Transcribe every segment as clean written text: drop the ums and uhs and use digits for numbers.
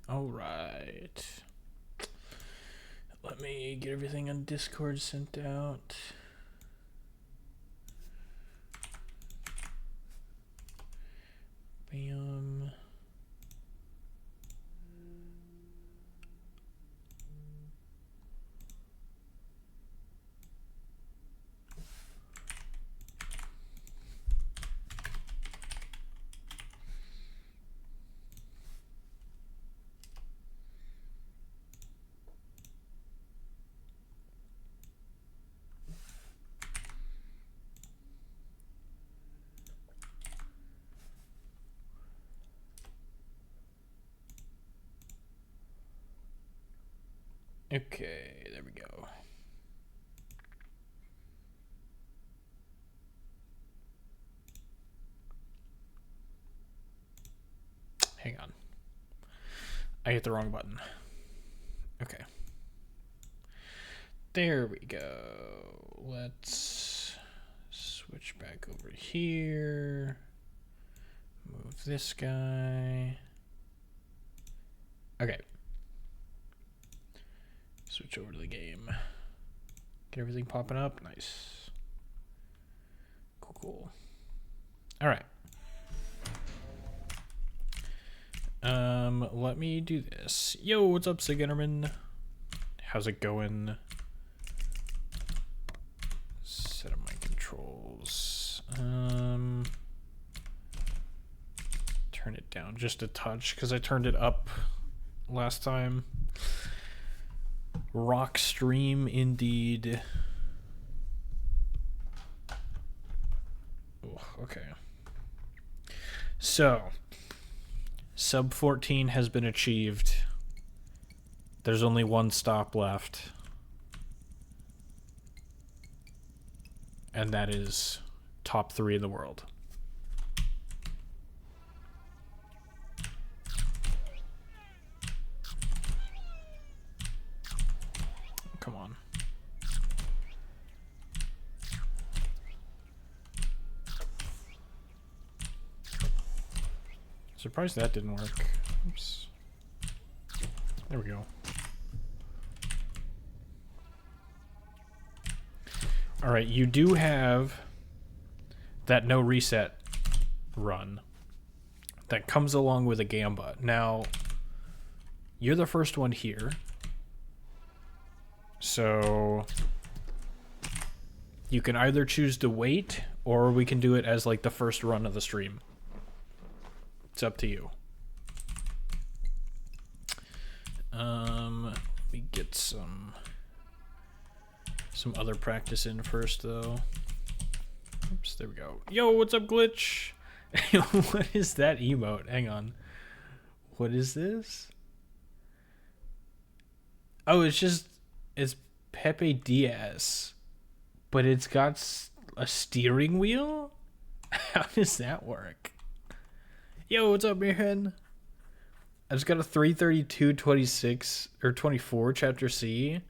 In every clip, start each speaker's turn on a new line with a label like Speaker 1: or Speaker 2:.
Speaker 1: All right. Let me get everything on Discord sent out. Bam. Okay, there we go. Hang on. I hit the wrong button. Okay. There we go. Let's switch back over here. Move this guy. Okay. Switch over to the game. Get everything popping up. Nice. Cool. All right. Let me do this. Yo, what's up, Siginnerman? How's it going? Set up my controls. Turn it down just a touch because I turned it up last time. Rock stream indeed. Ooh, okay. So, sub 14 has been achieved. There's only one stop left. And that is top 3 in the world. Come on. Surprised that didn't work. Oops. There we go. All right, you do have that no reset run that comes along with a Gamba. Now, you're the first one here. So you can either choose to wait or we can do it as like the first run of the stream. It's up to you. Let me get some other practice in first though. Oops, there we go. Yo, what's up, Glitch? What is that emote? Hang on. What is this? Oh, it's Pepe Diaz, but it's got a steering wheel? How does that work? Yo, what's up, Mirhan? I just got a 332.26 or 24 chapter C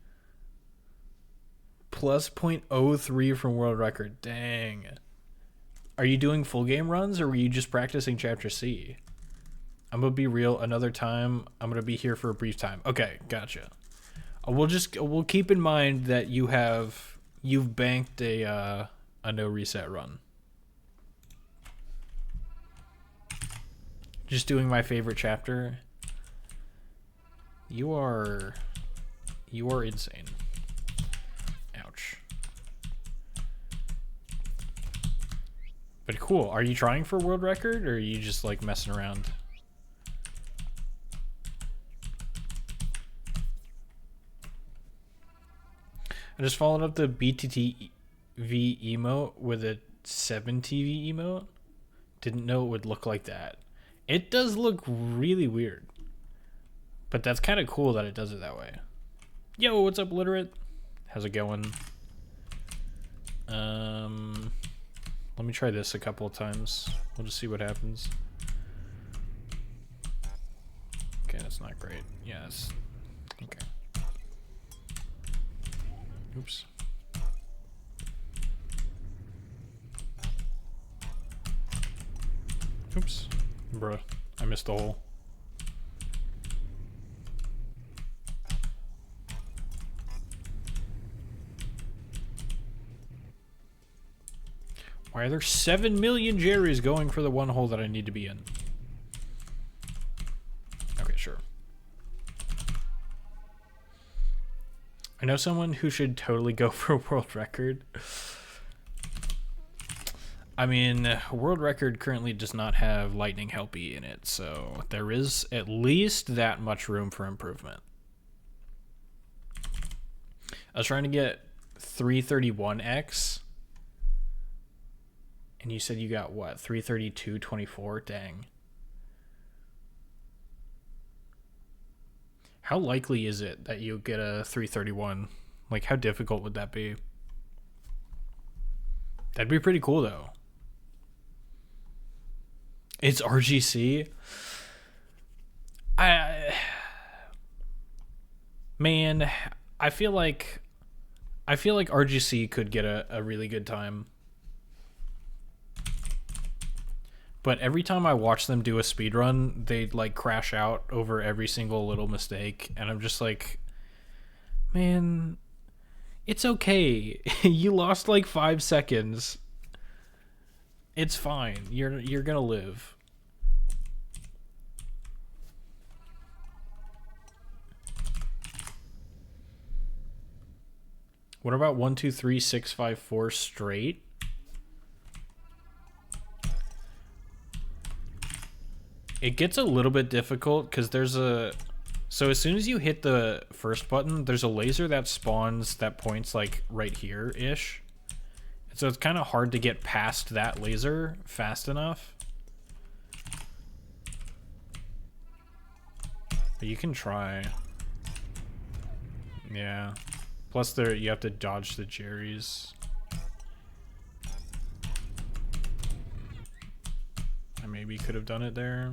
Speaker 1: plus 0.03 from world record. Dang. Are you doing full game runs or were you just practicing chapter C? I'm gonna be real another time. I'm gonna be here for a brief time. Okay, gotcha. We'll keep in mind that you've banked a no reset run. Just doing my favorite chapter. You are insane. Ouch. But cool. Are you trying for world record or are you just like messing around? I just followed up the BTTV emote with a 7TV emote. Didn't know it would look like that. It does look really weird. But that's kind of cool that it does it that way. Yo, what's up, Literate? How's it going? Let me try this a couple of times. We'll just see what happens. Okay, that's not great. Yes. Okay. Oops. Oops. Bruh. I missed the hole. Why are there 7 million Jerrys going for the one hole that I need to be in? Okay, sure. I know someone who should totally go for a world record. I mean, world record currently does not have lightning helpy in it, so there is at least that much room for improvement. I was trying to get 331x, and you said you got what, 332.24? Dang. How likely is it that you'll get a 331? Like, how difficult would that be? That'd be pretty cool, though. It's RGC. Man, I feel like RGC could get a really good time. But every time I watch them do a speedrun, they like crash out over every single little mistake, and I'm just like, man, it's okay. You lost like 5 seconds. It's fine. You're gonna live. What about 1, 2, 3, 6, 5, 4 straight? It gets a little bit difficult because there's a... So as soon as you hit the first button, there's a laser that spawns that points like right here-ish. So it's kind of hard to get past that laser fast enough. But you can try. Yeah. Plus there you have to dodge the Jerrys. I maybe could have done it there.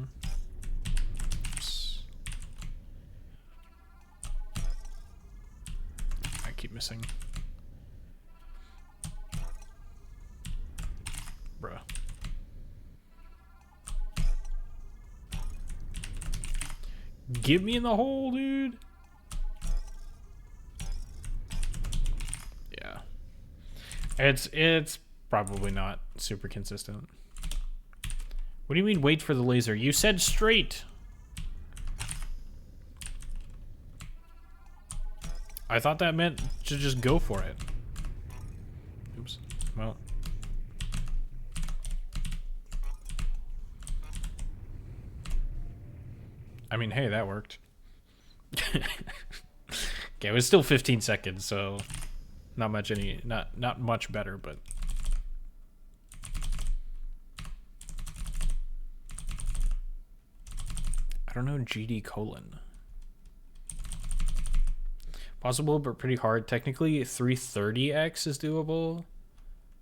Speaker 1: Oops. I keep missing. Bruh. Get me in the hole, dude. Yeah. It's probably not super consistent. What do you mean wait for the laser? You said straight. I thought that meant to just go for it. Oops. Well. I mean, hey, that worked. Okay, it was still 15 seconds, so not much better, but I don't know GD colon. Possible, but pretty hard. Technically, 330x is doable.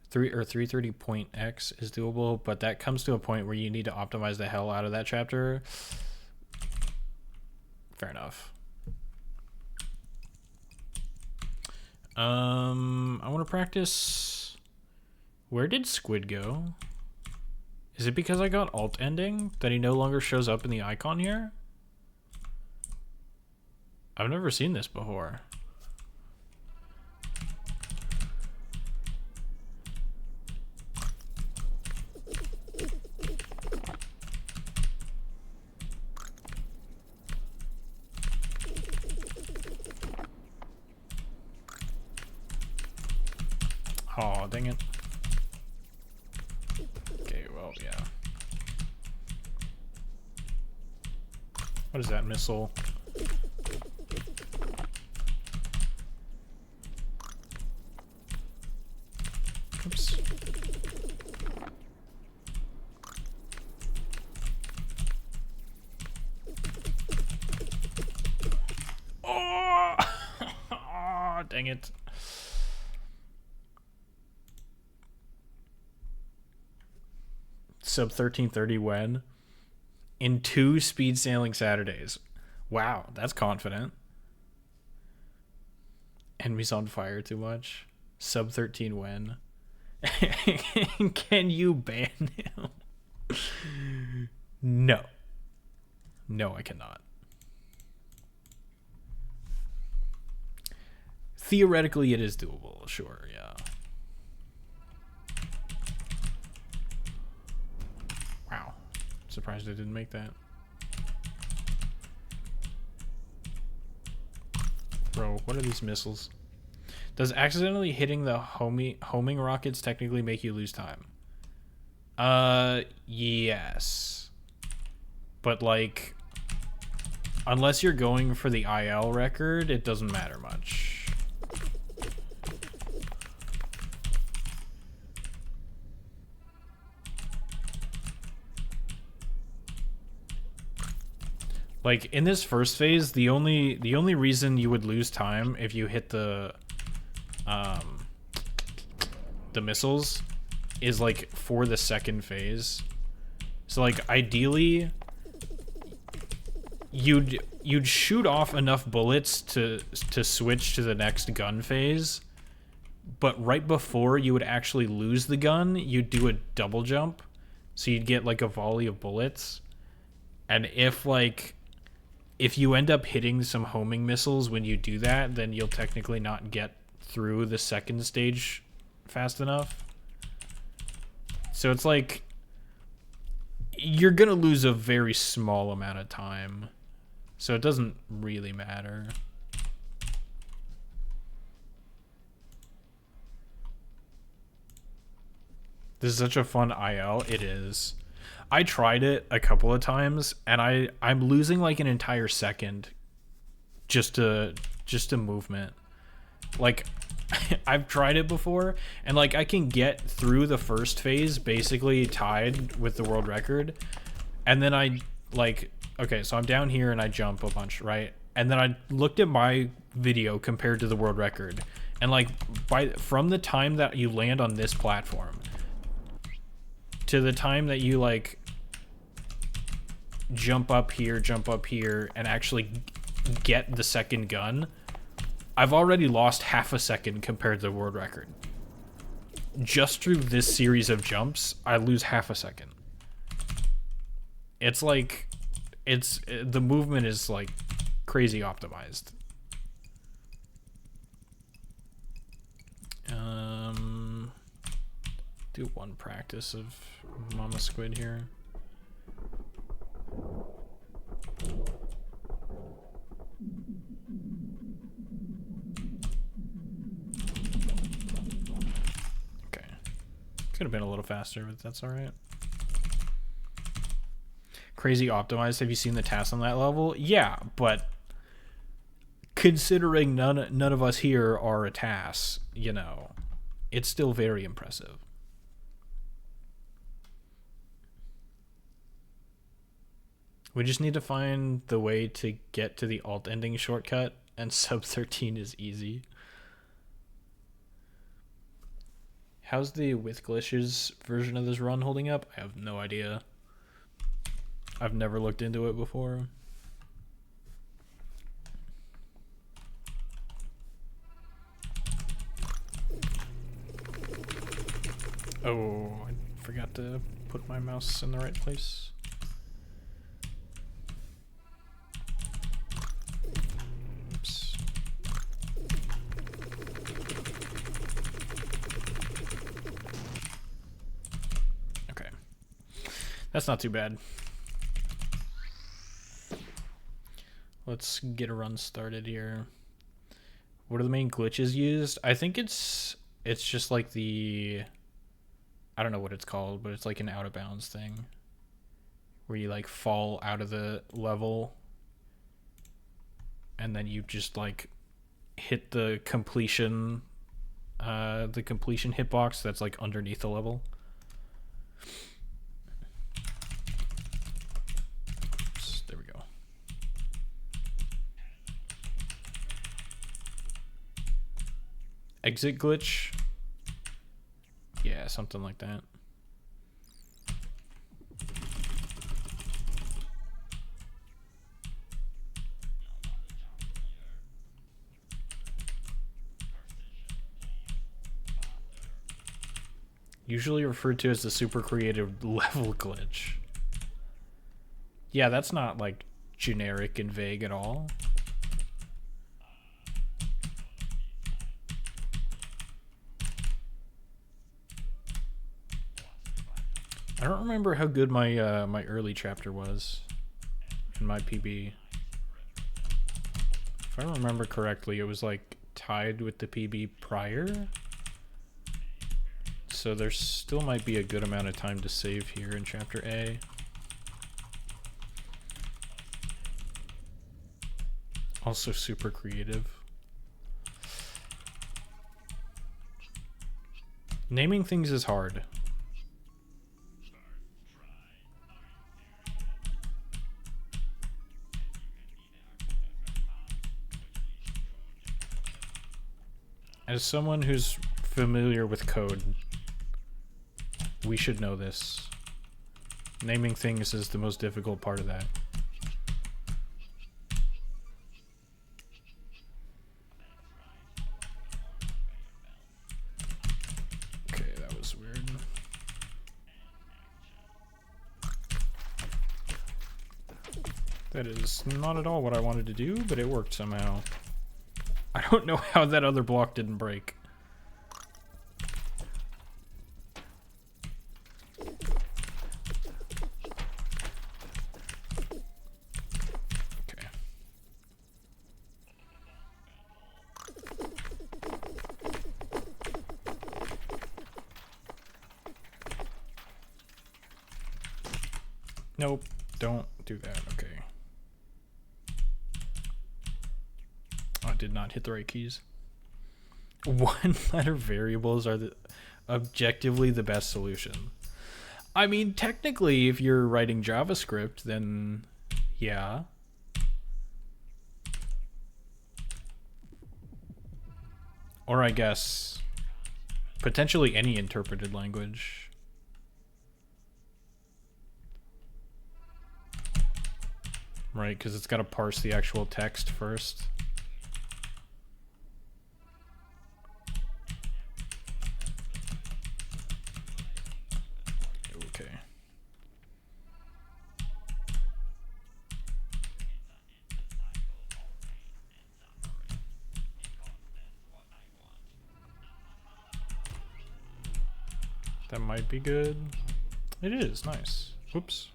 Speaker 1: 330.x is doable, but that comes to a point where you need to optimize the hell out of that chapter. Fair enough. I want to practice. Where did Squid go? Is it because I got alt ending that he no longer shows up in the icon here? I've never seen this before. Oh, dang it. Okay, well, yeah. What is that missile? Oops. Oh! Oh, dang it. Sub 1330 when? In 2 speed sailing Saturdays. Wow, that's confident. Enemies on fire too much. Sub 13 when? Can you ban him? No. No, I cannot. Theoretically, it is doable. Sure, yeah. Surprised I didn't make that. Bro, what are these missiles? Does accidentally hitting the homing rockets technically make you lose time? Yes. But like, unless you're going for the IL record, it doesn't matter much. Like in this first phase, the only reason you would lose time if you hit the missiles is like for the second phase. So like ideally you'd shoot off enough bullets to switch to the next gun phase, but right before you would actually lose the gun, you'd do a double jump, so you'd get like a volley of bullets. And if you end up hitting some homing missiles when you do that, then you'll technically not get through the second stage fast enough. So it's like you're gonna lose a very small amount of time, so it doesn't really matter. This is such a fun IL. It is. I tried it a couple of times, and I'm losing like an entire second just to movement. Like, I've tried it before, and like I can get through the first phase basically tied with the world record, and then I like, okay, so I'm down here and I jump a bunch, right? And then I looked at my video compared to the world record, and like from the time that you land on this platform to the time that you like jump up here, and actually get the second gun, I've already lost half a second compared to the world record. Just through this series of jumps, I lose half a second. It's like, the movement is like crazy optimized. Do one practice of Mama Squid here. Okay. Could have been a little faster, but that's all right. Crazy optimized. Have you seen the tasks on that level? Yeah, but considering none of us here are a TAS, you know, it's still very impressive. We just need to find the way to get to the alt ending shortcut, and sub 13 is easy. How's the with glitches version of this run holding up? I have no idea. I've never looked into it before. Oh, I forgot to put my mouse in the right place. Oops. Okay. That's not too bad. Let's get a run started here. What are the main glitches used? I think it's just like the, I don't know what it's called, but it's like an out of bounds thing where you like fall out of the level and then you just like hit the completion hitbox that's like underneath the level. Oops, there we go. Exit glitch. Yeah, something like that. Usually referred to as the super creative level glitch. Yeah, that's not like generic and vague at all. I don't remember how good my my early chapter was in my PB. If I remember correctly, it was like tied with the PB prior. So there still might be a good amount of time to save here in chapter A. Also super creative. Naming things is hard. As someone who's familiar with code, we should know this. Naming things is the most difficult part of that. Okay, that was weird. That is not at all what I wanted to do, but it worked somehow. I don't know how that other block didn't break. Okay. Nope, don't do that. Okay. I did not hit the right keys. One letter variables are objectively the best solution. I mean, technically, if you're writing JavaScript, then yeah. Or I guess potentially any interpreted language. Right, because it's got to parse the actual text first. Okay. That might be good. It is, nice. Whoops.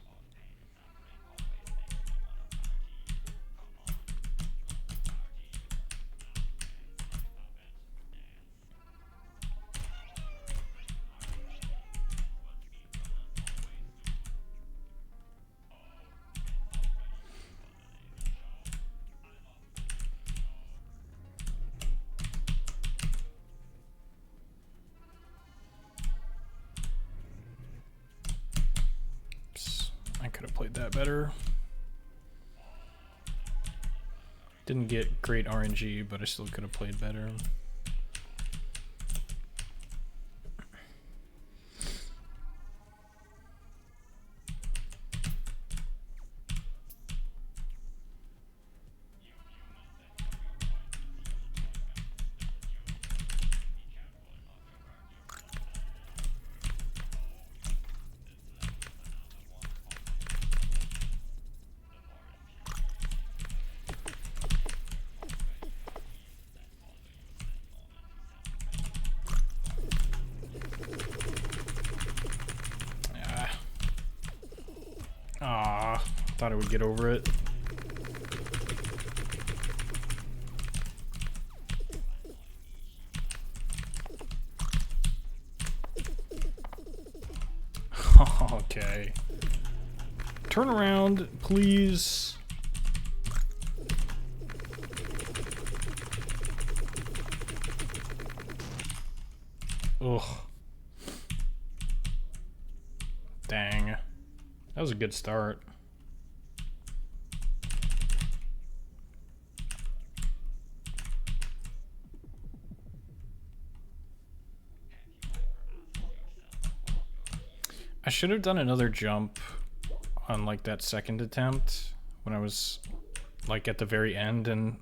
Speaker 1: I could have played that better. Didn't get great RNG, but I still could have played better. Thought I would get over it. Okay. Turn around, please. Ugh. Dang. That was a good start. I should have done another jump on like that second attempt when I was like at the very end and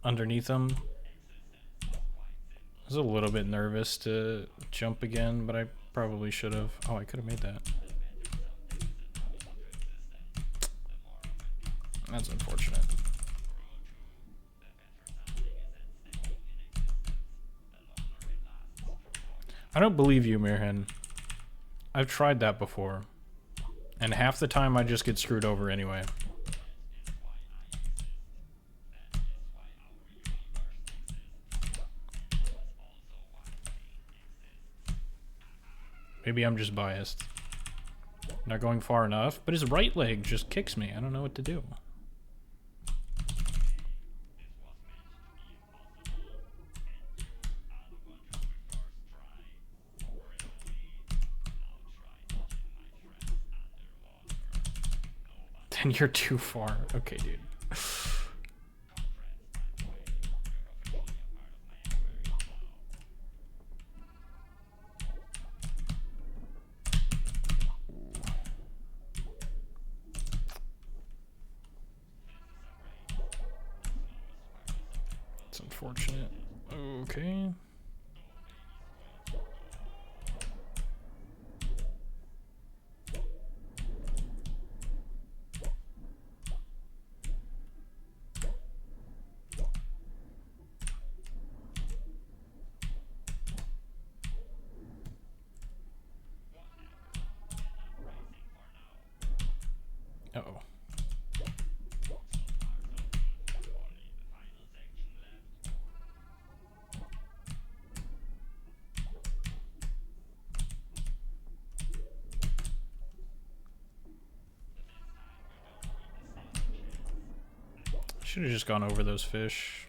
Speaker 1: underneath them. I was a little bit nervous to jump again, but I probably should have. Oh, I could have made that. That's unfortunate. I don't believe you, Mirhan. I've tried that before. And half the time I just get screwed over anyway. Maybe I'm just biased. Not going far enough, but his right leg just kicks me. I don't know what to do. Then you're too far. Okay, dude. It's unfortunate. Okay. Uh-oh. Should have just gone over those fish.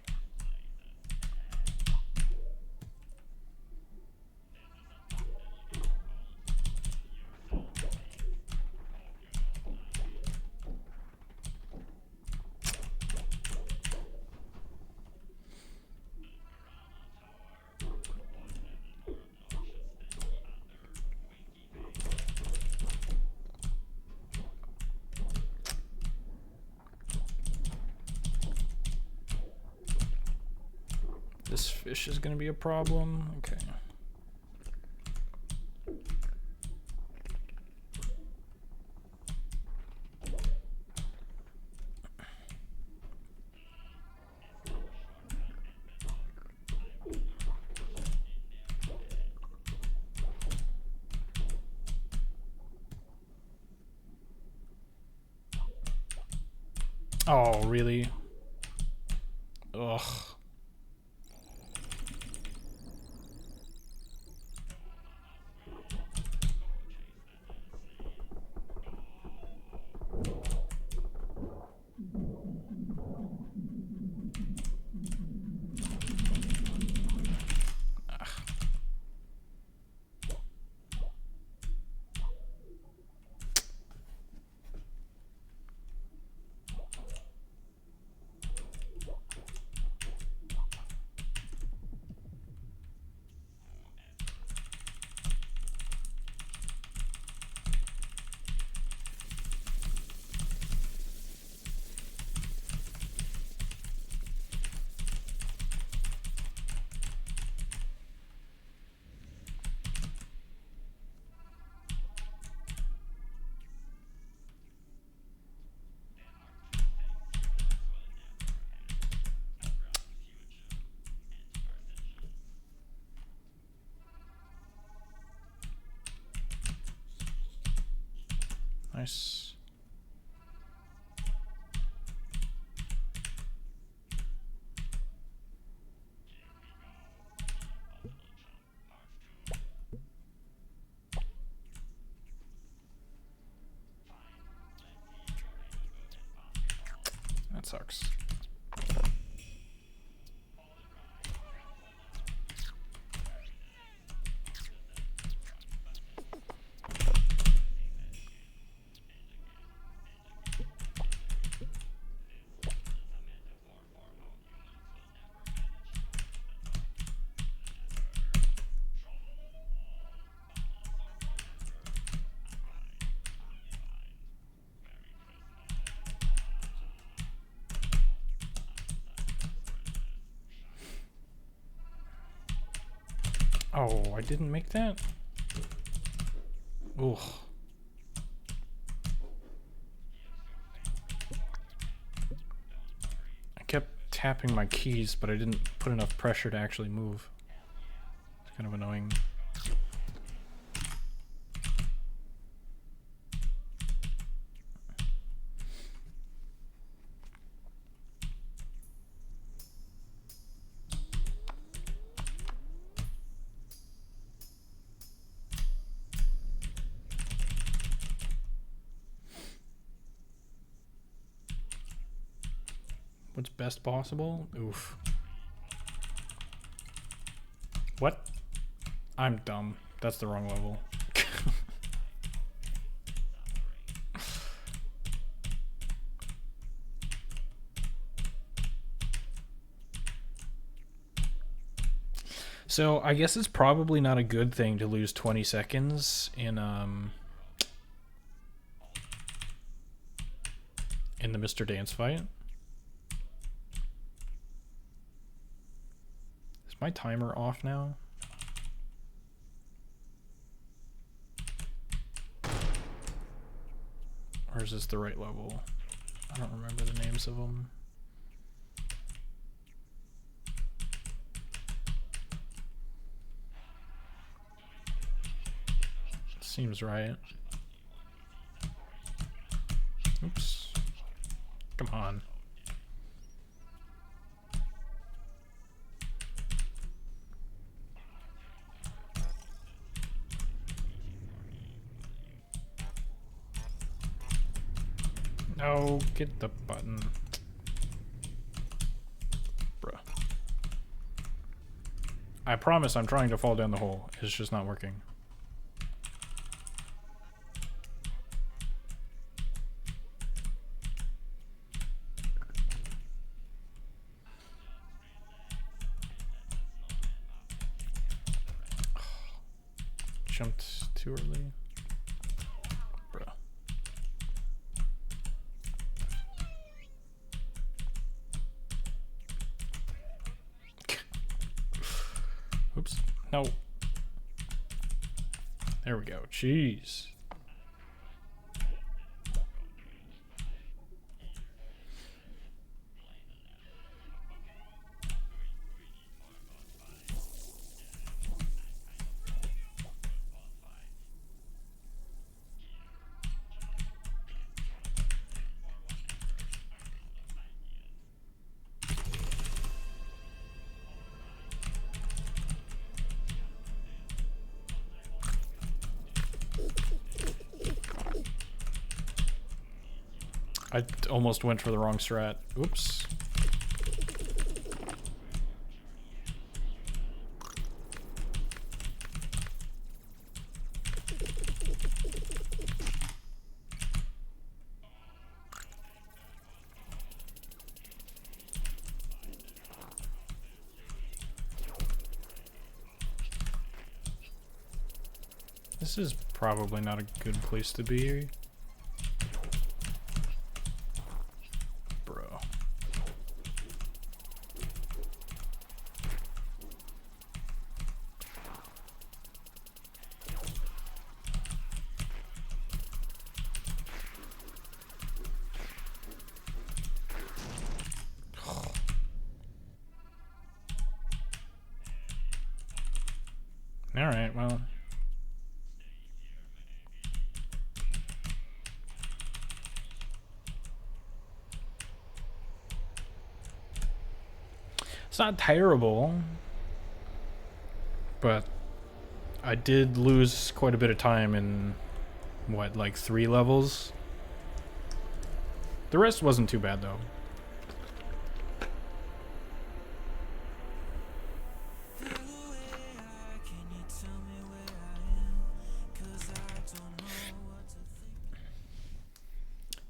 Speaker 1: This fish is going to be a problem. Okay. Oh, really? Ugh. Nice. That sucks. Oh, I didn't make that? Ugh. I kept tapping my keys, but I didn't put enough pressure to actually move. It's kind of annoying. What's best possible? Oof. What? I'm dumb. That's the wrong level. So I guess it's probably not a good thing to lose 20 seconds in the Mr. Dance fight. Is my timer off now? Or is this the right level? I don't remember the names of them. Seems right. Oops. Come on. No, get the button. Bruh. I promise I'm trying to fall down the hole. It's just not working. Jumped too early. Bruh. Oops. No. There we go. Jeez. I almost went for the wrong strat. Oops. This is probably not a good place to be. Bro. All right, well. It's not terrible, but I did lose quite a bit of time in, what, like 3 levels? The rest wasn't too bad, though.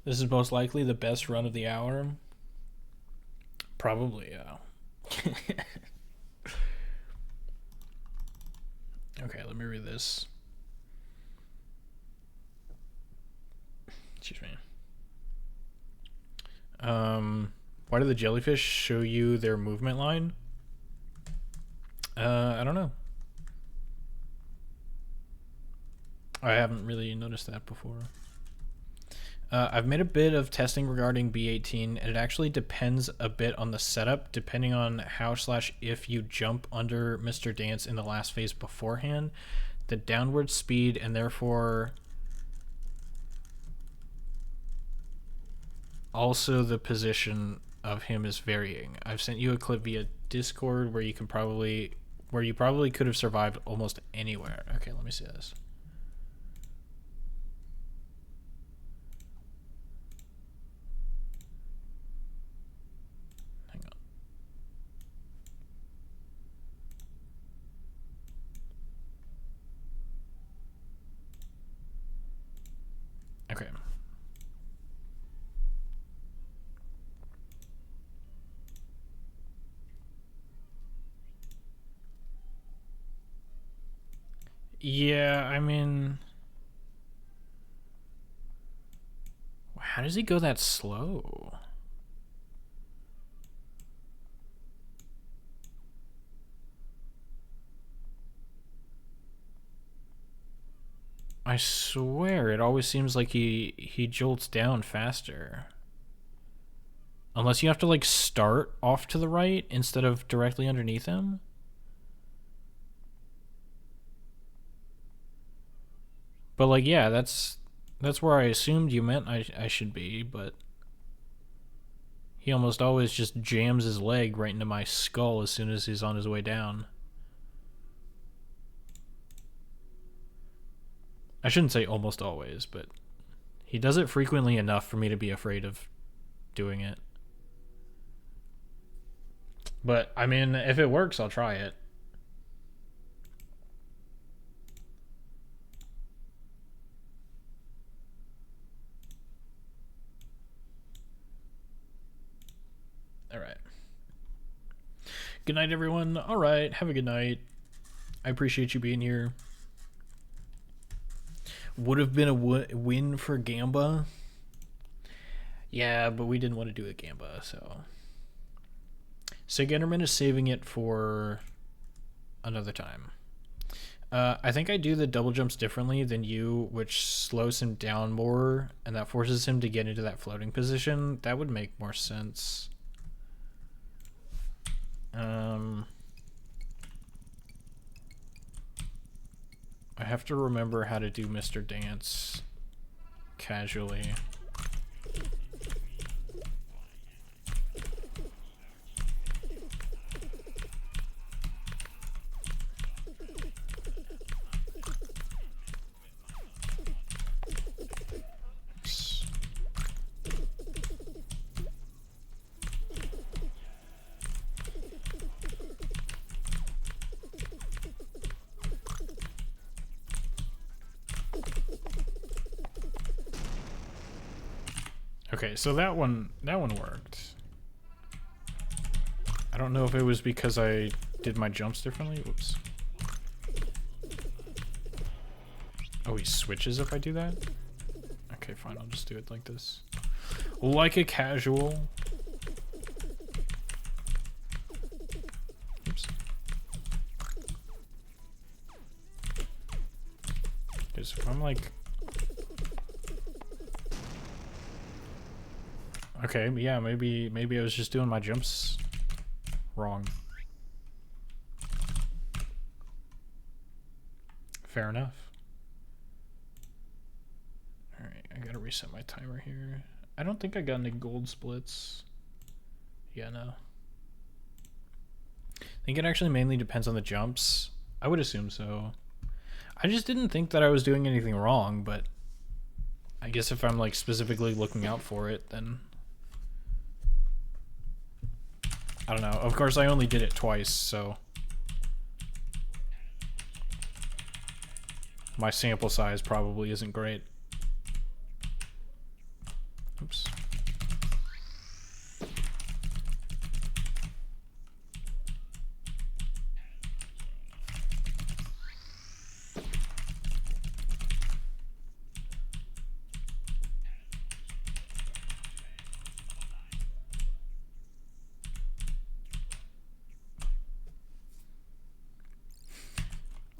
Speaker 1: This is most likely the best run of the hour. Probably, yeah. Okay, let me read this. Excuse me. Why do the jellyfish show you their movement line? I don't know. I haven't really noticed that before. I've made a bit of testing regarding B18, and it actually depends a bit on the setup, depending on how/if you jump under Mr. Dance in the last phase beforehand, the downward speed, and therefore also the position of him is varying. I've sent you a clip via Discord where you probably could have survived almost anywhere. Okay, let me see this. Okay. Yeah, I mean, how does he go that slow? I swear, it always seems like he jolts down faster. Unless you have to like start off to the right instead of directly underneath him. But like, yeah, that's where I assumed you meant I should be, but he almost always just jams his leg right into my skull as soon as he's on his way down. I shouldn't say almost always, but he does it frequently enough for me to be afraid of doing it. But, I mean, if it works, I'll try it. Alright. Good night, everyone. Alright, have a good night. I appreciate you being here. Would have been a win for Gamba. Yeah, but we didn't want to do a Gamba, so... Sig Enderman is saving it for another time. I think I do the double jumps differently than you, which slows him down more, and that forces him to get into that floating position. That would make more sense. I have to remember how to do Mr. Dance casually. Okay, so that one worked. I don't know if it was because I did my jumps differently. Whoops. Oh, he switches if I do that? Okay, fine, I'll just do it like this. Like a casual. Oops. Because if I'm like... Okay, yeah, maybe I was just doing my jumps wrong. Fair enough. Alright, I gotta reset my timer here. I don't think I got any gold splits. Yeah, no. I think it actually mainly depends on the jumps. I would assume so. I just didn't think that I was doing anything wrong, but I guess if I'm like specifically looking out for it, then I don't know. Of course, I only did it twice, so my sample size probably isn't great. Oops.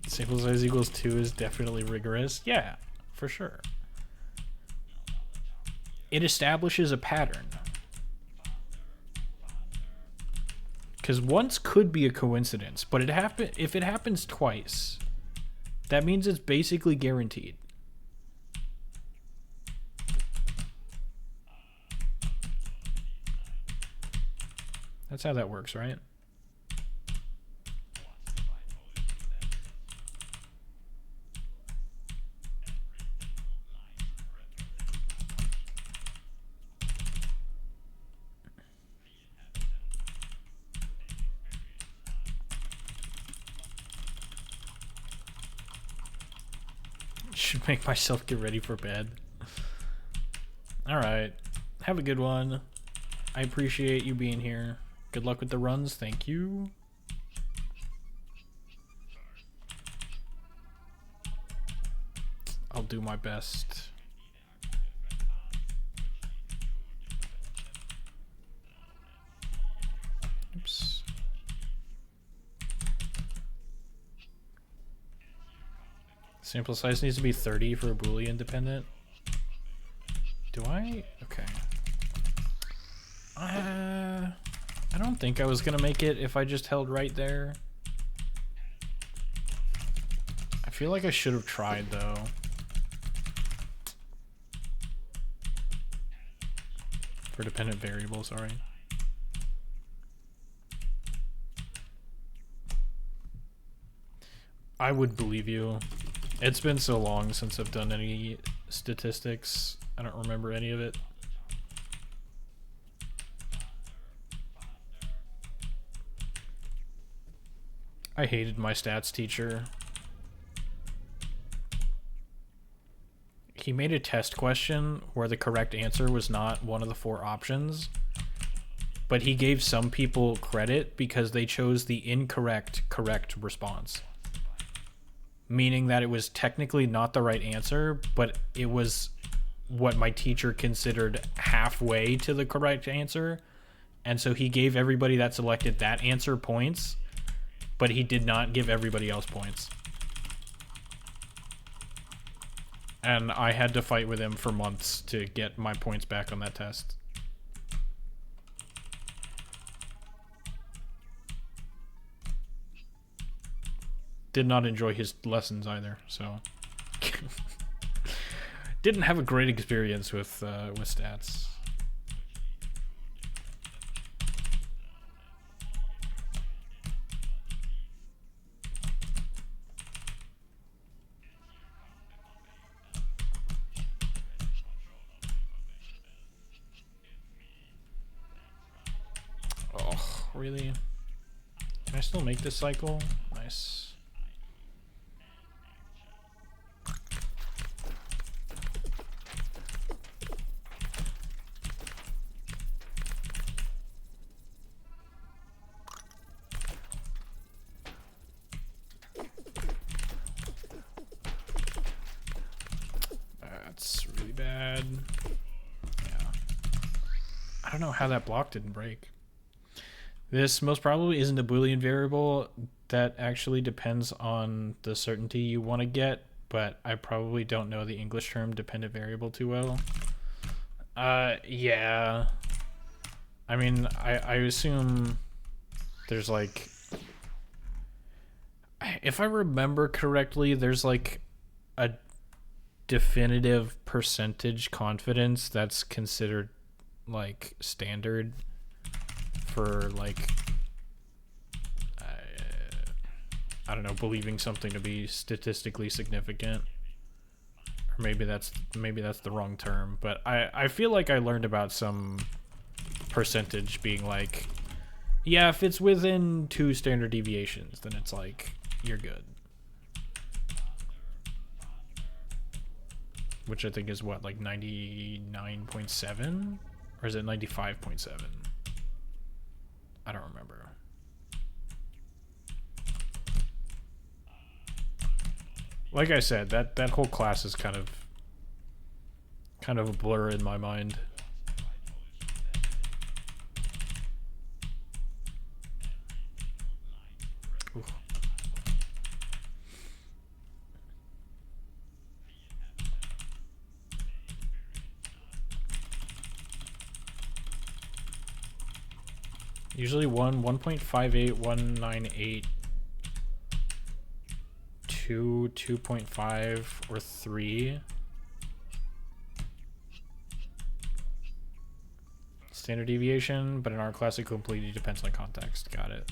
Speaker 1: Sample size equals 2 is definitely rigorous. Yeah, for sure. It establishes a pattern. Because once could be a coincidence, but if it happens twice, that means it's basically guaranteed. That's how that works, right? Should make myself get ready for bed. Alright. Have a good one. I appreciate you being here. Good luck with the runs. Thank you. I'll do my best. Oops. Sample size needs to be 30 for a Boolean dependent. Do I? Okay. I don't think I was gonna make it if I just held right there. I feel like I should have tried though. For dependent variable, sorry. I would believe you. It's been so long since I've done any statistics. I don't remember any of it. I hated my stats teacher. He made a test question where the correct answer was not one of the 4 options, but he gave some people credit because they chose the incorrect correct response. Meaning that it was technically not the right answer, but it was what my teacher considered halfway to the correct answer. And so he gave everybody that selected that answer points, but he did not give everybody else points. And I had to fight with him for months to get my points back on that test. Did not enjoy his lessons either, so didn't have a great experience with stats. Oh, really? Can I still make this cycle? Nice. That's really bad. Yeah. I don't know how that block didn't break. This most probably isn't a Boolean variable. That actually depends on the certainty you want to get, but I probably don't know the English term dependent variable too well. Yeah. I mean, I assume there's like, if I remember correctly, there's like a definitive percentage confidence that's considered like standard for like I don't know, believing something to be statistically significant. Or maybe that's the wrong term, but I feel like I learned about some percentage being like, yeah, if it's within 2 standard deviations, then it's like you're good. Which I think is what, like 99.7? Or is it 95.7? I don't remember. Like I said, that whole class is kind of a blur in my mind. Ooh. Usually 1.58, 198, 2, 2.5, or 3. Standard deviation, but in our class it completely depends on context. Got it.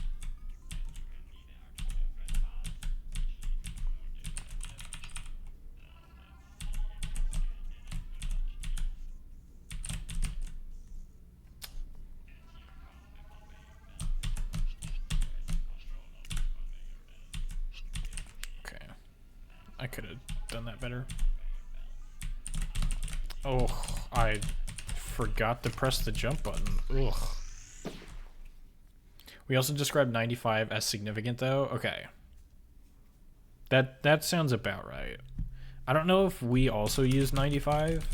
Speaker 1: I could have done that better. Oh, I forgot to press the jump button. Ugh. We also described 95 as significant, though. Okay. That sounds about right. I don't know if we also use 95.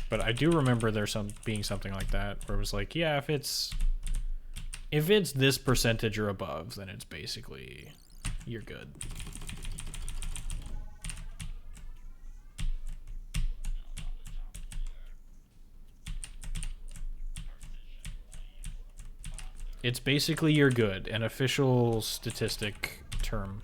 Speaker 1: But I do remember there being something like that where it was like, yeah, if it's this percentage or above, then it's basically you're good. It's basically you're good, an official statistic term.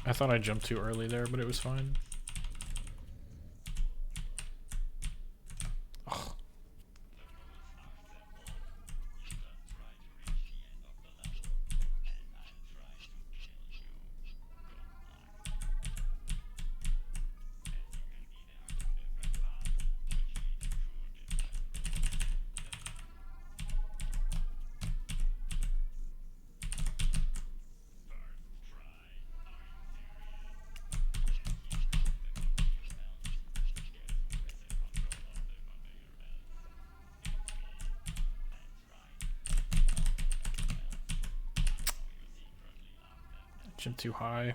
Speaker 1: I thought I jumped too early there, but it was fine. Ugh. Jump too high.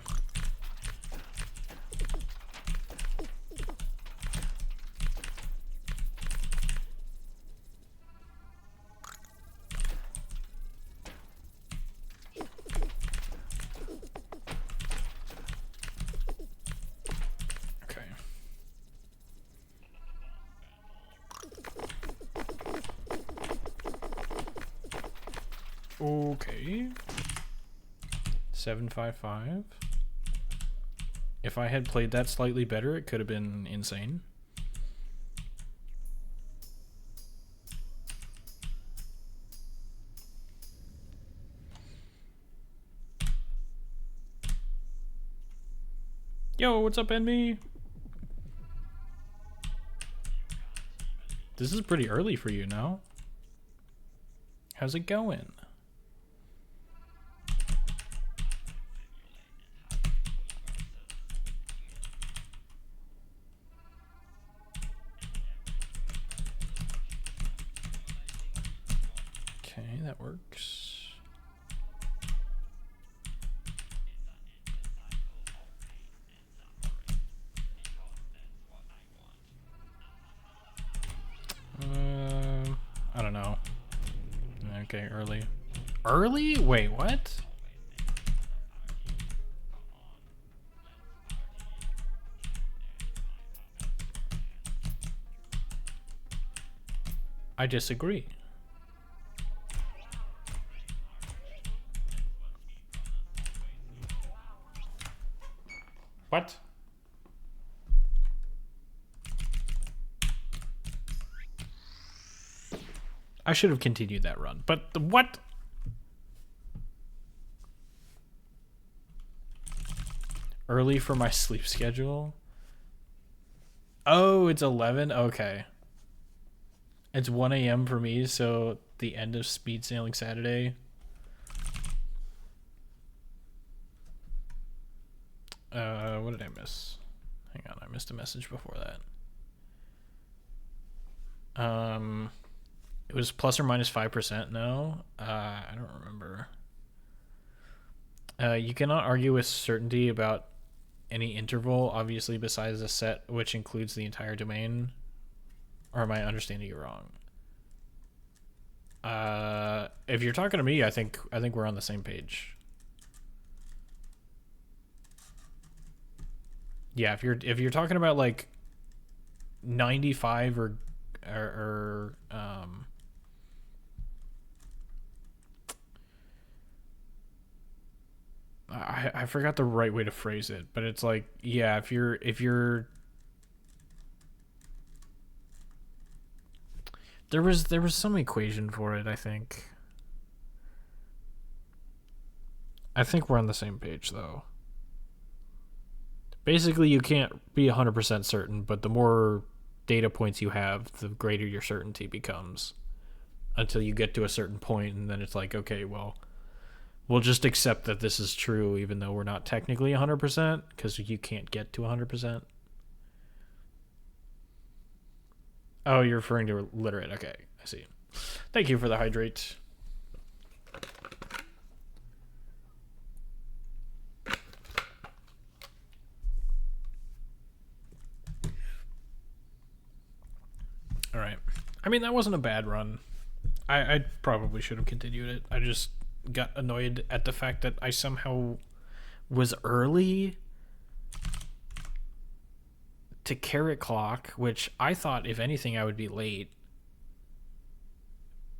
Speaker 1: Okay. 755. If I had played that slightly better, it could have been insane. Yo, what's up, Envy? This is pretty early for you now. How's it going? Okay, that works. I don't know. Okay, early. Early? Wait, what? I disagree. What? I should have continued that run, but what? Early for my sleep schedule? Oh, it's 11? Okay. It's 1 a.m. for me, so the end of Speed Sailing Saturday. What did I miss? Hang on, I missed a message before that. It was plus or minus 5%. No, I don't remember. You cannot argue with certainty about any interval, obviously, besides a set which includes the entire domain. Or am I understanding you wrong? If you're talking to me, I think we're on the same page. Yeah, if you're talking about like 95 or I forgot the right way to phrase it, but it's like, yeah, if you're There was some equation for it, I think. I think we're on the same page though. Basically, you can't be 100% certain, but the more data points you have, the greater your certainty becomes. Until you get to a certain point, and then it's like, okay, well, we'll just accept that this is true, even though we're not technically 100%, because you can't get to 100%. Oh, you're referring to literate. Okay, I see. Thank you for the hydrate. All right. I mean, that wasn't a bad run. I probably should have continued it. I just got annoyed at the fact that I somehow was early to Carrot Clock, which I thought, if anything, I would be late.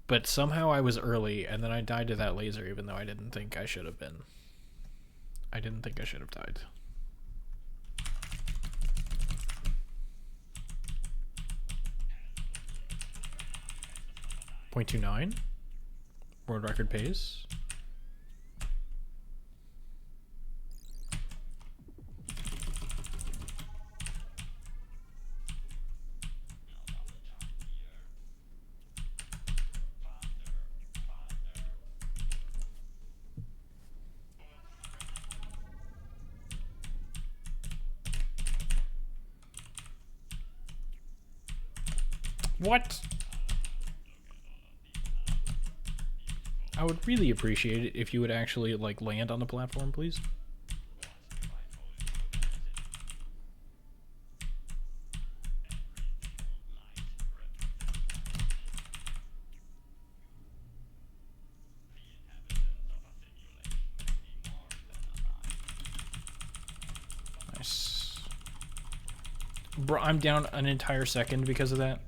Speaker 1: But somehow I was early, and then I died to that laser, even though I didn't think I should have been. I didn't think I should have died. .29 world record pace. What? I would really appreciate it if you would actually, like, land on the platform, please. Nice. Bro, I'm down an entire second because of that.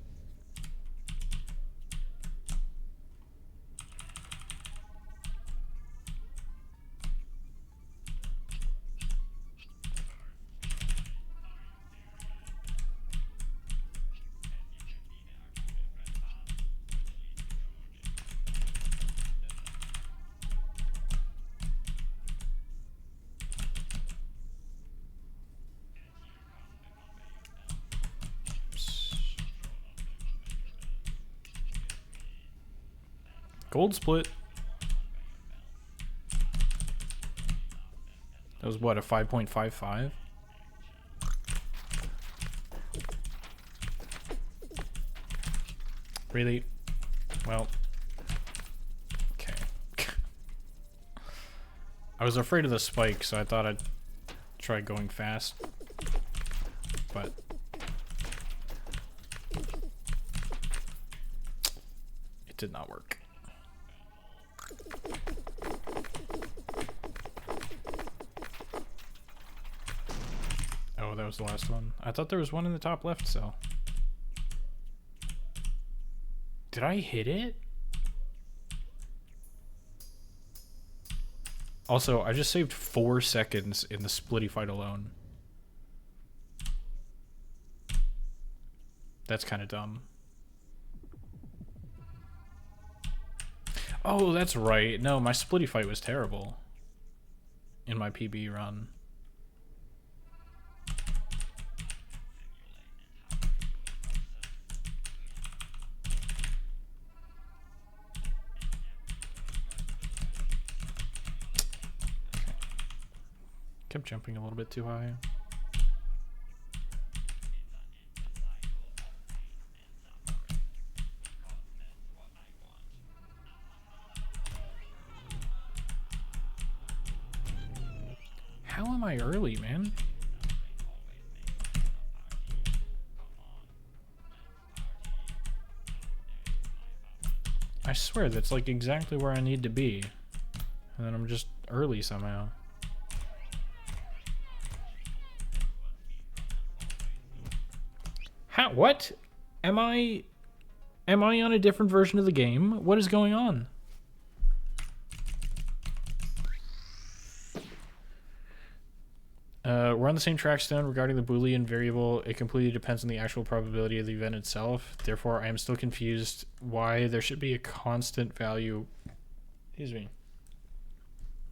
Speaker 1: Gold split. That was what, a 5.55? Really? Well. Okay. I was afraid of the spike, so I thought I'd try going fast. But it did not work. Oh, that was the last one. I thought there was one in the top left cell. Did I hit it? Also, I just saved 4 seconds in the splitty fight alone. That's kind of dumb. Oh, that's right. No, my splitty fight was terrible in my PB run. Kept jumping a little bit too high. How am I early, man? I swear that's like exactly where I need to be. And then I'm just early somehow. How? What? Am I on a different version of the game? What is going on? We're on the same track still regarding the Boolean variable. It completely depends on the actual probability of the event itself. Therefore, I am still confused why there should be a constant value. Excuse me.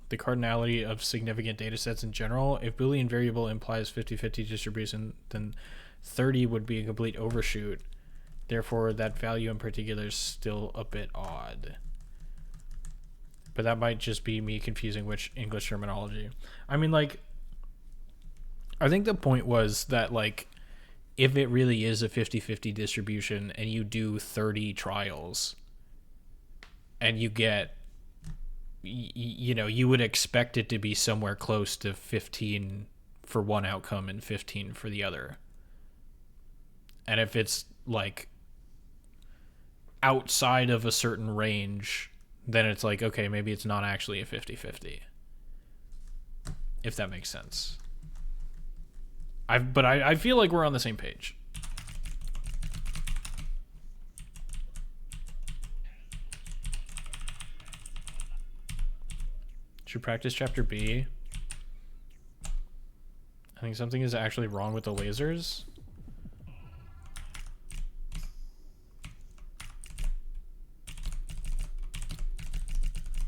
Speaker 1: The cardinality of significant data sets in general. If Boolean variable implies 50-50 distribution, then 30 would be a complete overshoot. Therefore, that value in particular is still a bit odd. But that might just be me confusing which English terminology. I mean, like, I think the point was that, like, if it really is a 50-50 distribution and you do 30 trials and you get, you know, you would expect it to be somewhere close to 15 for one outcome and 15 for the other. And if it's, like, outside of a certain range, then it's like, okay, maybe it's not actually a 50-50. If that makes sense. But I feel like we're on the same page. Should practice chapter B. I think something is actually wrong with the lasers.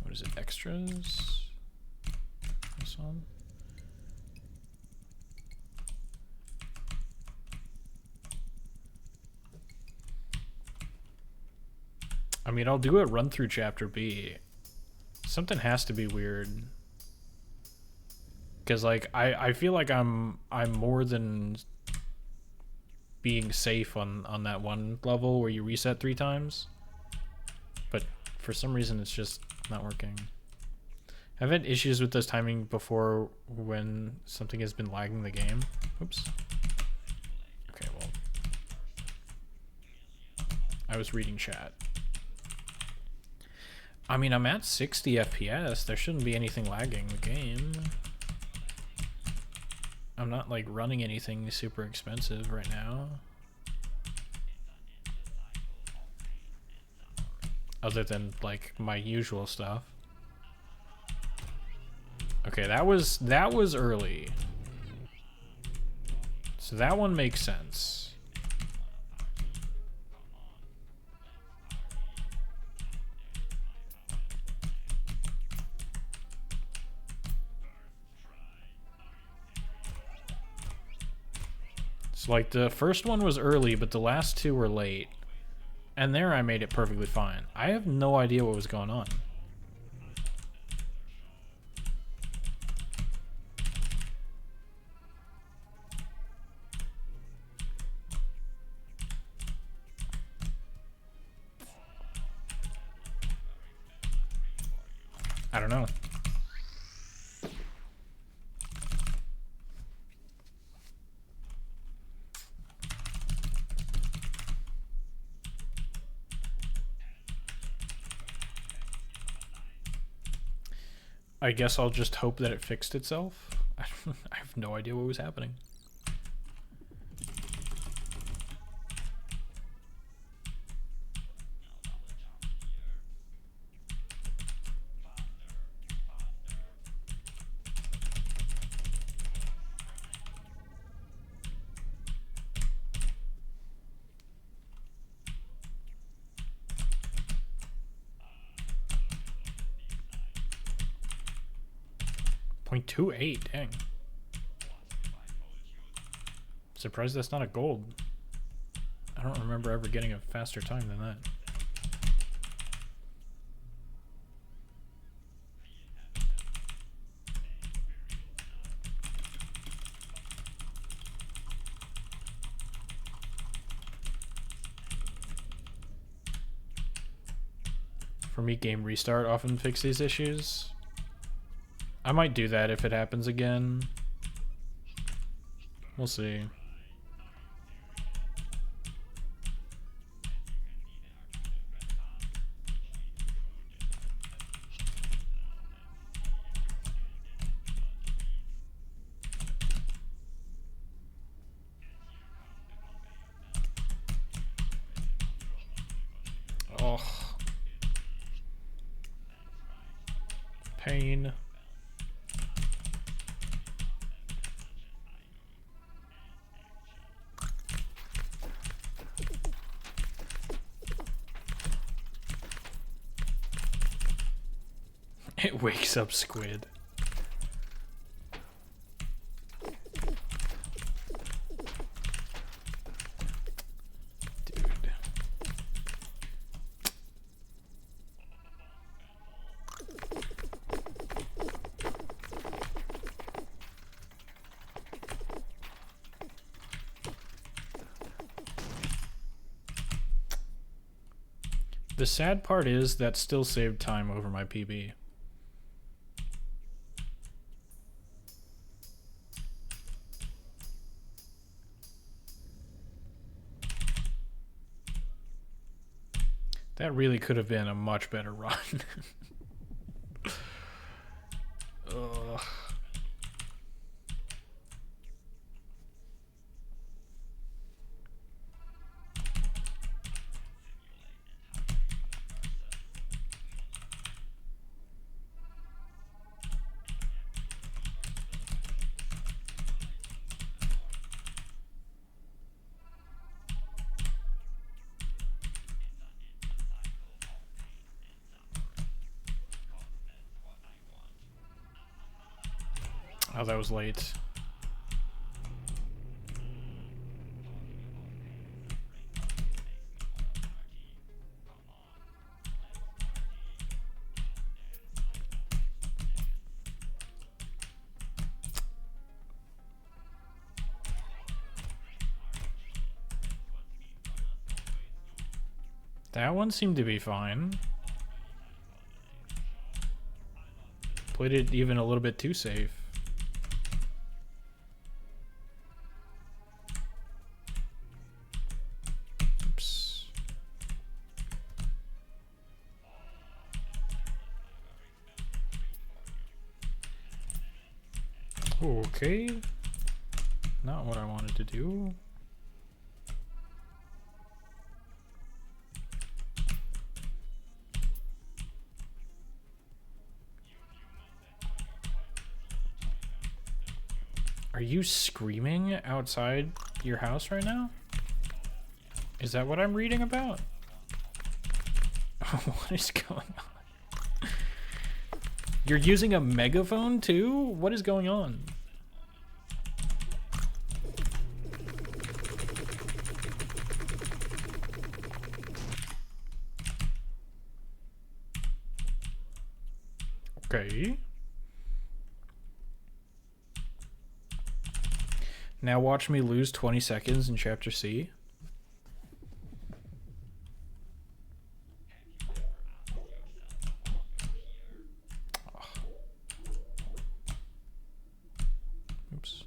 Speaker 1: What is it? Extras? This one? I mean, I'll do a run through chapter B. Something has to be weird. Because, like, I feel like I'm more than being safe on that one level where you reset 3 times. But for some reason, it's just not working. I've had issues with this timing before when something has been lagging the game. Oops. Okay, well. I was reading chat. I mean, I'm at 60 FPS. There shouldn't be anything lagging the game. I'm not, like, running anything super expensive right now. Other than, like, my usual stuff. Okay, that was early. So that one makes sense. So, like, the first one was early, but the last 2 were late. And there I made it perfectly fine. I have no idea what was going on. I don't know. I guess I'll just hope that it fixed itself. I have no idea what was happening. .28, dang. Surprised that's not a gold. I don't remember ever getting a faster time than that. For me, game restart often fix these issues. I might do that if it happens again. We'll see. Oh. Pain. It wakes up squid. Dude. The sad part is that still saved time over my PB. That really could have been a much better run. Ugh. Oh, that was late. That one seemed to be fine. Played it even a little bit too safe. Oops. Okay. Not what I wanted to do. Are you screaming outside your house right now? Is that what I'm reading about? What is going on? You're using a megaphone too? What is going on? Okay. Now watch me lose 20 seconds in Chapter C. Oh. Oops.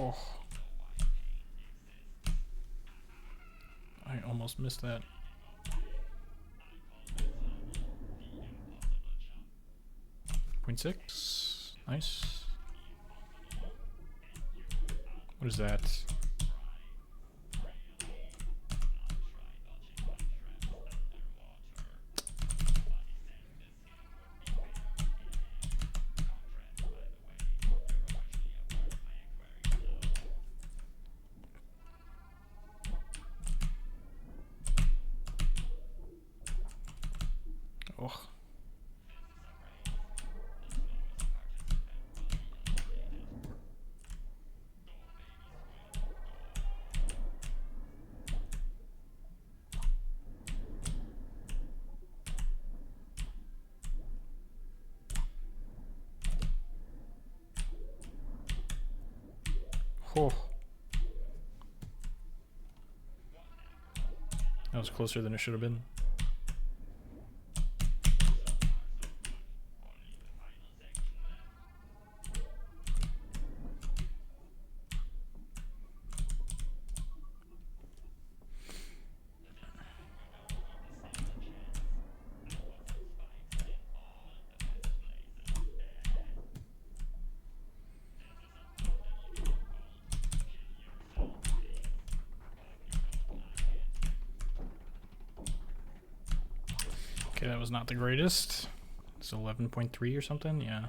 Speaker 1: Oh. I almost missed that. Point 6. Nice. What is that? Oh. Oh. That was closer than it should have been. Okay, that was not the greatest. It's 11.3 or something, yeah.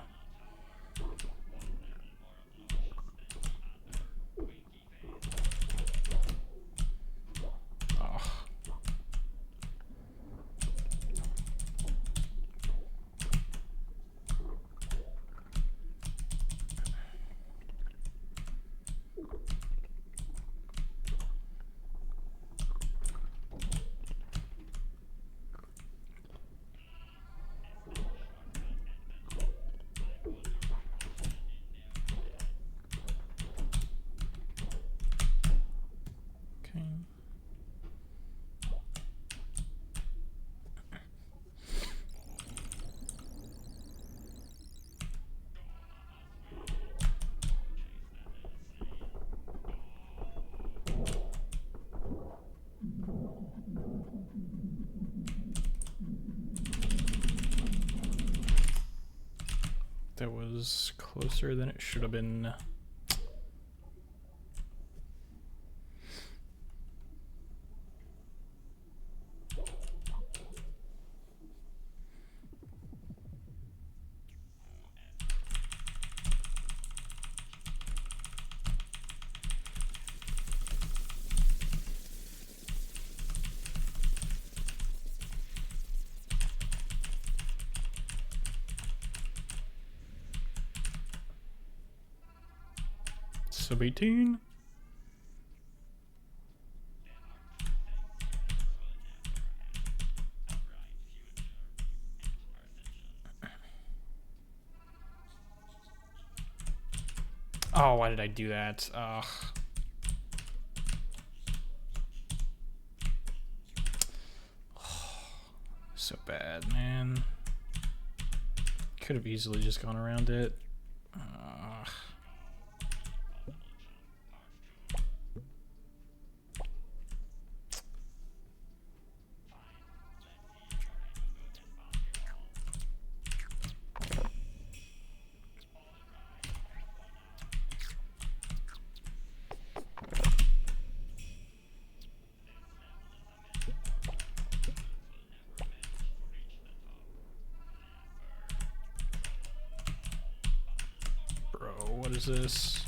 Speaker 1: Oh. Okay. That was closer than it should have been. Sub 18. Oh, why did I do that? Ugh. So bad, man. Could have easily just gone around it. Bro, what is this?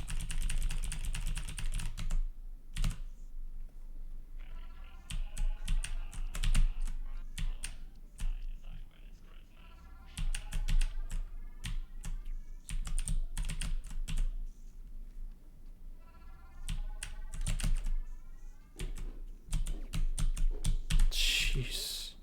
Speaker 1: Jeez.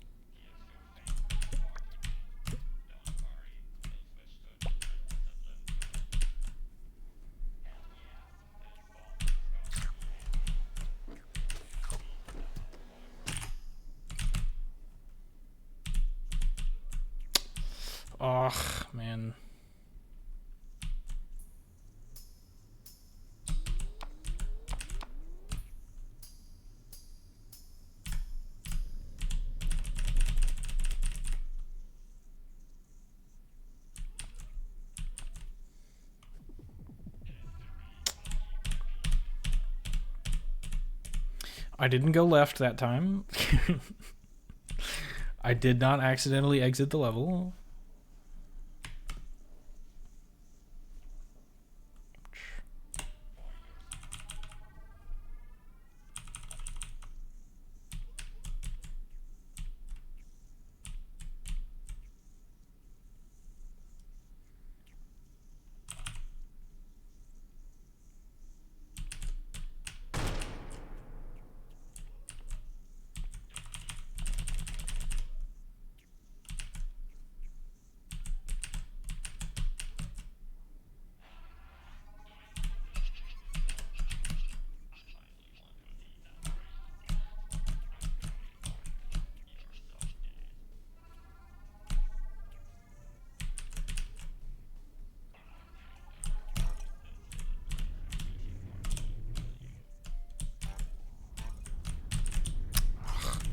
Speaker 1: Ugh, man. I didn't go left that time. I did not accidentally exit the level.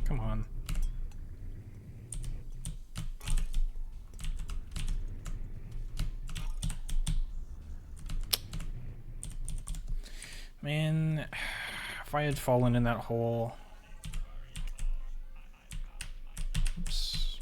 Speaker 1: Come on. Man, if I had fallen in that hole. Oops.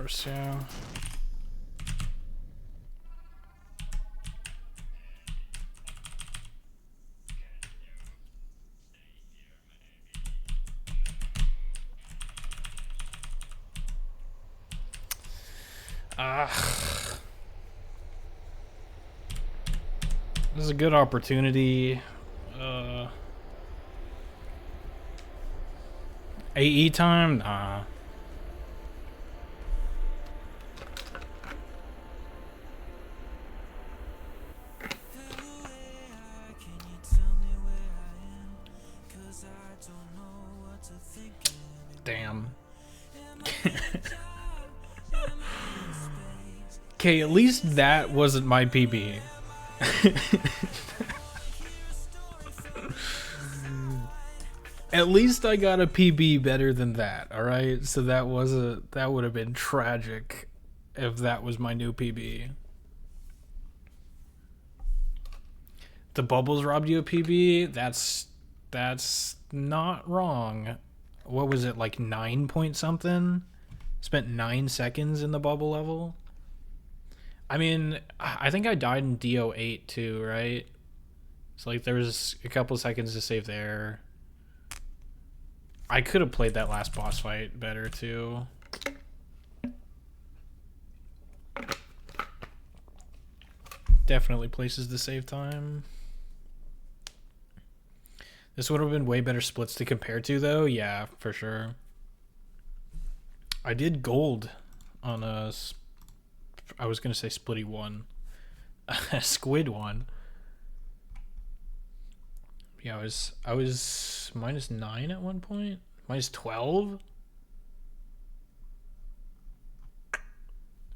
Speaker 1: $5 too. This is a good opportunity. AE time? Nah. Damn. Okay, at least that wasn't my PB. At least I got a PB better than that, alright? So that would have been tragic if that was my new PB. The bubbles robbed you a PB? That's not wrong. What was it, like 9 point something? Spent 9 seconds in the bubble level? I mean, I think I died in DO8 too, right? So like there was a couple seconds to save there. I could have played that last boss fight better too. Definitely places to save time. This would have been way better splits to compare to though. Yeah, for sure. I did gold on a... I was going to say Splitty 1. Squid 1. Yeah, I was -9 at one point. -12.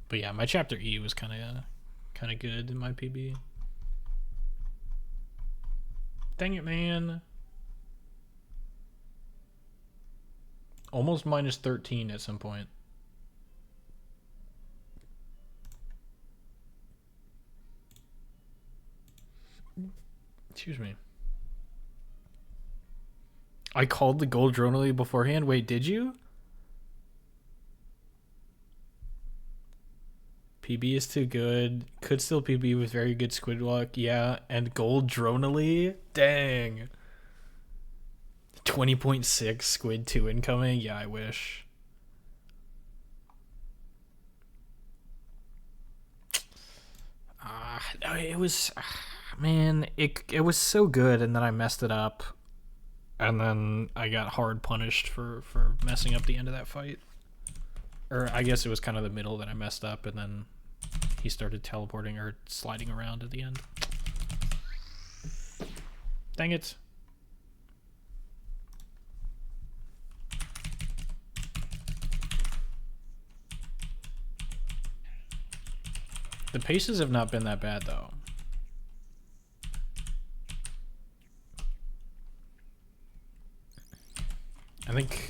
Speaker 1: But yeah, my chapter E was kind of good in my PB. Dang it, man. Almost -13 at some point. Excuse me. I called the gold Dronally beforehand. Wait, did you? PB is too good. Could still PB with very good squid luck. Yeah, and gold Dronally? Dang. 20.6 squid 2 incoming? Yeah, I wish. No, it was... man, it was so good, and then I messed it up. And then I got hard punished for messing up the end of that fight. Or I guess it was kind of the middle that I messed up, and then he started teleporting or sliding around at the end. Dang it. The paces have not been that bad, though. I think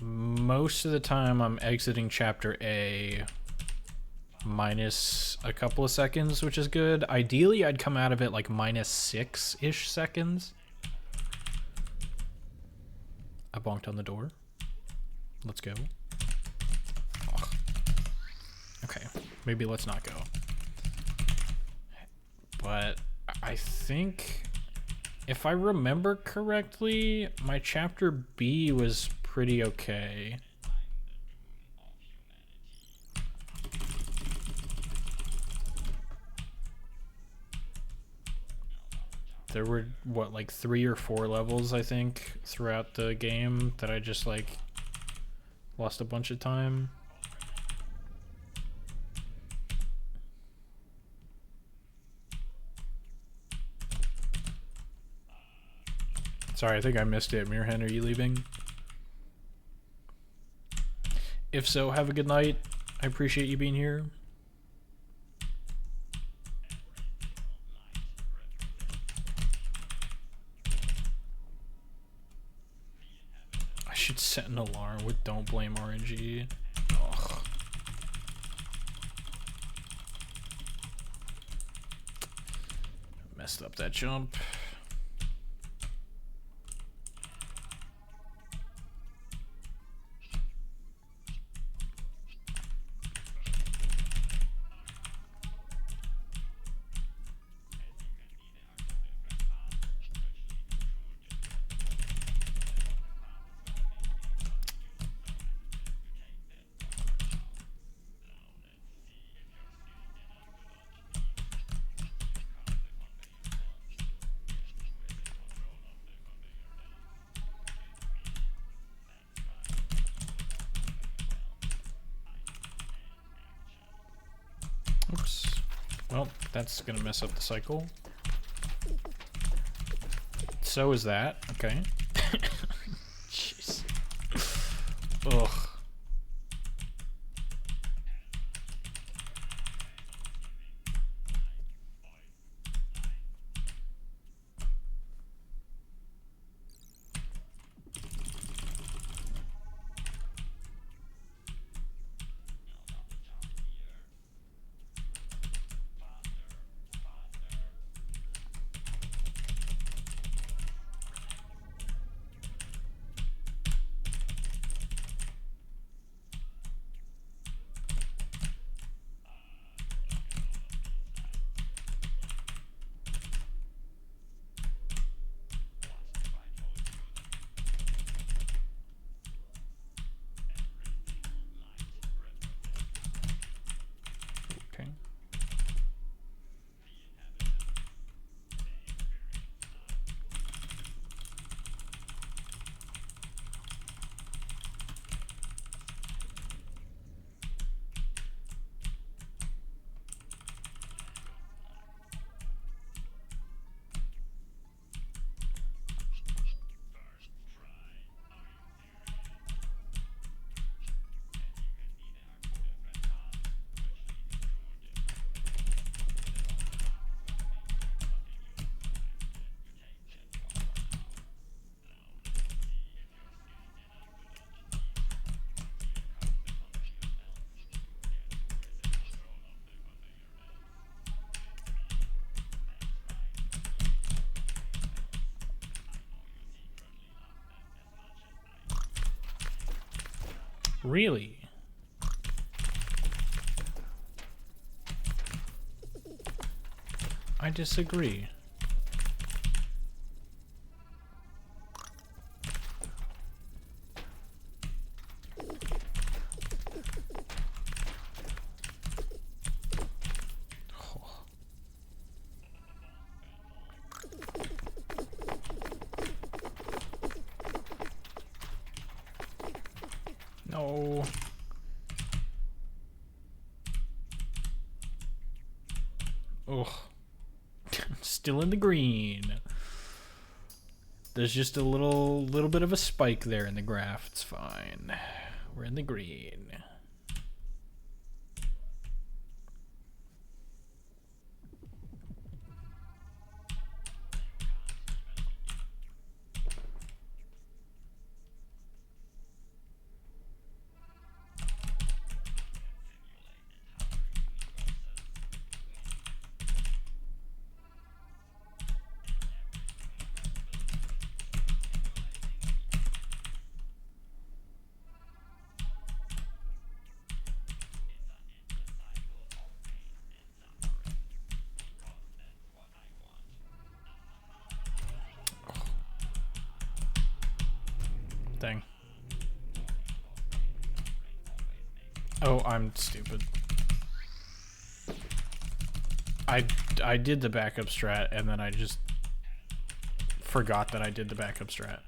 Speaker 1: most of the time I'm exiting chapter A minus a couple of seconds, which is good. Ideally, I'd come out of it like -6-ish seconds. I bonked on the door. Let's go. Ugh. Okay, maybe let's not go. But I think... if I remember correctly, my chapter B was pretty okay. There were, what, like 3 or 4 levels, I think, throughout the game that I just, like, lost a bunch of time. Sorry, I think I missed it. Mirhen, are you leaving? If so, have a good night. I appreciate you being here. I should set an alarm with Don't Blame RNG. Ugh. Messed up that jump. Well, that's gonna mess up the cycle. So is that. Okay. Jeez. Ugh. Okay. Really? I disagree. No. Ugh. Still in the green. There's just a little bit of a spike there in the graph. It's fine. We're in the green. Thing. Oh, I'm stupid. I did the backup strat and then I just forgot that I did the backup strat.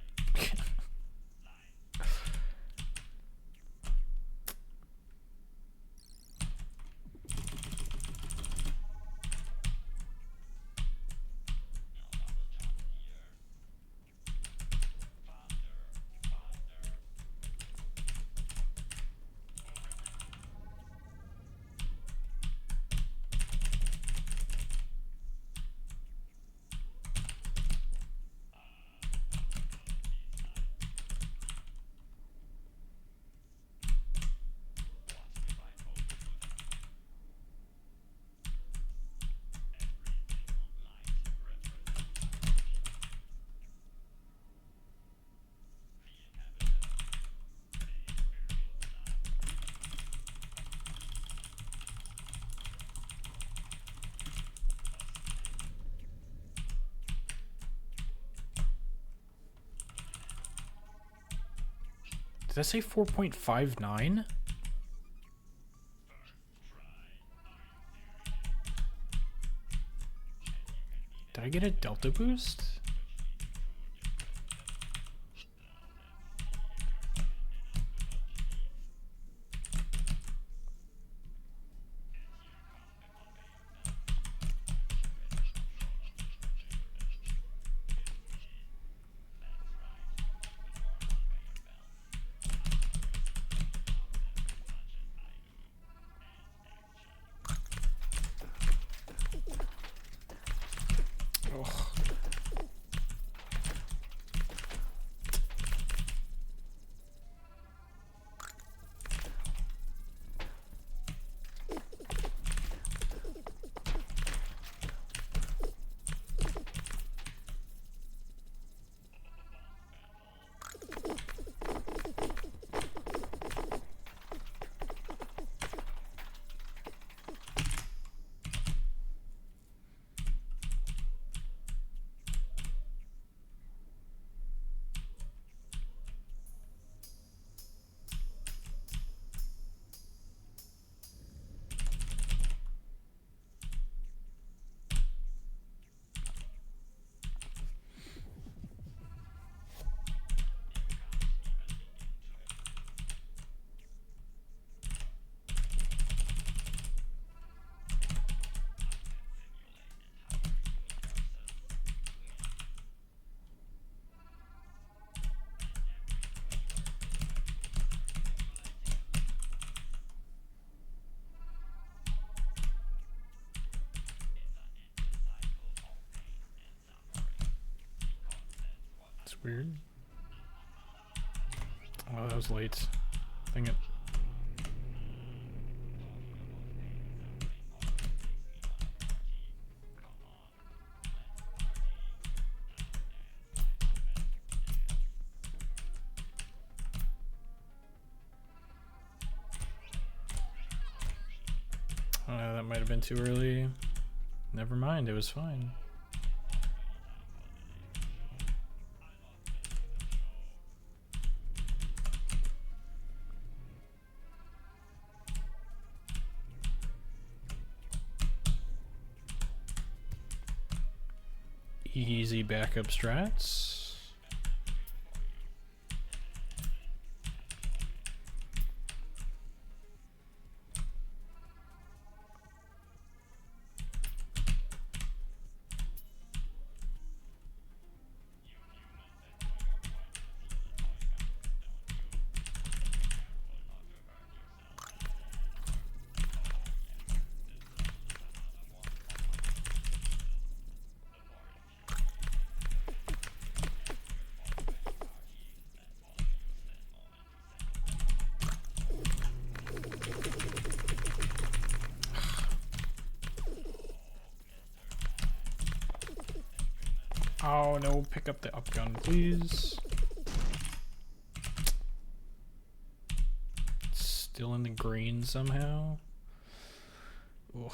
Speaker 1: Did I say 4.59? Did I get a delta boost? That's weird. Oh, that was late. Dang it. That might have been too early. Never mind, it was fine. Easy backup strats. Oh no, pick up the up gun, please. Still in the green somehow. Ugh.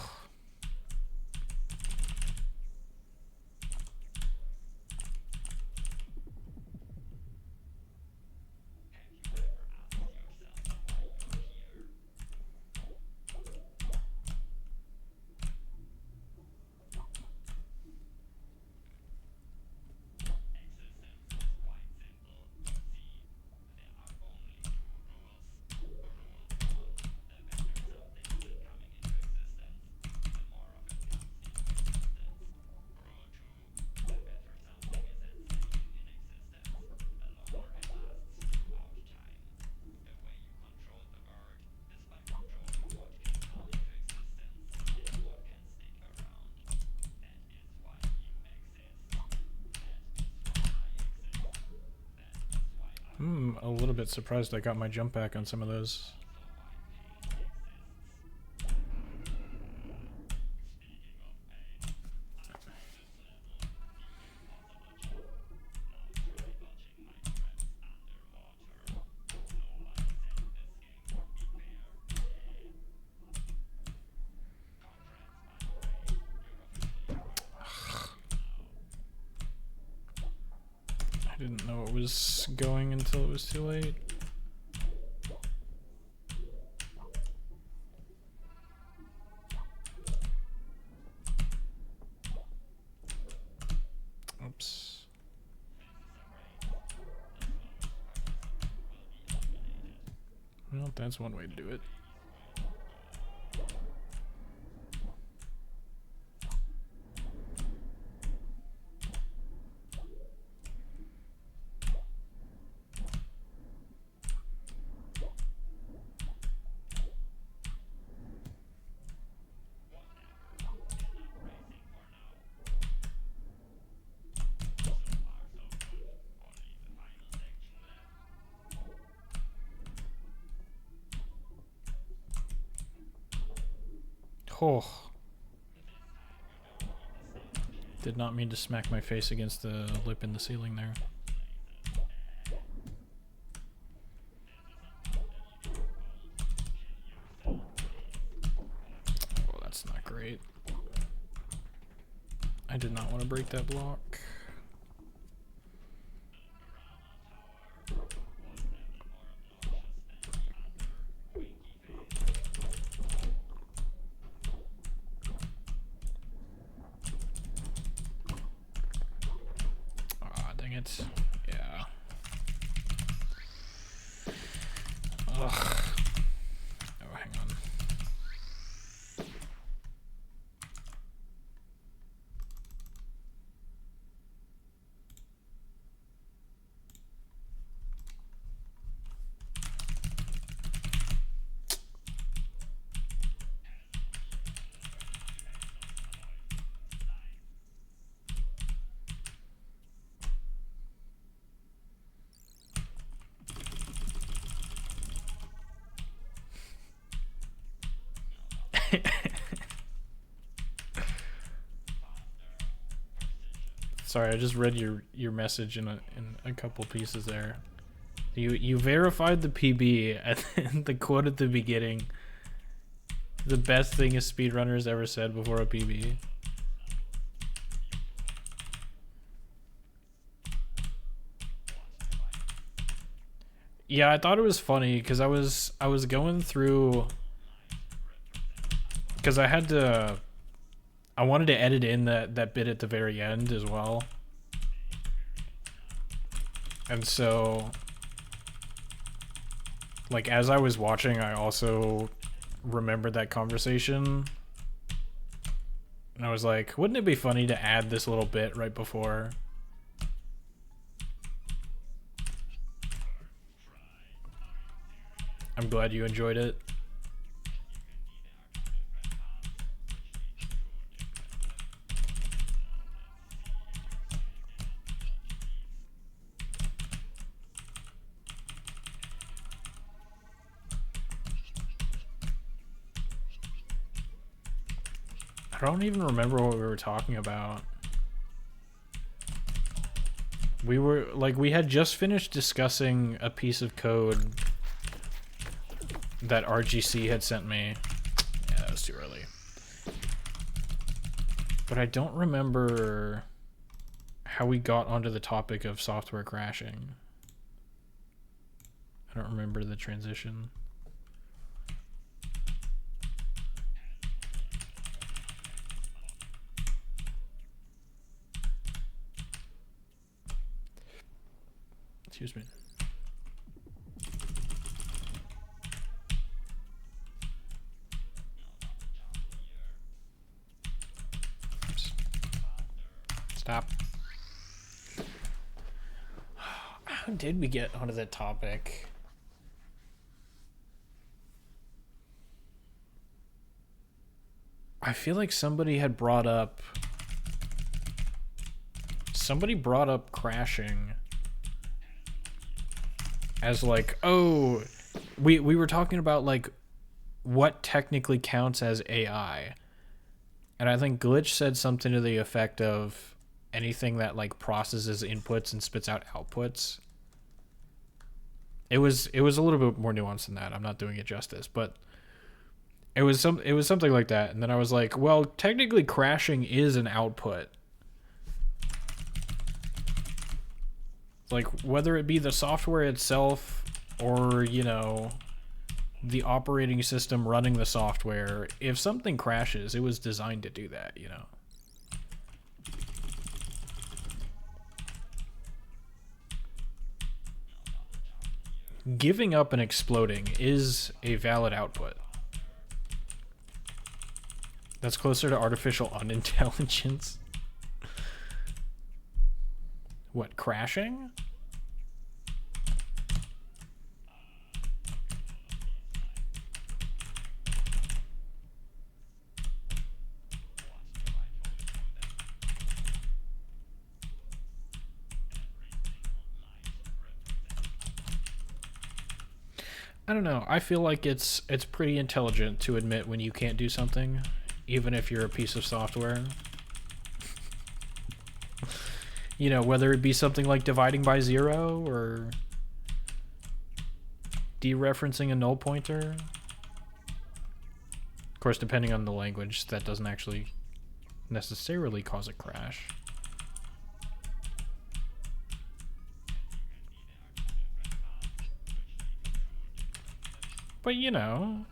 Speaker 1: A little bit surprised I got my jump back on some of those. I didn't know it was going until it was too late. Oops. Well, that's one way to do it. Oh. Did not mean to smack my face against the lip in the ceiling there. Oh, that's not great. I did not want to break that block. Yeah. Ugh. Oh, hang on. Sorry, I just read your message in a couple pieces there. You verified the PB, and then the quote at the beginning. The best thing a speedrunner's ever said before a PB. Yeah, I thought it was funny because I was going through, because I wanted to edit in that bit at the very end as well. And so, like, as I was watching, I also remembered that conversation. And I was like, wouldn't it be funny to add this little bit right before? I'm glad you enjoyed it. I don't even remember what we were talking about. We had just finished discussing a piece of code that RGC had sent me. Yeah, that was too early. But I don't remember how we got onto the topic of software crashing. I don't remember the transition. Excuse me. Stop. How did we get onto that topic? I feel like somebody brought up crashing as like, oh, we were talking about like what technically counts as AI. And I think Glitch said something to the effect of anything that like processes inputs and spits out outputs. It was a little bit more nuanced than that. I'm not doing it justice, but it was something like that. And then I was like, well, technically crashing is an output. Like, whether it be the software itself or, you know, the operating system running the software, if something crashes, it was designed to do that, you know. Giving up and exploding is a valid output. That's closer to artificial unintelligence. What, crashing? I don't know. I feel like it's pretty intelligent to admit when you can't do something, even if you're a piece of software. You know, whether it be something like dividing by 0 or dereferencing a null pointer. Of course, depending on the language, that doesn't actually necessarily cause a crash. But, you know,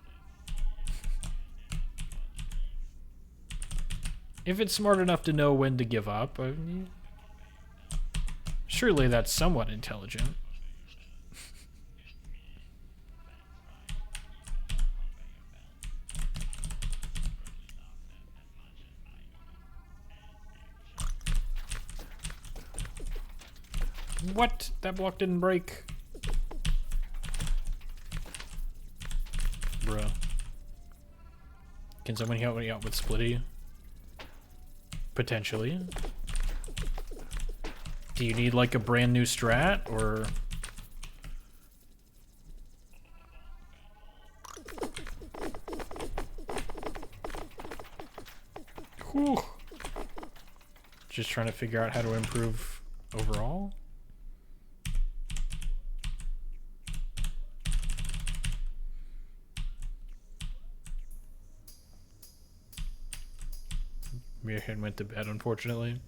Speaker 1: if it's smart enough to know when to give up, I mean, surely that's somewhat intelligent. What? That block didn't break. Bruh. Can someone help me out with Splitty? Potentially. Do you need like a brand new strat or? Whew. Just trying to figure out how to improve overall. Mirhan went to bed, unfortunately.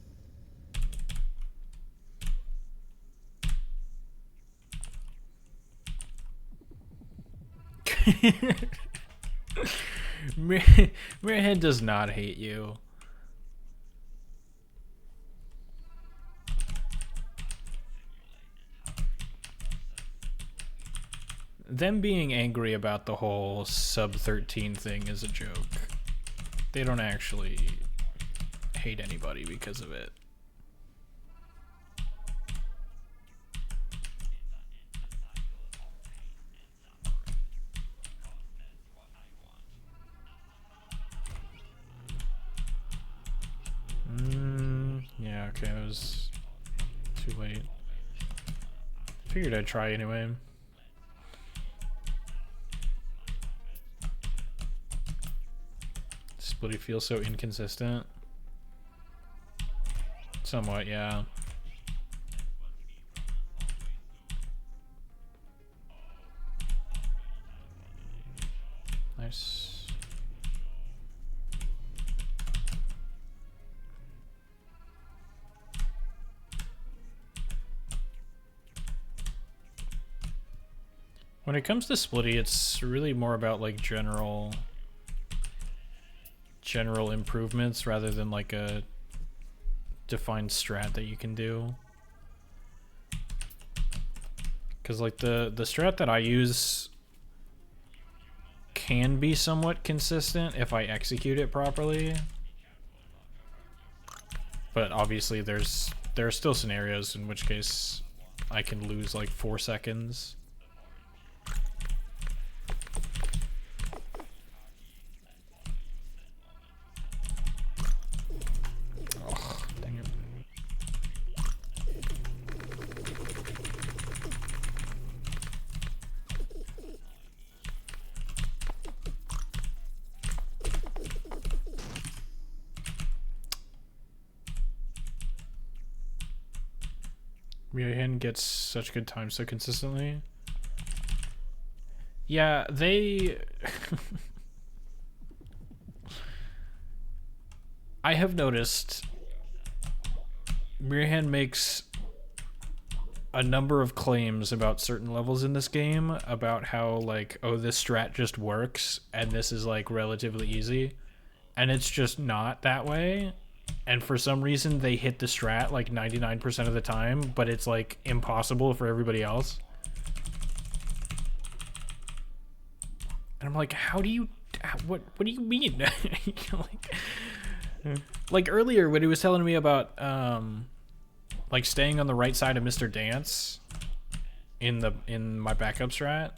Speaker 1: Mirhan does not hate you. Them being angry about the whole sub 13 thing is a joke. They don't actually hate anybody because of it. Yeah, okay, it was too late. Figured I'd try anyway. Splitty feels so inconsistent. Somewhat, yeah. Nice. When it comes to Splitty, it's really more about like general improvements rather than like a defined strat that you can do. Because like the strat that I use can be somewhat consistent if I execute it properly, but obviously there are still scenarios in which case I can lose like 4 seconds. Mirhan gets such good time so consistently. Yeah, they... I have noticed Mirhan makes a number of claims about certain levels in this game about how like, oh, this strat just works and this is like relatively easy, and it's just not that way. And for some reason they hit the strat like 99% of the time, but it's like impossible for everybody else. And I'm like, how do you, what do you mean? like earlier when he was telling me about like staying on the right side of Mr. Dance in my backup strat.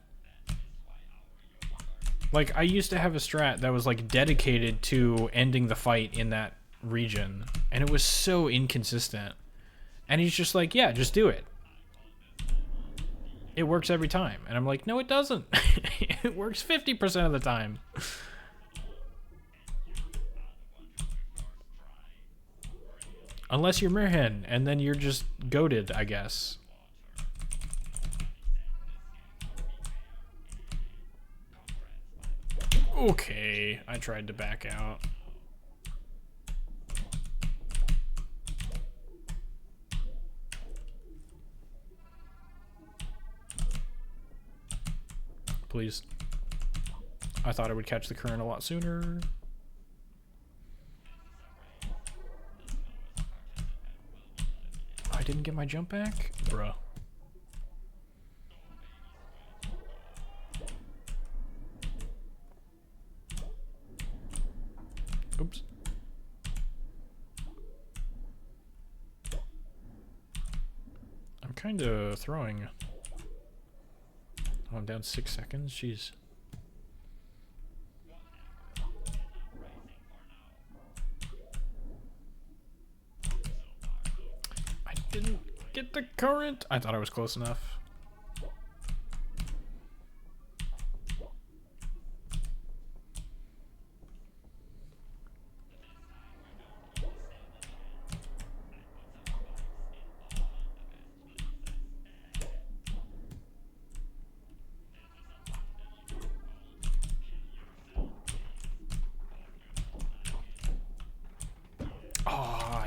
Speaker 1: Like I used to have a strat that was like dedicated to ending the fight in that region, and it was so inconsistent, and he's just like, yeah, just do it, it works every time. And I'm like, no it doesn't. It works 50% of the time. Unless you're Mirhan, and then you're just goated, I guess. Okay, I tried to back out. Please. I thought I would catch the current a lot sooner. I didn't get my jump back? Bruh. Oops. I'm kind of throwing. Oh, I'm down 6 seconds? Jeez. I didn't get the current. I thought I was close enough.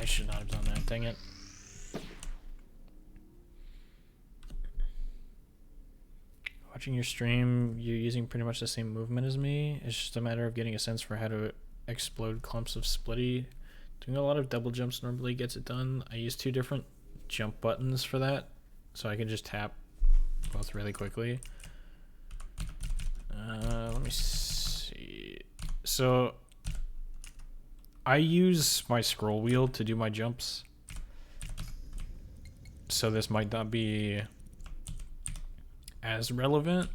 Speaker 1: should not have done that. Dang it. Watching your stream, you're using pretty much the same movement as me. It's just a matter of getting a sense for how to explode clumps of splitty. Doing a lot of double jumps normally gets it done. I use 2 different jump buttons for that, so I can just tap both really quickly. Let me see. So I use my scroll wheel to do my jumps, so this might not be as relevant.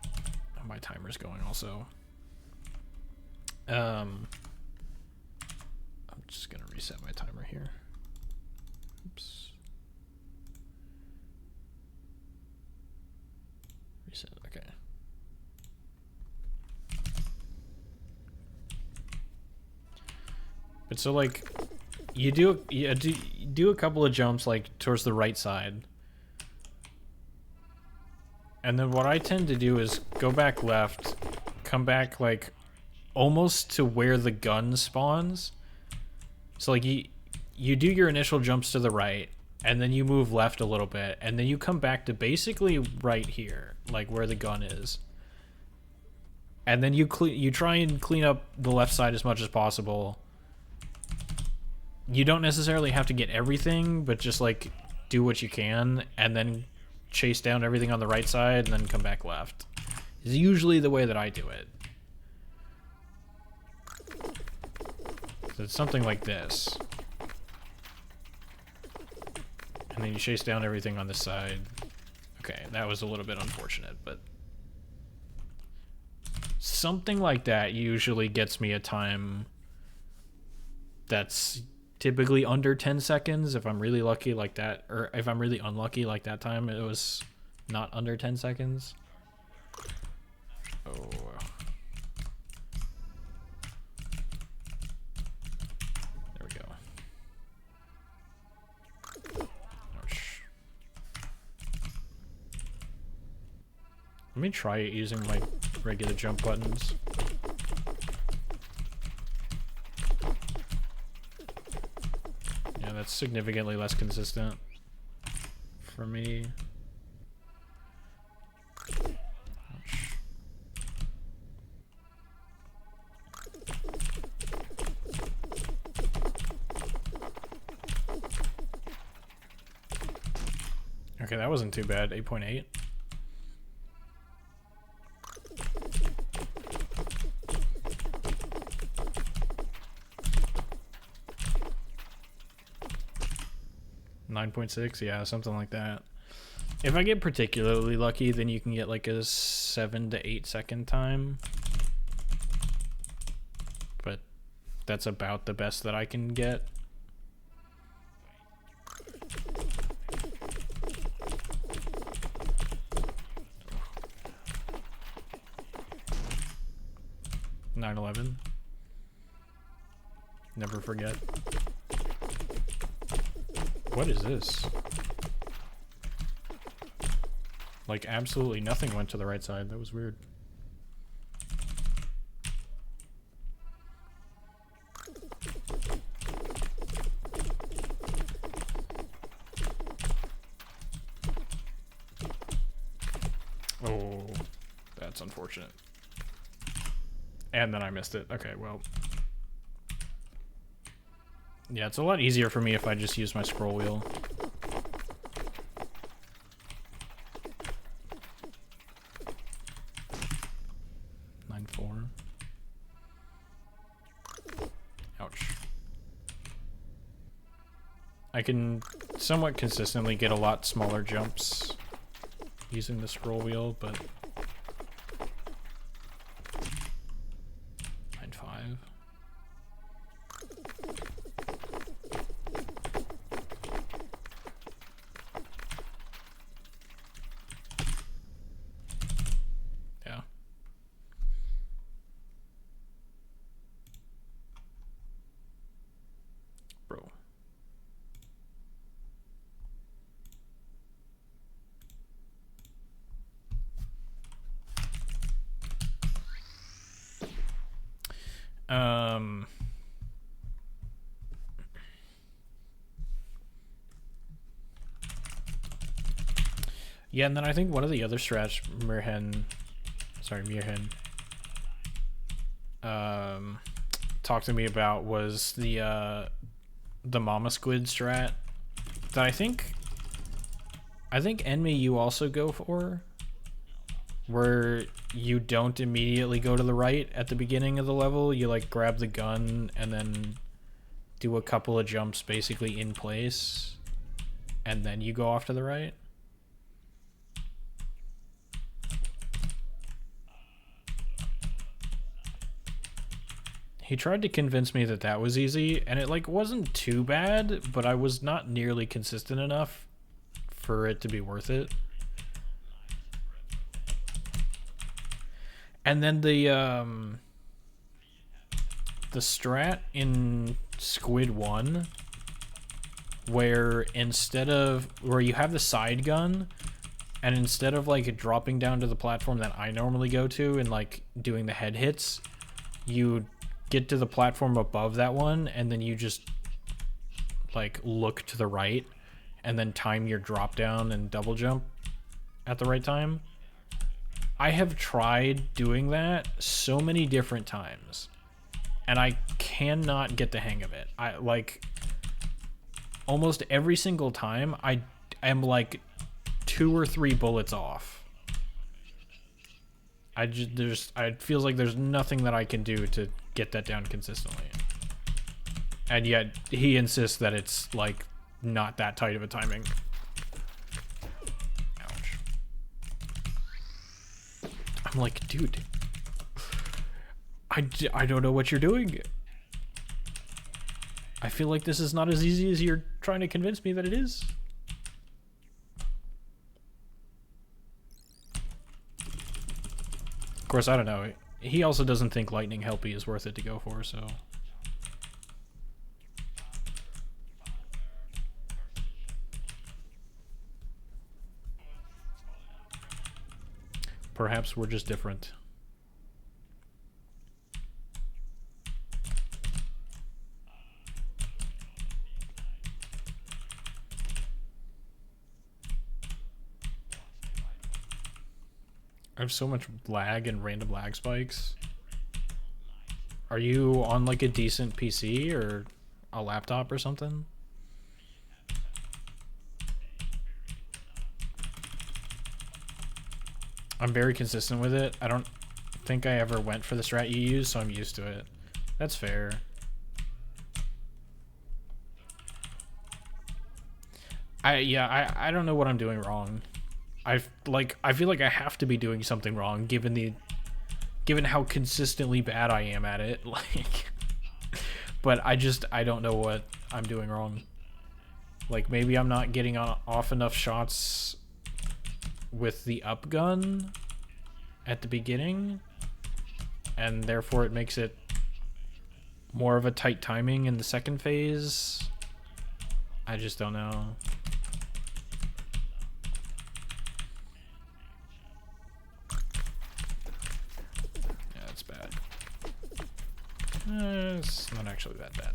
Speaker 1: Oh, my timer's going also. I'm just gonna reset my timer here. Oops. Reset, okay. But so like you do a couple of jumps like towards the right side. And then what I tend to do is go back left, come back like almost to where the gun spawns. So like you do your initial jumps to the right, and then you move left a little bit, and then you come back to basically right here, like where the gun is. And then you try and clean up the left side as much as possible. You don't necessarily have to get everything, but just like do what you can, and then chase down everything on the right side, and then come back left. Is usually the way that I do it. So it's something like this. And then you chase down everything on this side. Okay, that was a little bit unfortunate, but something like that usually gets me a time that's typically under 10 seconds if I'm really lucky like that, or if I'm really unlucky like that time it was not under 10 seconds. Oh. There we go. Ouch. Let me try it using my regular jump buttons. That's significantly less consistent for me. Ouch. Okay, that wasn't too bad. 8.8. .6, yeah, something like that. If I get particularly lucky, then you can get like a 7 to 8 second time. But that's about the best that I can get. .911. Never forget. What is this? Like, absolutely nothing went to the right side. That was weird. Oh, that's unfortunate. And then I missed it. Okay, well. Yeah, it's a lot easier for me if I just use my scroll wheel. .94. Ouch. I can somewhat consistently get a lot smaller jumps using the scroll wheel, but Yeah, and then I think one of the other strats Mirhen talked to me about was the Mama Squid strat that I think Enemy you also go for, where you don't immediately go to the right at the beginning of the level. You like grab the gun and then do a couple of jumps basically in place, and then you go off to the right. He tried to convince me that that was easy, and it like wasn't too bad, but I was not nearly consistent enough for it to be worth it. And then the strat in Squid 1 where you have the side gun, and instead of like dropping down to the platform that I normally go to and like doing the head hits, you get to the platform above that one and then you just like look to the right and then time your drop down and double jump at the right time. I have tried doing that so many different times and I cannot get the hang of it. I like almost every single time I am like 2 or 3 bullets off. It feels like there's nothing that I can do to get that down consistently. And yet he insists that it's like not that tight of a timing. Ouch. I'm like, dude, I don't know what you're doing. I feel like this is not as easy as you're trying to convince me that it is. Of course, I don't know. He also doesn't think Lightning Helpy is worth it to go for, so... Perhaps we're just different. I have so much lag and random lag spikes. Are you on like a decent PC or a laptop or something? I'm very consistent with it. I don't think I ever went for the strat you use, so I'm used to it. That's fair. I don't know what I'm doing wrong. I feel like I have to be doing something wrong given how consistently bad I am at it. Like, but I don't know what I'm doing wrong. Like maybe I'm not getting off enough shots with the up gun at the beginning, and therefore it makes it more of a tight timing in the second phase. I just don't know. Yeah, that's bad. It's not actually that bad.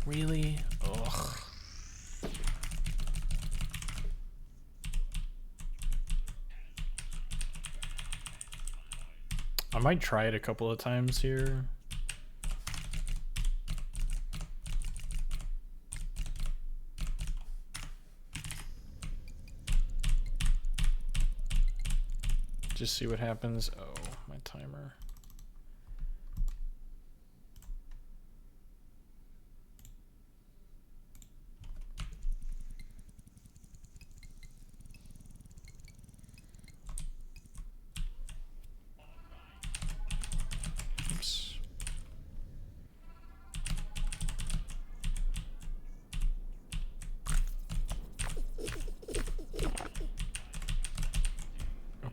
Speaker 1: Really? Ugh. I might try it a couple of times here. Just see what happens. Oh, my timer. Oops.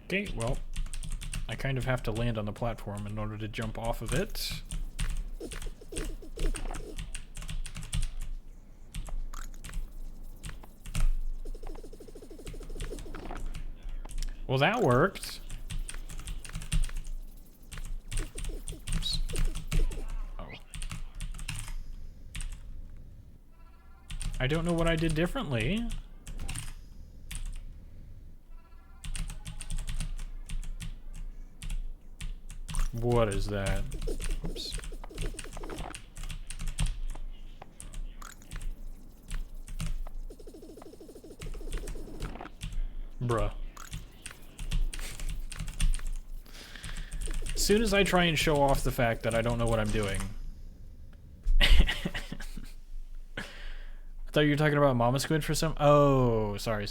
Speaker 1: Okay, well, I kind of have to land on the platform in order to jump off of it. Well, that worked. I don't know what I did differently. What is that? Oops. Bruh. As soon as I try and show off the fact that I don't know what I'm doing. I thought you were talking about Mama Squid for some... Oh, sorry.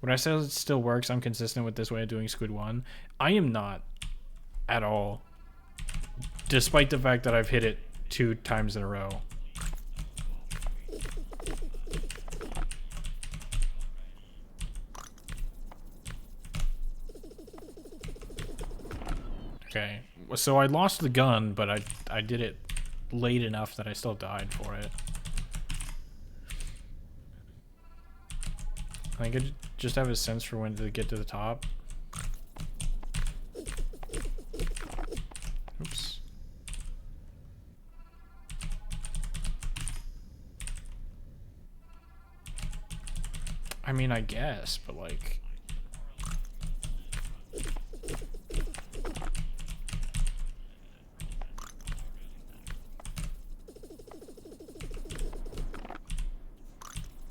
Speaker 1: When I say it still works, I'm consistent with this way of doing Squid 1. I am not. At all. Despite the fact that I've hit it 2 times in a row. Okay, so I lost the gun, but I did it late enough that I still died for it. I think I just have a sense for when to get to the top. Oops. I mean, I guess, but like...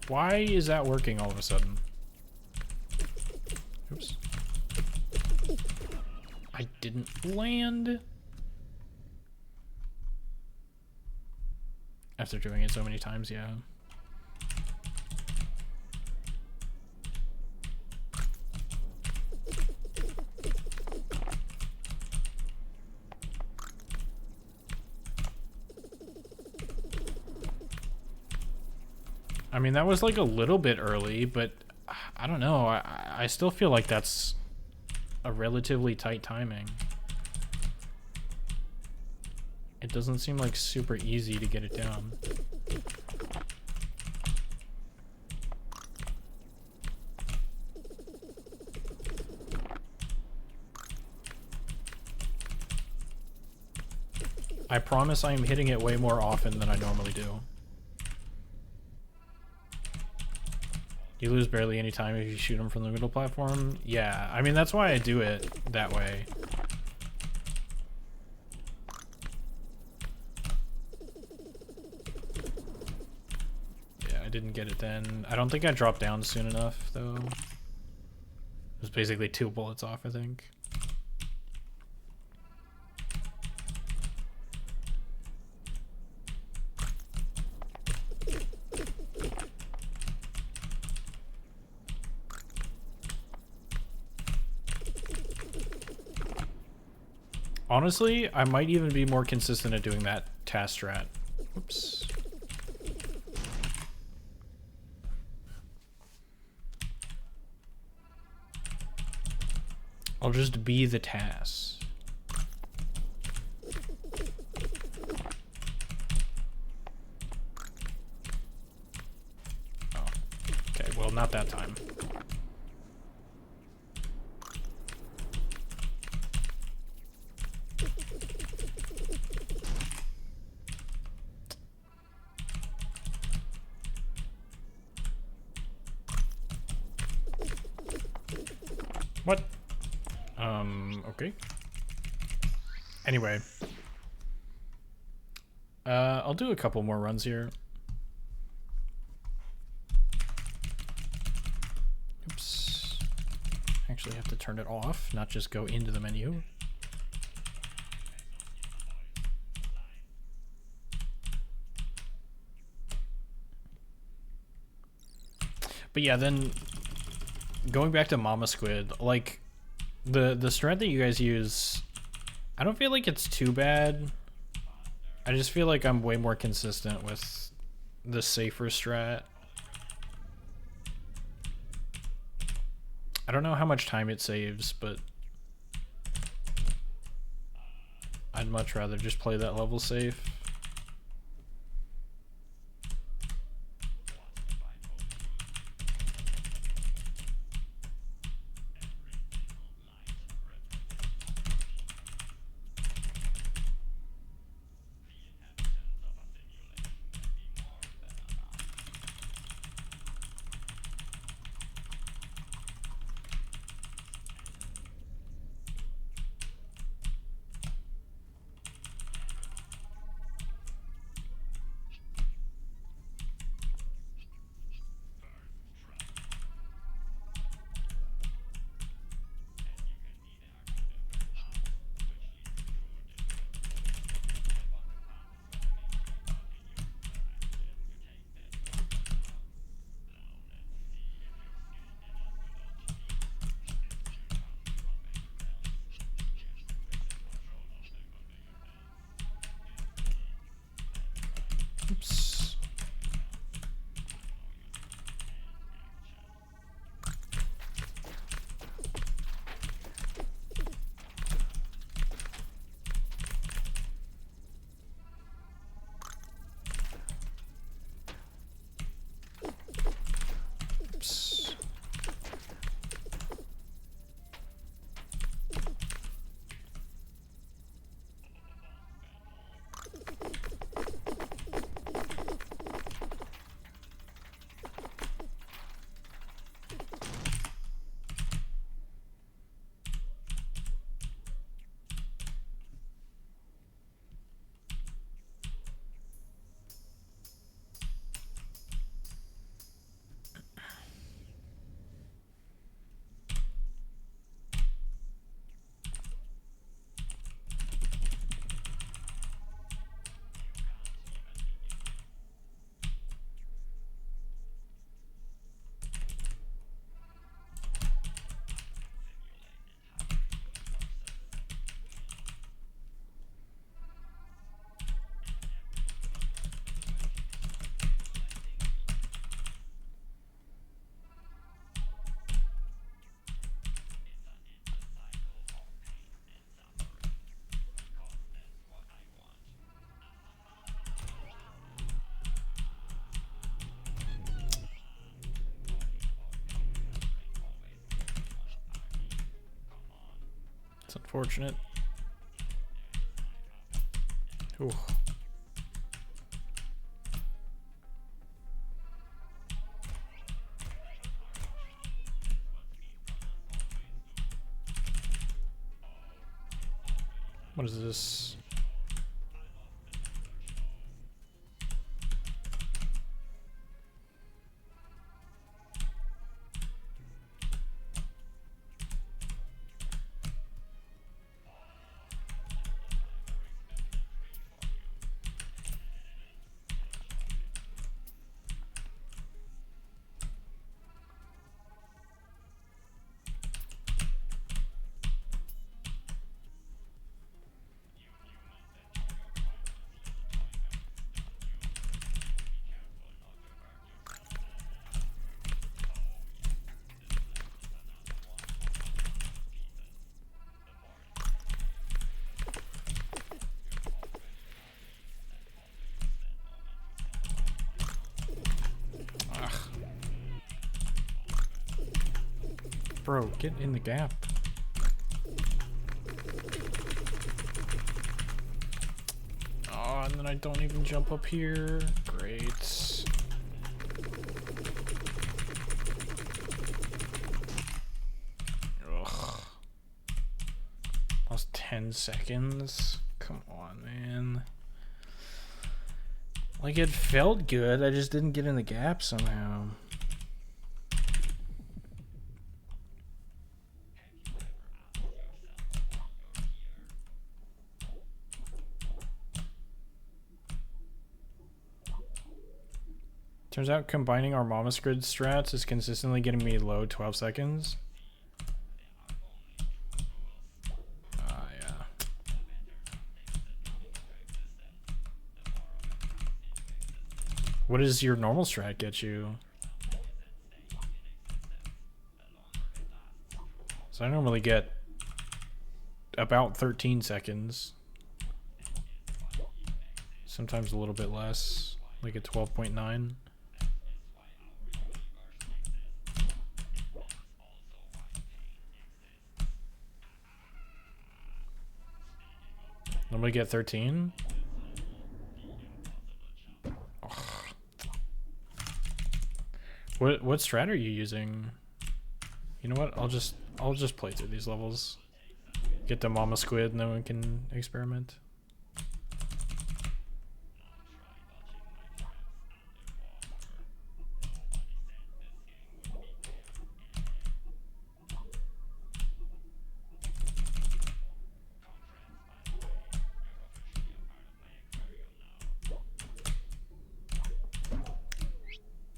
Speaker 1: Why is that working all of a sudden? Oops. I didn't land. After doing it so many times, yeah. I mean, that was like a little bit early, but I don't know. I still feel like that's a relatively tight timing. It doesn't seem like super easy to get it down. I promise I am hitting it way more often than I normally do. You lose barely any time if you shoot them from the middle platform. Yeah, I mean, that's why I do it that way. Yeah, I didn't get it then. I don't think I dropped down soon enough, though. It was basically 2 bullets off, I think. Honestly, I might even be more consistent at doing that task strat. Oops. I'll just be the task. Oh. Okay, well, not that time. What? Okay. Anyway. I'll do a couple more runs here. Oops. Actually have to turn it off, not just go into the menu. But yeah, then going back to Mama Squid, like the strat that you guys use, I don't feel like it's too bad. I just feel like I'm way more consistent with the safer strat. I don't know how much time it saves, but I'd much rather just play that level safe. It's unfortunate. Ooh. What is this? Bro, get in the gap. Oh, and then I don't even jump up here. Great. Ugh. Lost 10 seconds. Come on, man. Like, it felt good. I just didn't get in the gap somehow. Turns out combining our Mama Squid strats is consistently getting me low 12 seconds. Yeah. What does your normal strat get you? So I normally get about 13 seconds. Sometimes a little bit less, like at 12.9. Nobody get 13? Ugh. What strat are you using? You know what? I'll just play through these levels. Get the Mama Squid and then we can experiment.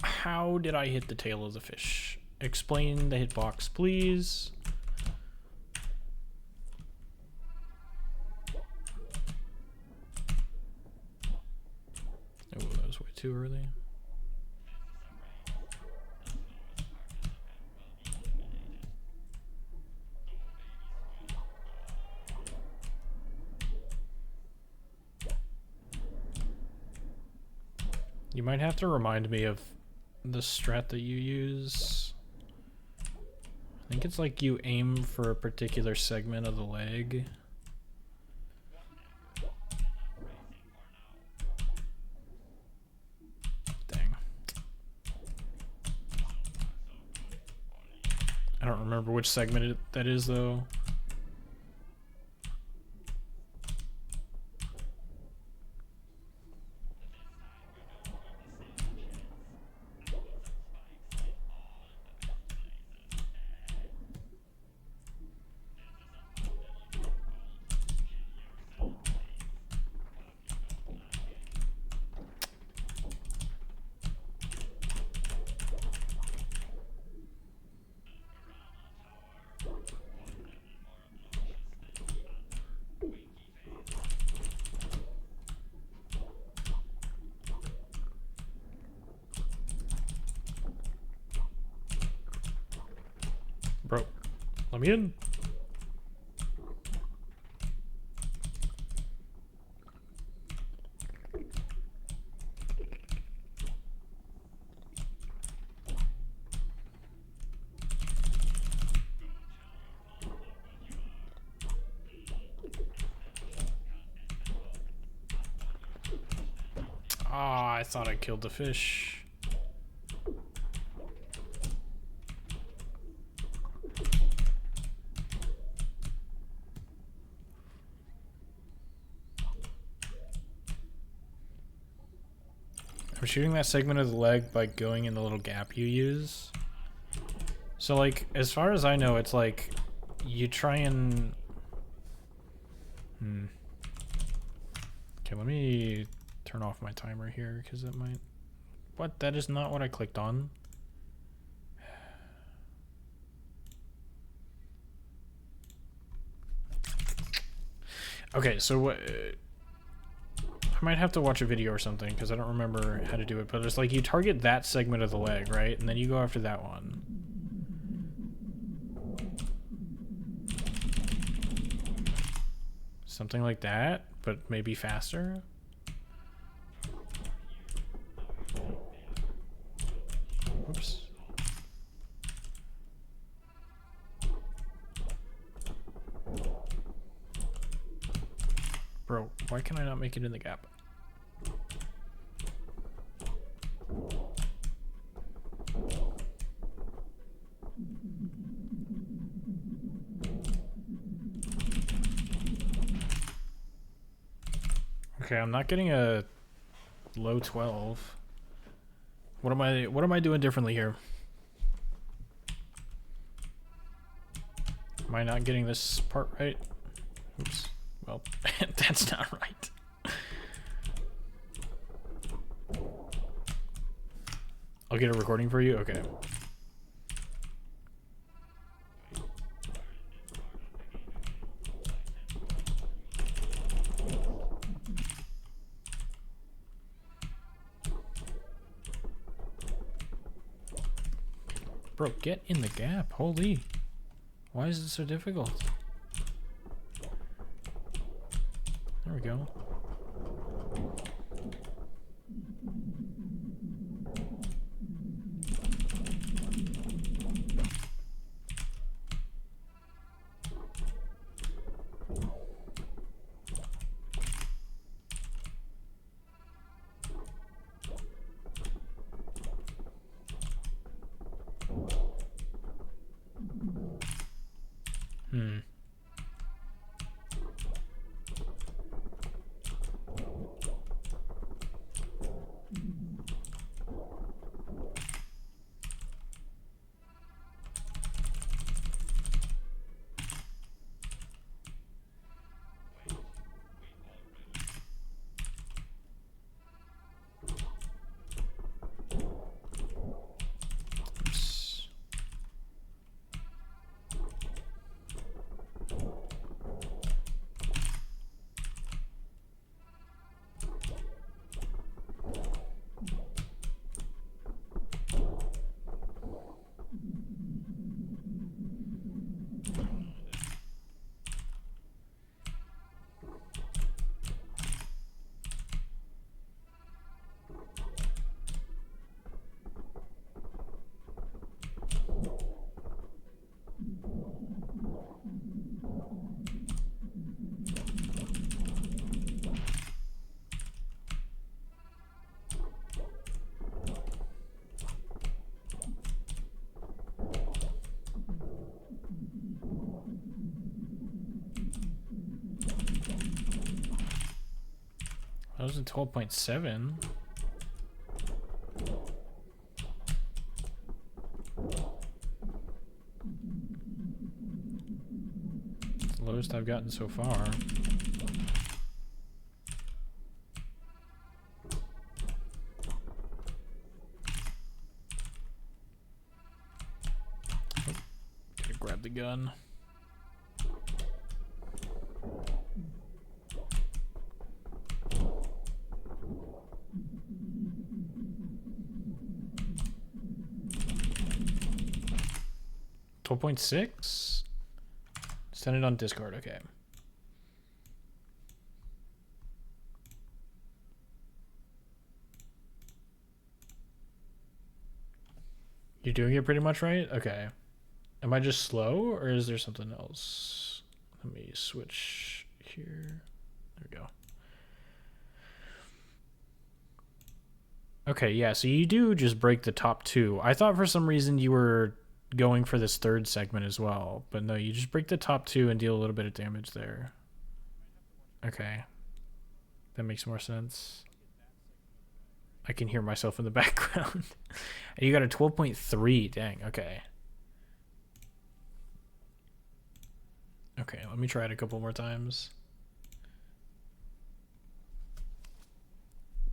Speaker 1: How did I hit the tail of the fish? Explain the hitbox, please. Oh, that was way too early. You might have to remind me of the strat that you use. I think it's like you aim for a particular segment of the leg. Dang. I don't remember which segment that is though. Bro, let me in. I thought I killed the fish. I'm shooting that segment of the leg by going in the little gap you use. So, like, as far as I know, it's like you try and... Okay, let me turn off my timer here because it might... What? That is not what I clicked on. Okay, so what... I might have to watch a video or something because I don't remember how to do it, but it's like you target that segment of the leg, right? And then you go after that one. Something like that, but maybe faster. Oops. Bro, why can I not make it in the gap? Okay, I'm not getting a low 12. What am I doing differently here? Am I not getting this part right? Oops. Well, that's not right. I'll get a recording for you? Okay. Bro, get in the gap. Holy. Why is it so difficult? There we go. That was a 12.7. It's the lowest I've gotten so far. Oh, gotta grab the gun. .6? Send it on Discord, okay. You're doing it pretty much right? Okay. Am I just slow or is there something else? Let me switch here. There we go. Okay, yeah, so you do just break the top two. I thought for some reason you were going for this third segment as well, but no, you just break the top two and deal a little bit of damage there. Okay. That makes more sense. I can hear myself in the background. And you got a 12.3. Dang, okay. Okay, let me try it a couple more times.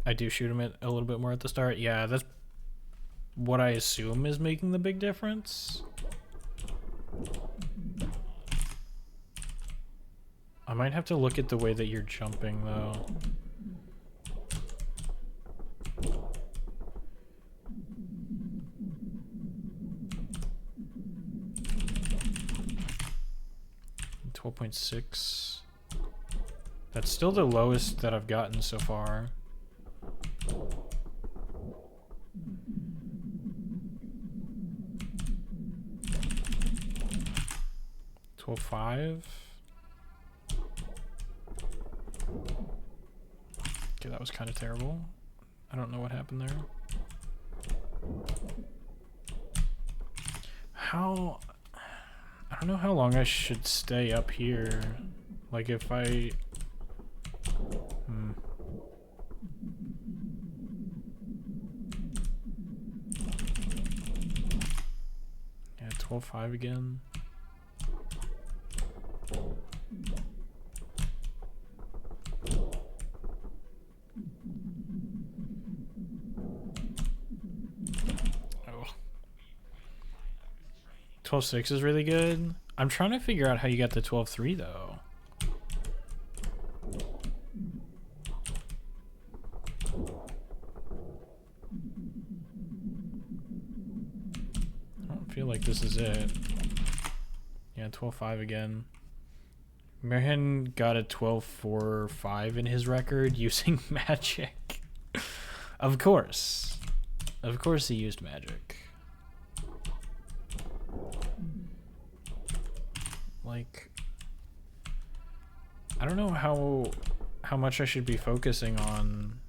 Speaker 1: I do shoot him at a little bit more at the start. Yeah, that's what I assume is making the big difference. I might have to look at the way that you're jumping, though. .6. That's still the lowest that I've gotten so far. .5. Okay, that was kind of terrible. I don't know what happened there. I don't know how long I should stay up here. Like if I... Yeah, 12.5 again. Oh. 12.6 is really good. I'm trying to figure out how you got the 12.3 though. I don't feel like this is it. Yeah, 12.5 again. Merhin got a 12.45 in his record using magic. Of course. Of course he used magic. Like, I don't know how much I should be focusing on.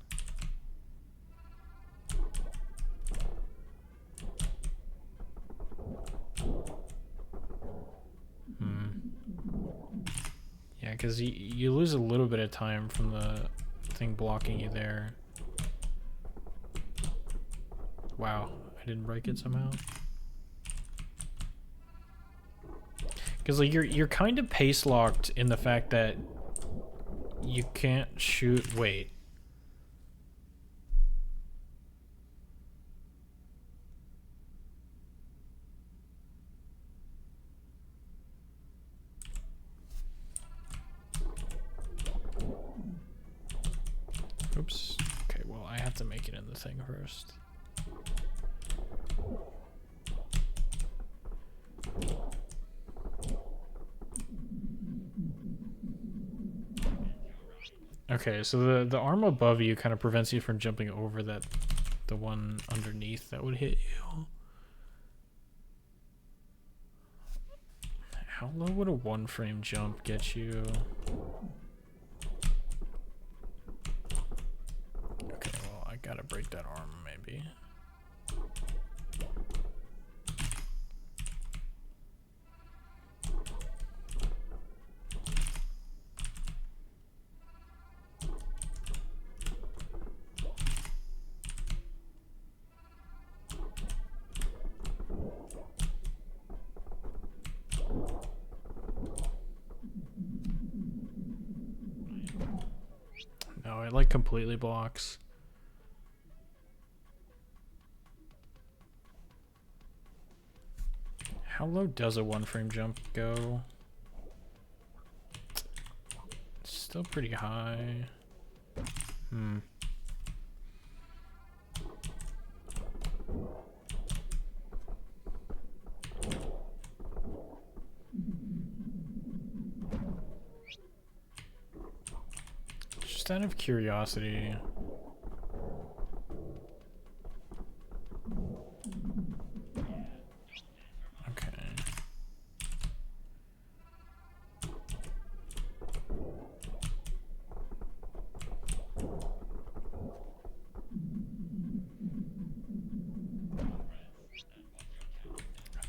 Speaker 1: Yeah, because you lose a little bit of time from the thing blocking you there. Wow, I didn't break it somehow. Because like you're kind of pace locked in the fact that you can't shoot. Wait. Oops. Okay, well I have to make it in the thing first. Okay, so the arm above you kind of prevents you from jumping over the one underneath that would hit you. How low would a one frame jump get you? Okay, well I gotta break that arm maybe. No, it like completely blocks. How low does a one frame jump go? It's still pretty high. Just out of curiosity. Okay.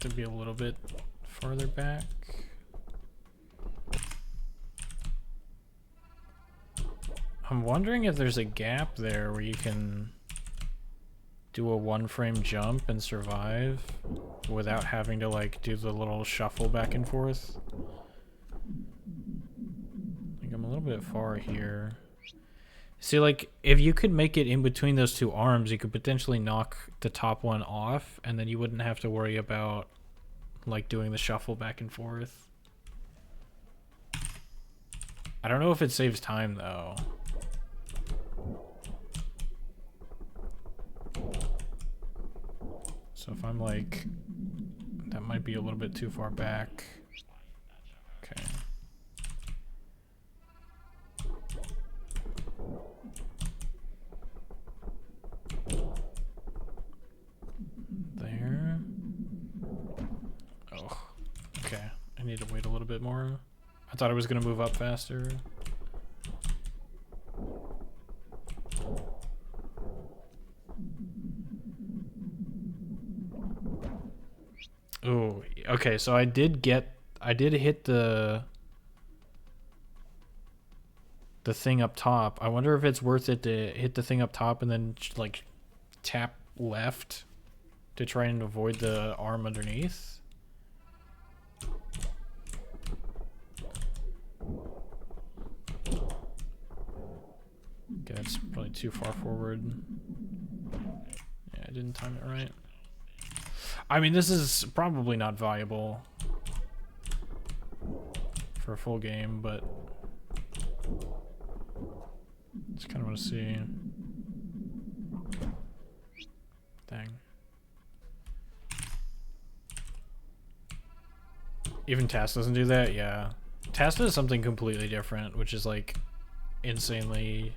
Speaker 1: to be a little bit farther back. I'm wondering if there's a gap there where you can do a 1-frame jump and survive without having to like do the little shuffle back and forth. I think I'm a little bit far here. See, like, if you could make it in between those two arms, you could potentially knock the top one off, and then you wouldn't have to worry about, like, doing the shuffle back and forth. I don't know if it saves time, though. So if I'm, like, that might be a little bit too far back. Okay. There. Oh, okay. I need to wait a little bit more. I thought I was gonna move up faster. Oh, okay. So I did hit the thing up top. I wonder if it's worth it to hit the thing up top and then like tap left to try and avoid the arm underneath. Okay, that's probably too far forward. Yeah, I didn't time it right. I mean, this is probably not viable for a full game, but just kind of want to see. Dang. Even TAS doesn't do that? Yeah. TAS does something completely different, which is like insanely...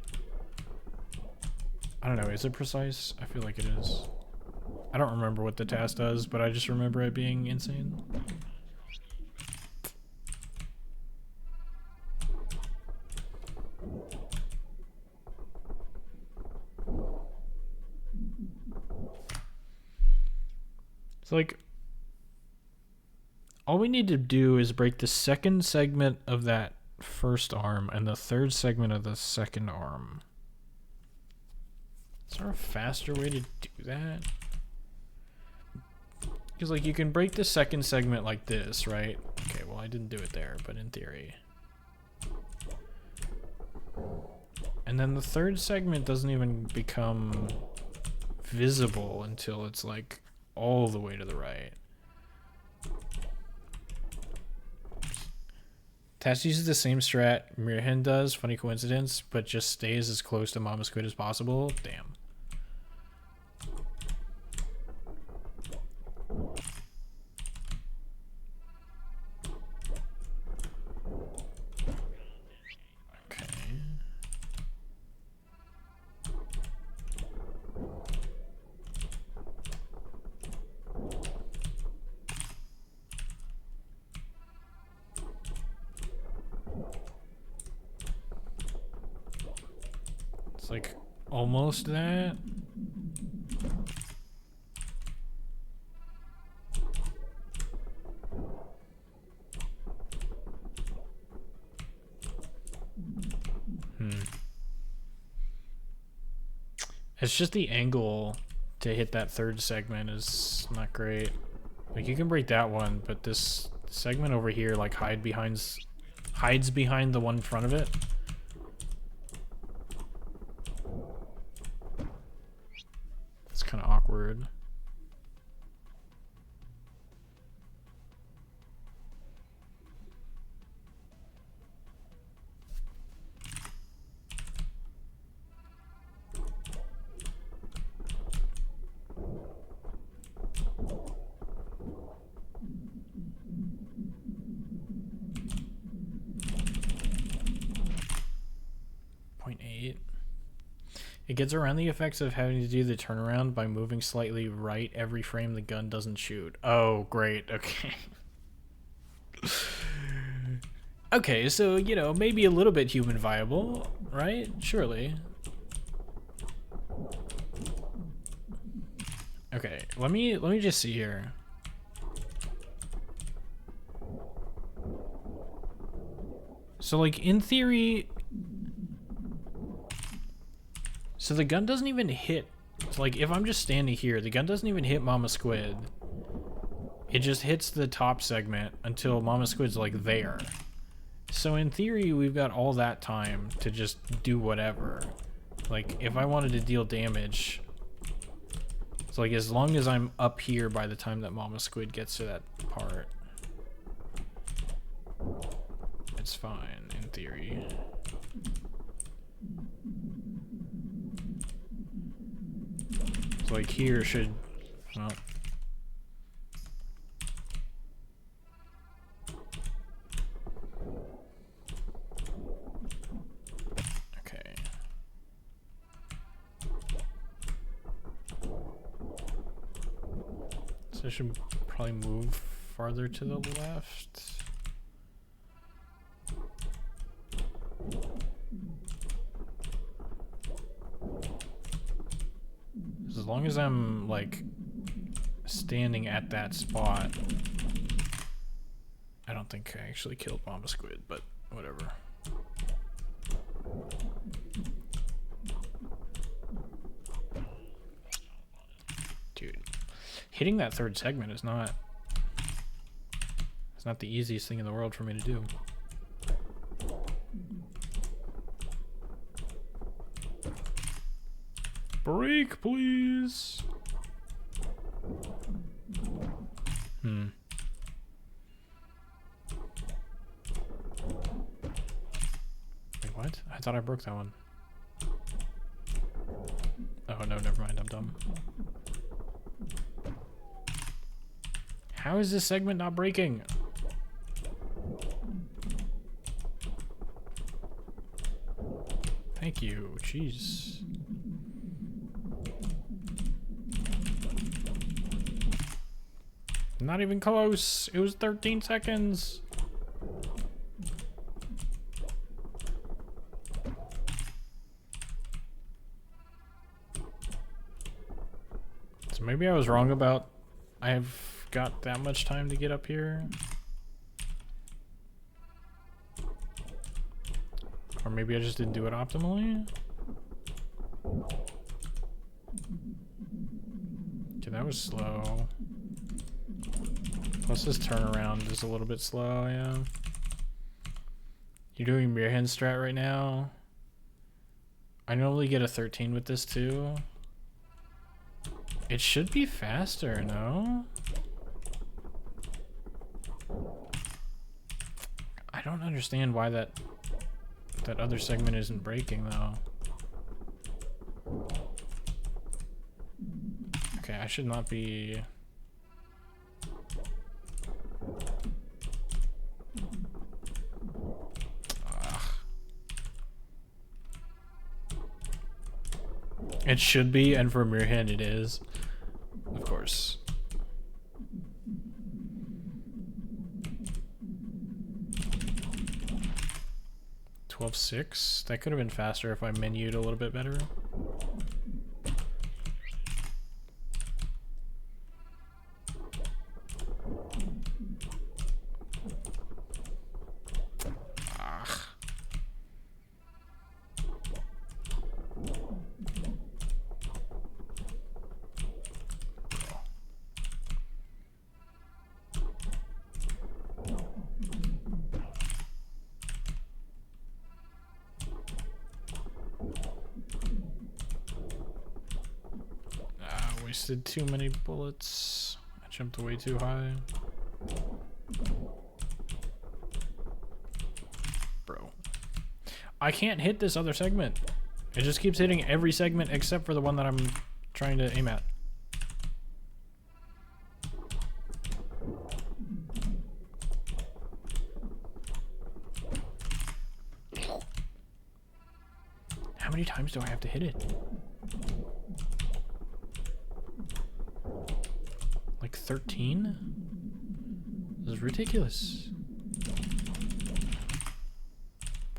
Speaker 1: I don't know, is it precise? I feel like it is. I don't remember what the TAS does, but I just remember it being insane. So like, all we need to do is break the second segment of that first arm and the third segment of the second arm. Is there a faster way to do that? Because like you can break the second segment like this, right? Okay, well I didn't do it there, but in theory. And then the third segment doesn't even become visible until it's like all the way to the right. TAS uses the same strat Mirhen does, funny coincidence, but just stays as close to Mama Squid as possible. Damn. Like almost that. It's just the angle to hit that third segment is not great. Like you can break that one, but this segment over here like hides behind the one in front of it. Kind of awkward. It gets around the effects of having to do the turnaround by moving slightly right every frame the gun doesn't shoot. Oh, great. Okay. Okay, so, you know, maybe a little bit human viable, right? Surely. Okay, let me just see here. So like in theory, so the gun doesn't even hit. So like if I'm just standing here, the gun doesn't even hit Mama Squid. It just hits the top segment until Mama Squid's like there. So in theory, we've got all that time to just do whatever. Like if I wanted to deal damage, it's like as long as I'm up here by the time that Mama Squid gets to that part, it's fine in theory. So like here should, well, okay. So I should probably move farther to the left. As long as I'm like standing at that spot, I don't think I actually killed Mama Squid, but whatever. Dude, hitting that third segment is not, it's not the easiest thing in the world for me to do. Break, please. Wait, what? I thought I broke that one. Oh no, never mind, I'm dumb. How is this segment not breaking? Thank you, jeez. Not even close. It was 13 seconds. So maybe I was wrong about I've got that much time to get up here. Or maybe I just didn't do it optimally. Okay, that was slow. Plus this turnaround is a little bit slow, yeah. You're doing mirror hand strat right now. I normally get a 13 with this too. It should be faster, no? I don't understand why that other segment isn't breaking though. Okay, I should not be... It should be, and for mirror hand it is. Of course. $12.6? That could have been faster if I menued a little bit better. Wasted too many bullets. I jumped way too high. Bro. I can't hit this other segment. It just keeps hitting every segment except for the one that I'm trying to aim at. How many times do I have to hit it? Like 13? This is ridiculous.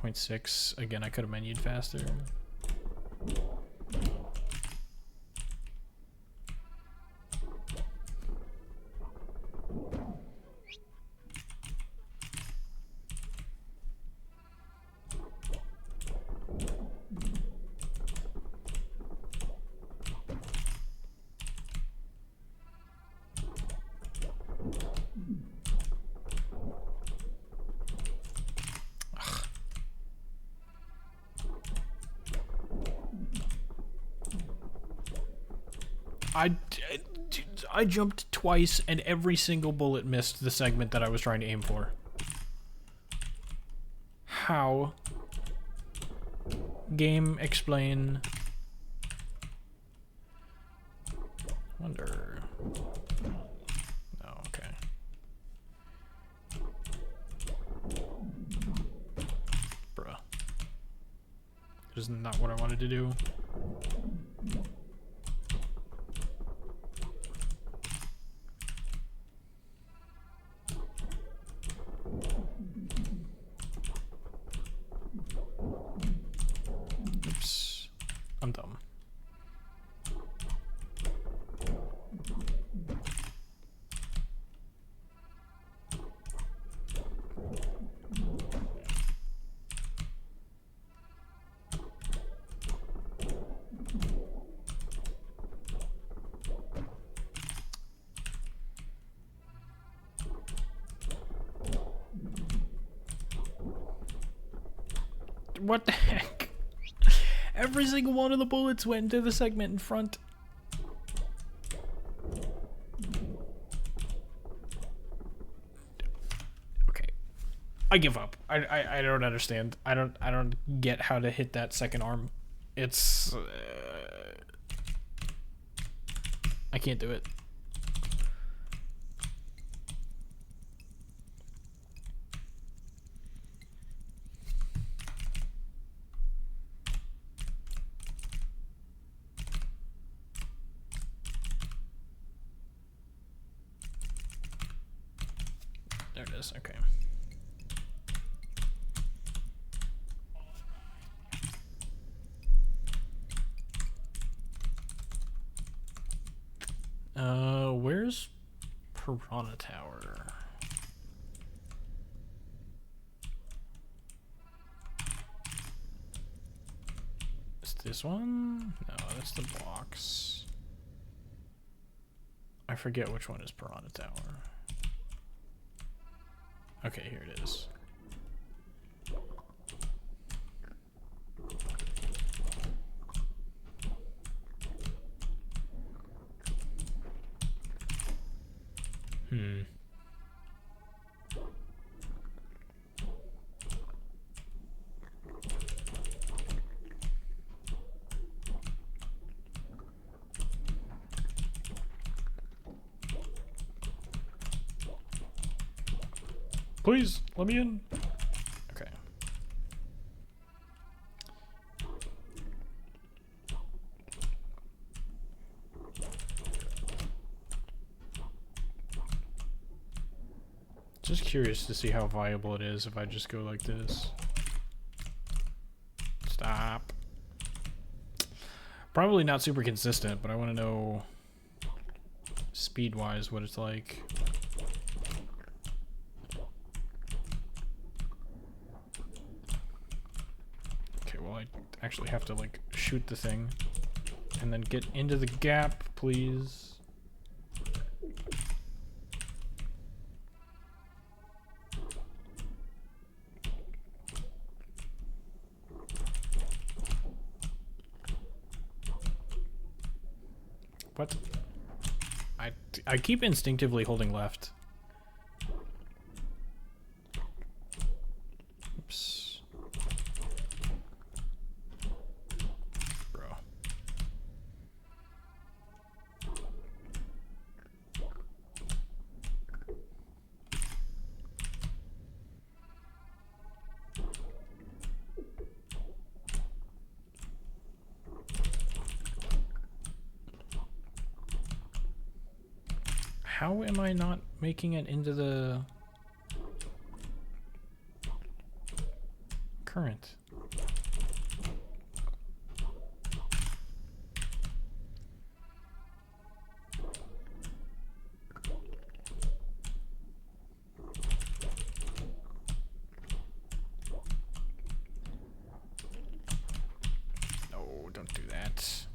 Speaker 1: 0.6. Again, I could have menued faster. I, I jumped twice and every single bullet missed the segment that I was trying to aim for. How? Game, explain. Wonder. No, okay. Bruh. This is not what I wanted to do. Oops. I'm dumb. What the heck? Every single one of the bullets went into the segment in front. Okay. I give up. I don't understand. I don't get how to hit that second arm. It's I can't do it. There it is. Okay. Where's Piranha Tower? Is this one? No, that's the box. I forget which one is Piranha Tower. Okay, here it is. Please, let me in. Okay. Just curious to see how viable it is if I just go like this. Stop. Probably not super consistent, but I want to know speed-wise what it's like. I actually have to like shoot the thing and then get into the gap, please. What? I keep instinctively holding left. Oops. Bro. How am I not making it into the current? No, don't do that.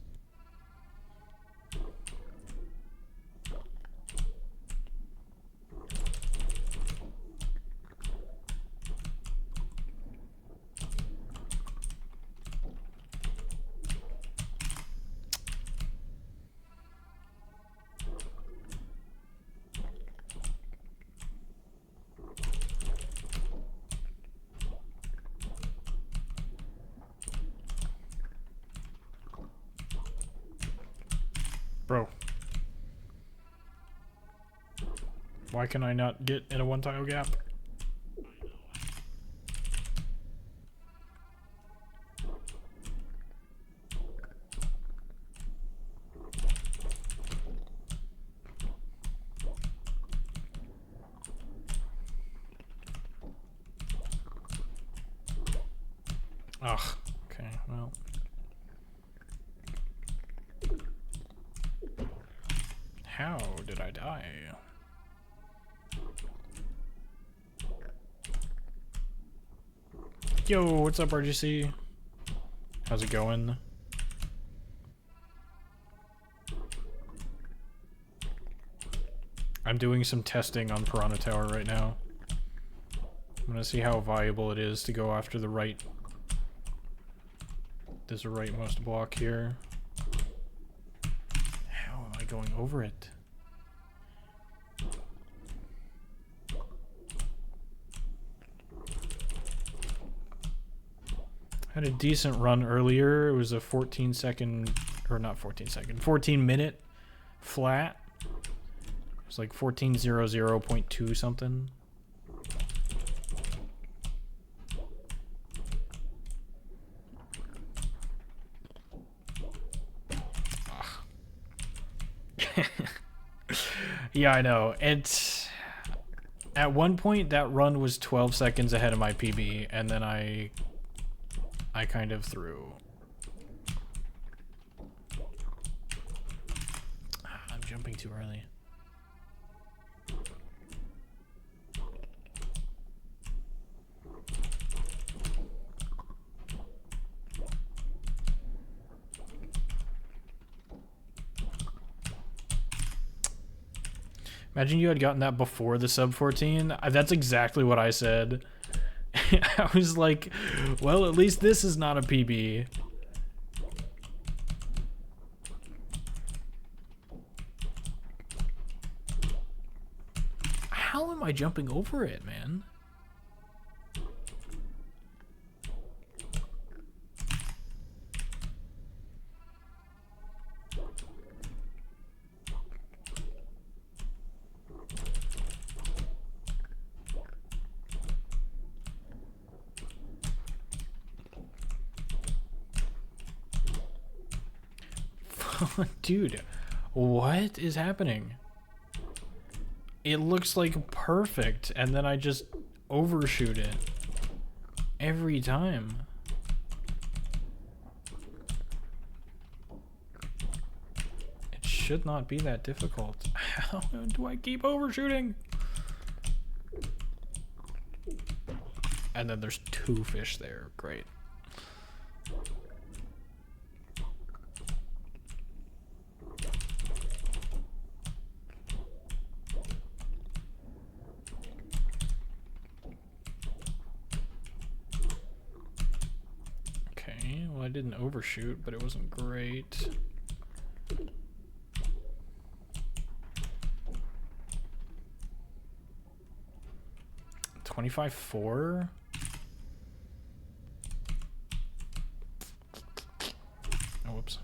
Speaker 1: Why can I not get in a one tile gap? Ugh. Okay, well. How did I die? Yo, what's up, RGC? How's it going? I'm doing some testing on Piranha Tower right now. I'm gonna see how viable it is to go after the right. There's a rightmost block here. How am I going over it? Had a decent run earlier. It was a 14-second, or not 14-second, 14-minute flat. It was like 14:00.2 something. Yeah, I know. It's at one point that run was 12 seconds ahead of my PB, and then I kind of threw. I'm jumping too early. Imagine you had gotten that before the sub 14. That's exactly what I said. I was like, well, at least this is not a PB. How am I jumping over it, man? Dude, what is happening? It looks like perfect, and then I just overshoot it every time. It should not be that difficult. How do I keep overshooting? And then there's 2 fish there. Great. I didn't overshoot, but it wasn't great. $25.4? Oh, whoops.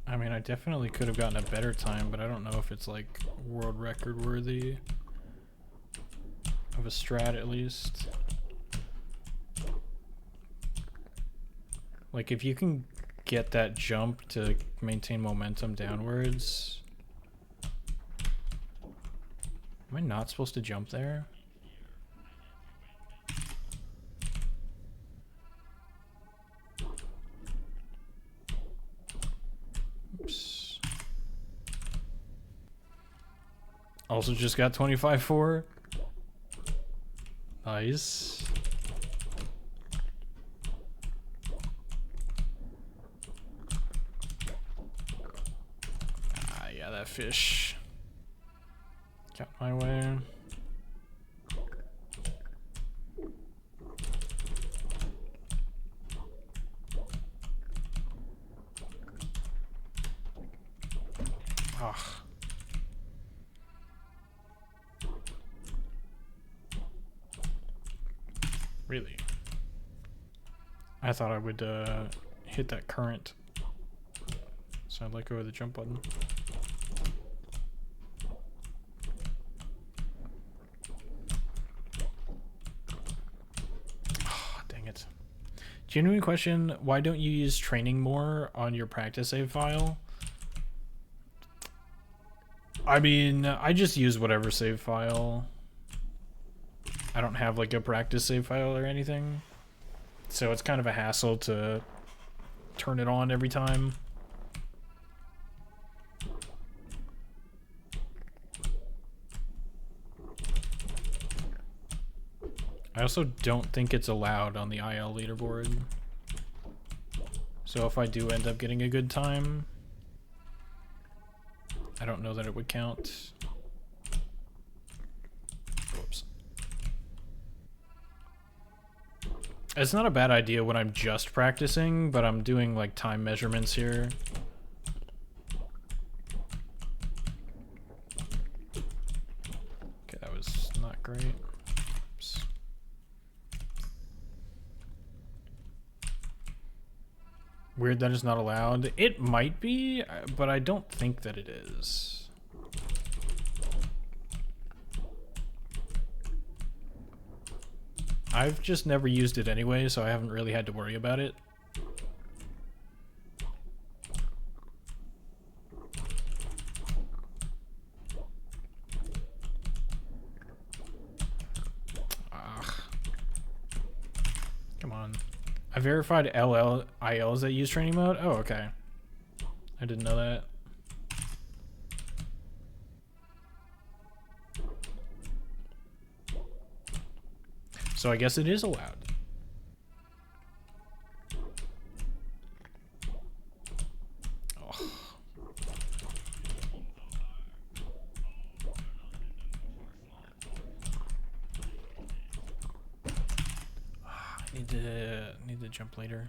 Speaker 1: I mean, I definitely could have gotten a better time, but I don't know if it's like world record worthy. Of a strat, at least. Like, if you can get that jump to maintain momentum downwards. Am I not supposed to jump there? Oops. Also just got 25.4. Nice. Ah, yeah, that fish got my way. Ugh. Really? I thought I would hit that current So I'd let go of the jump button. Oh, dang it. Genuine question, why don't you use training more on your practice save file? I mean, I just use whatever save file. I don't have like a practice save file or anything. So it's kind of a hassle to turn it on every time. I also don't think it's allowed on the IL leaderboard. So if I do end up getting a good time, I don't know that it would count. Whoops. It's not a bad idea when I'm just practicing, but I'm doing like time measurements here. Okay, that was not great. Oops. Weird that it's not allowed. It might be, but I don't think that it is. I've just never used it anyway, so I haven't really had to worry about it. Ugh. Come on. I verified ILs that use training mode? Oh, okay. I didn't know that. So I guess it is allowed. Oh. I need to jump later.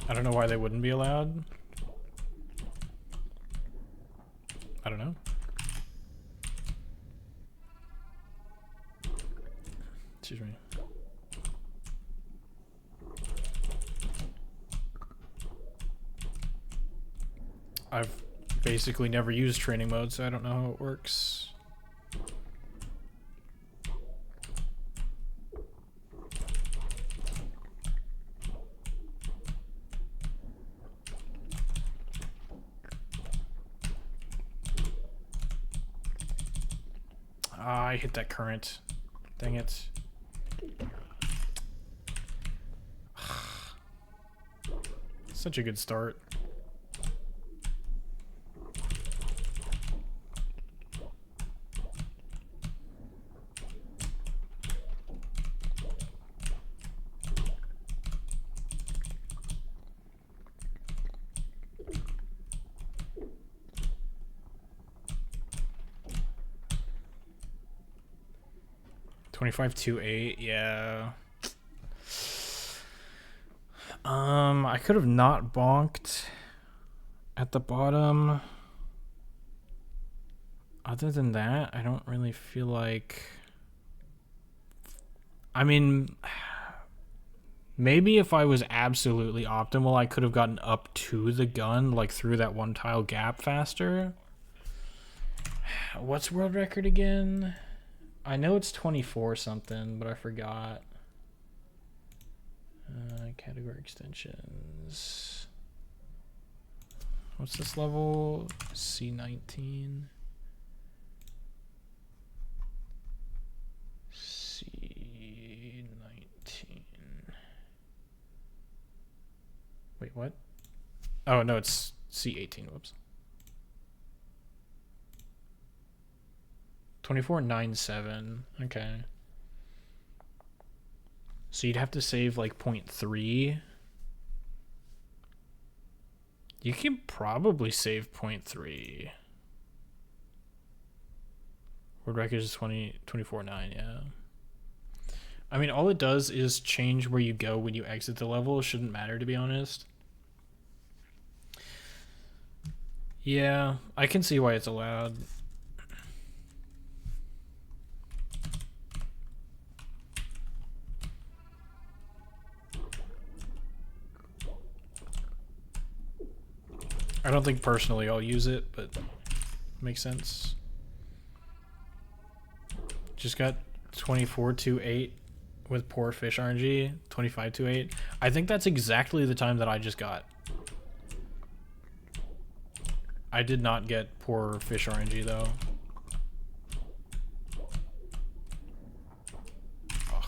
Speaker 1: I don't know why they wouldn't be allowed. I don't know. Excuse me. I've basically never used training mode, so I don't know how it works. Ah, I hit that current. Dang it. Such a good start. $25.28, yeah. I could have not bonked at the bottom. Other than that, I don't really feel like... I mean, maybe if I was absolutely optimal, I could have gotten up to the gun, like through that one tile gap faster. What's world record again? I know it's 24 something, but I forgot. Category extensions. What's this level? C19. C19. Wait, what? Oh, no, it's C18. Whoops. 24.97. Okay. So you'd have to save like 0.3. You can probably save 0.3. World record is 24.9, yeah. I mean, all it does is change where you go when you exit the level. It shouldn't matter, to be honest. Yeah, I can see why it's allowed. I don't think personally I'll use it, but makes sense. Just got 24-8 with poor fish RNG, 25-8. I think that's exactly the time that I just got. I did not get poor fish RNG though. Ugh.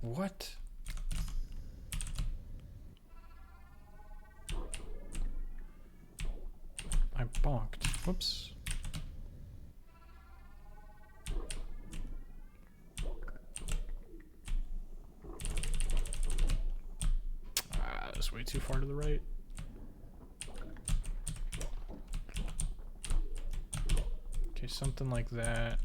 Speaker 1: What? I bonked. Whoops. That's way too far to the right. Okay, something like that.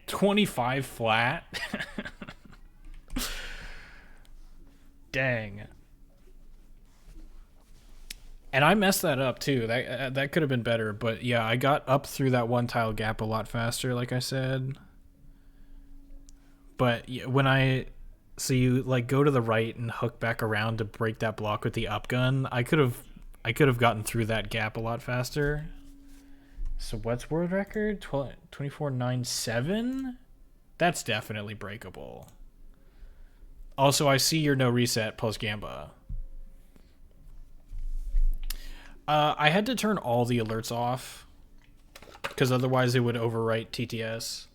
Speaker 1: $25 flat. Dang. And I messed that up too. That could have been better, but yeah, I got up through that one tile gap a lot faster, like I said. But when so you like go to the right and hook back around to break that block with the up gun, I could have gotten through that gap a lot faster. So what's world record? 24.97? That's definitely breakable. Also, I see your no reset plus Gamba. I had to turn all the alerts off because otherwise it would overwrite TTS.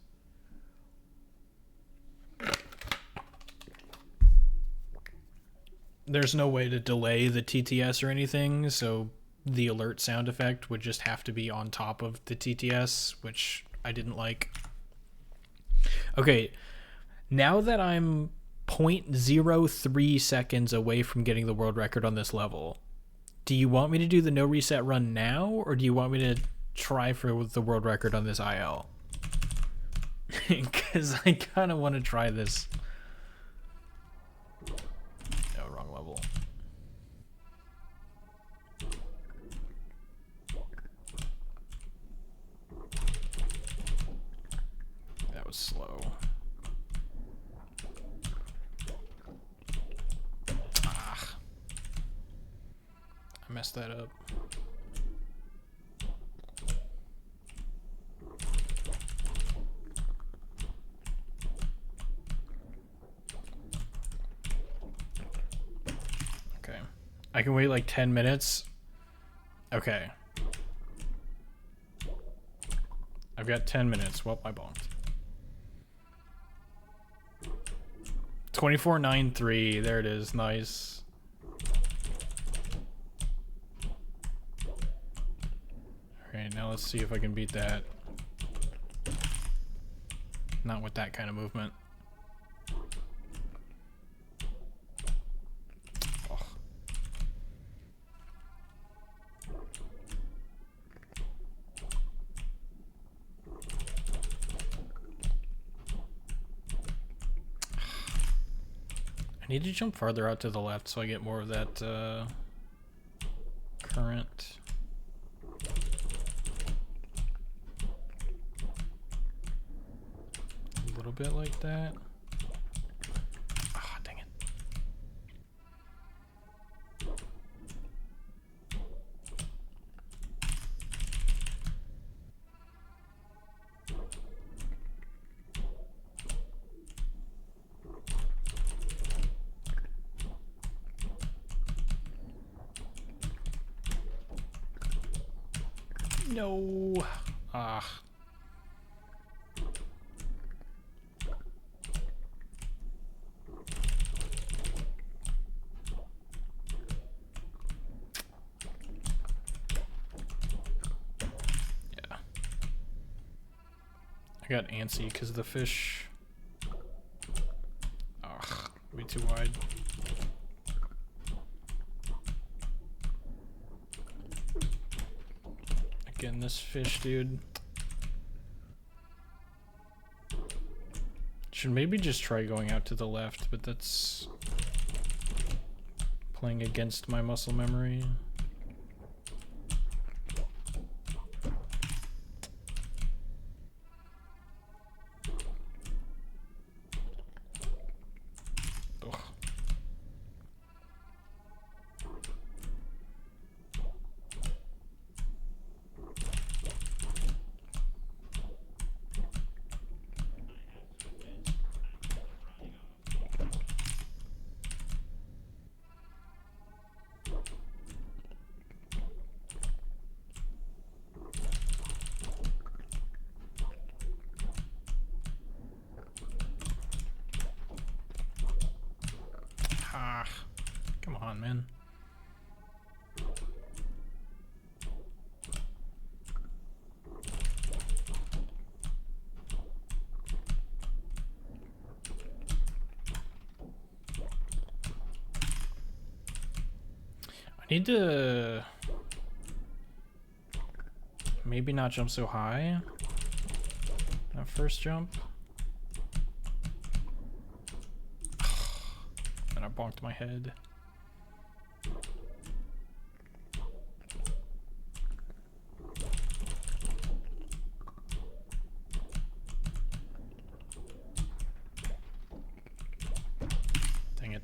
Speaker 1: There's no way to delay the TTS or anything, so the alert sound effect would just have to be on top of the TTS, which I didn't like. Okay, now that I'm 0.03 seconds away from getting the world record on this level, do you want me to do the no reset run now, or do you want me to try for the world record on this IL? Because I kind of want to try this. No, wrong level. That was slow. I messed that up. Okay. I can wait like 10 minutes. Okay. I've got 10 minutes. Well, I bonked. 24.93. There it is. Nice. Okay, now let's see if I can beat that. Not with that kind of movement. Oh. I need to jump farther out to the left so I get more of that current. A little bit like that. Ah, dang it. No. Ah. I got antsy because the fish. Ugh, way too wide. Again, this fish, dude. Should maybe just try going out to the left, but that's playing against my muscle memory. Come on, man. I need to maybe not jump so high. That first jump. And I bonked my head. Dang it.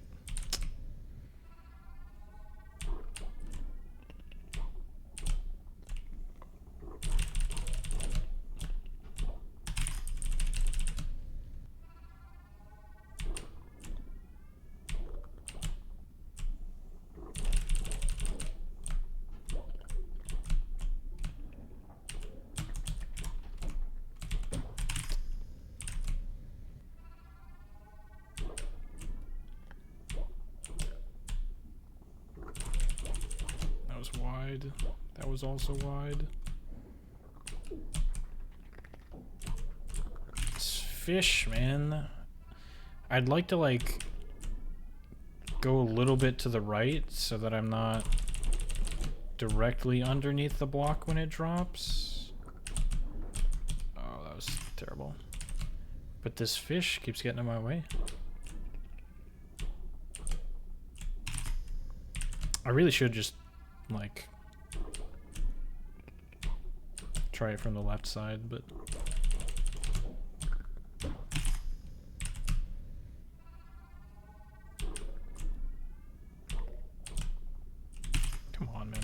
Speaker 1: Wide. That was also wide. It's fish, man. I'd like to like go a little bit to the right so that I'm not directly underneath the block when it drops. Oh, that was terrible. But this fish keeps getting in my way. I really should just like try it from the left side, but come on, man.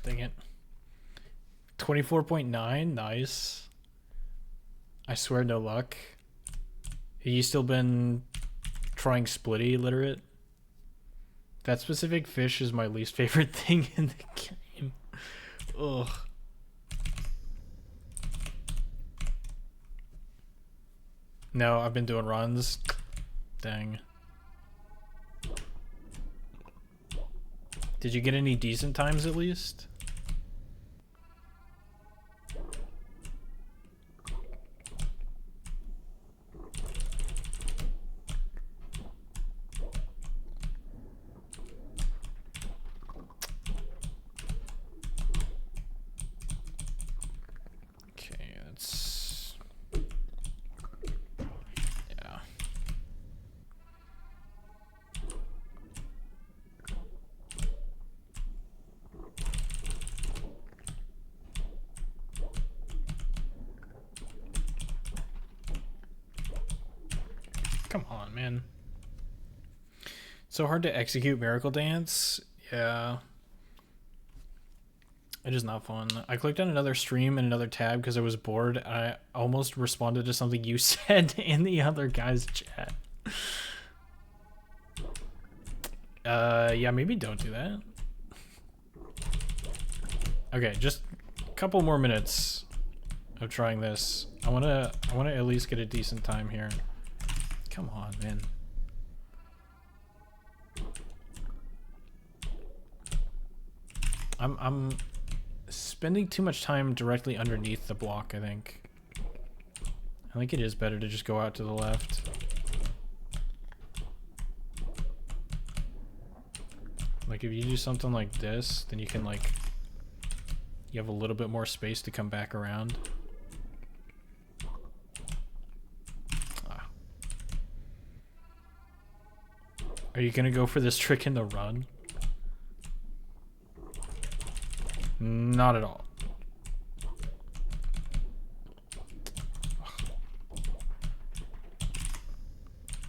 Speaker 1: Dang it. 24.9, nice. I swear no luck. Have you still been trying Splitty literate? That specific fish is my least favorite thing in the game. Ugh. No, I've been doing runs. Dang. Did you get any decent times at least? Okay, that's... yeah. Come on, man. So hard to execute Miracle Dance. Yeah. It is not fun. I clicked on another stream and another tab because I was bored. And I almost responded to something you said in the other guy's chat. Yeah, maybe don't do that. Okay, just a couple more minutes of trying this. I wanna at least get a decent time here. Come on, man. I'm spending too much time directly underneath the block, I think. I think it is better to just go out to the left. Like if you do something like this, then you can like, you have a little bit more space to come back around. Ah. Are you gonna go for this trick in the run? Not at all.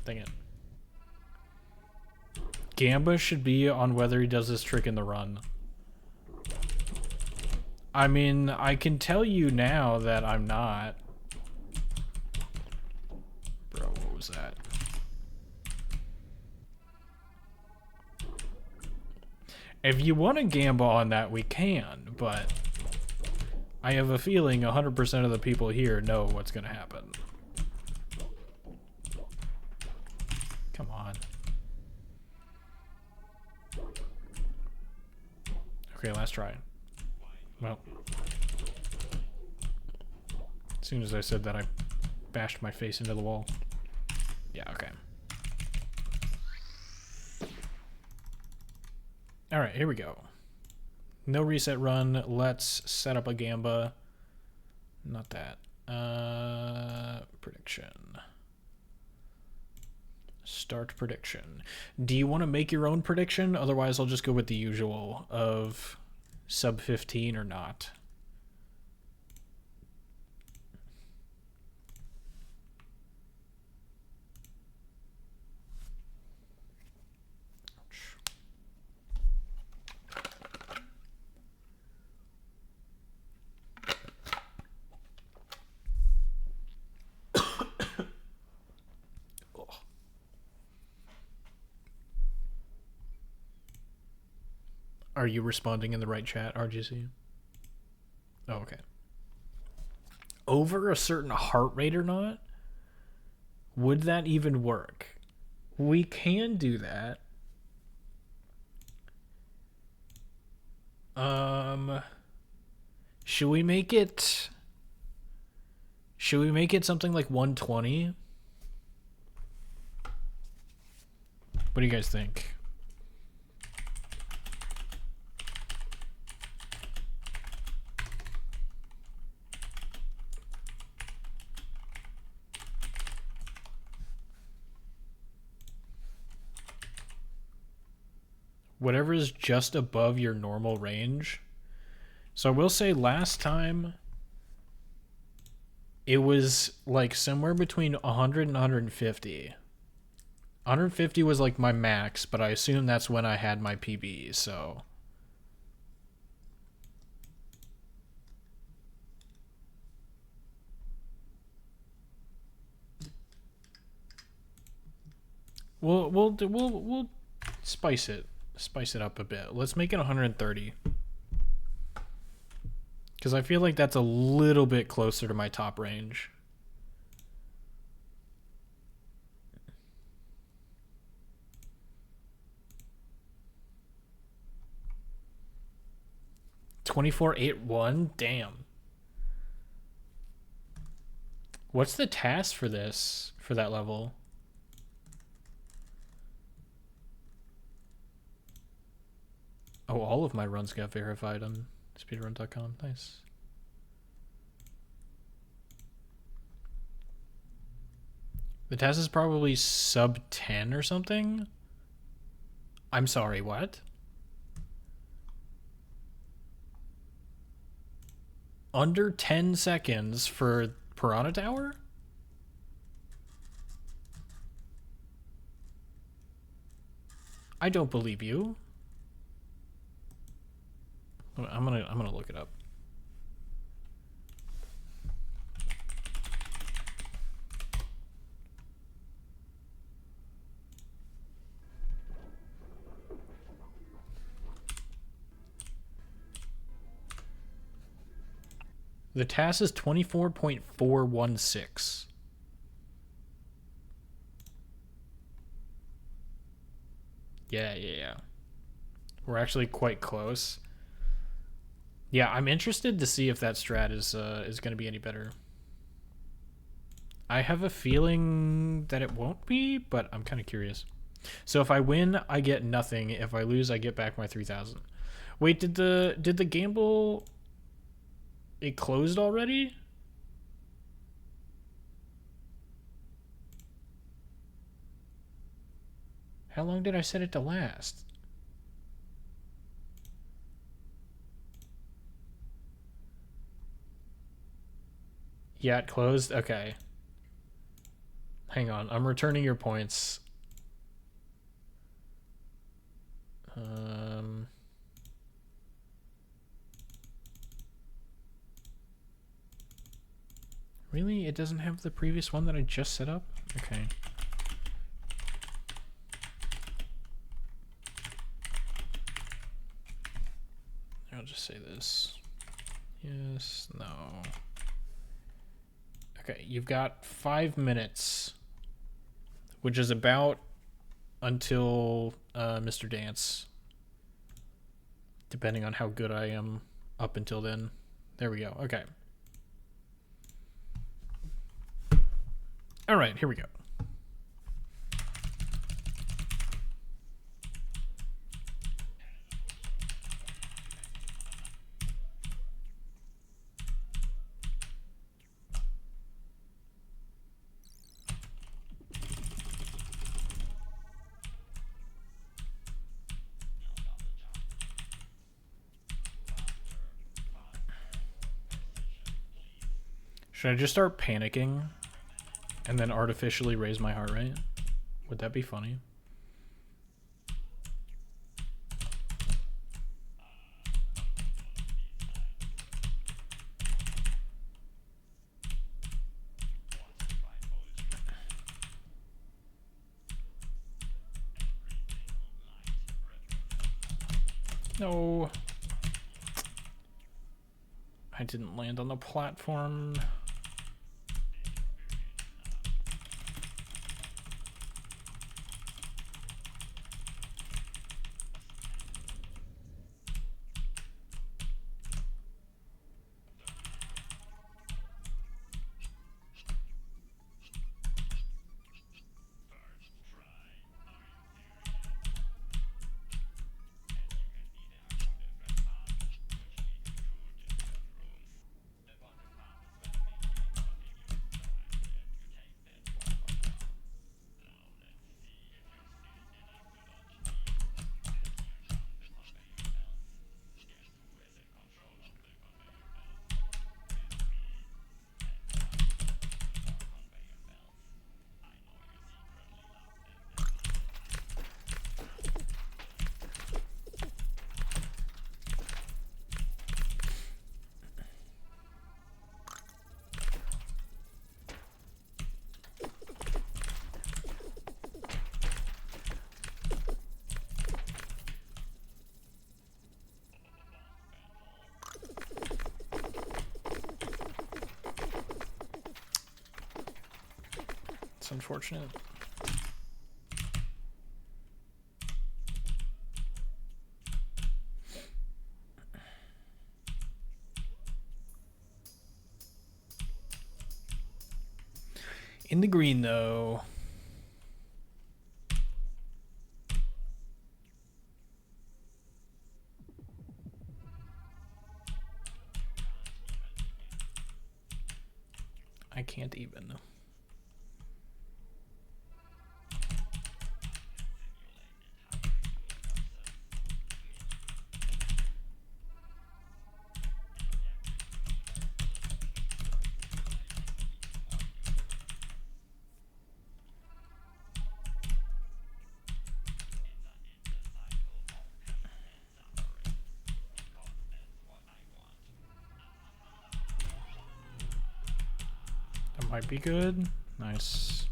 Speaker 1: Dang it. Gamba should be on whether he does this trick in the run. I mean, I can tell you now that I'm not. Bro, what was that? If you want to Gamba on that, we can, but I have a feeling 100% of the people here know what's going to happen. Come on. Okay, last try. Well, as soon as I said that, I bashed my face into the wall. Yeah, okay. Alright, here we go. No reset run. Let's set up a Gamba. Not that. Prediction. Start prediction. Do you want to make your own prediction? Otherwise, I'll just go with the usual of sub 15 or not. Are you responding in the right chat, RGC? Oh, okay. Over a certain heart rate or not? Would that even work? We can do that. Should we make it... Should we make it something like 120? What do you guys think? Whatever is just above your normal range. So I will say last time it was like somewhere between 100 and 150. 150 was like my max, but I assume that's when I had my PB, so... We'll spice it up a bit. Let's make it 130. Because I feel like that's a little bit closer to my top range. $24.81? Damn. What's the task for this, for that level? Oh, all of my runs got verified on speedrun.com. Nice. The task is probably sub 10 or something. I'm sorry, what? Under 10 seconds for Piranha Tower? I don't believe you. I'm gonna look it up. The task is 24.416. Yeah. We're actually quite close. Yeah, I'm interested to see if that strat is going to be any better. I have a feeling that it won't be, but I'm kind of curious. So if I win, I get nothing. If I lose, I get back my 3,000. Wait, did the gamble, it closed already? How long did I set it to last? Yeah, it closed. Okay. Hang on. I'm returning your points. Really? It doesn't have the previous one that I just set up? Okay. I'll just say this. Yes, no. Okay, you've got 5 minutes, which is about until Mr. Dance, depending on how good I am up until then. There we go. Okay. All right, here we go. Should I just start panicking and then artificially raise my heart rate? Would that be funny? No. I didn't land on the platform. It's unfortunate. In the green, though. I can't even. That might be good. Nice.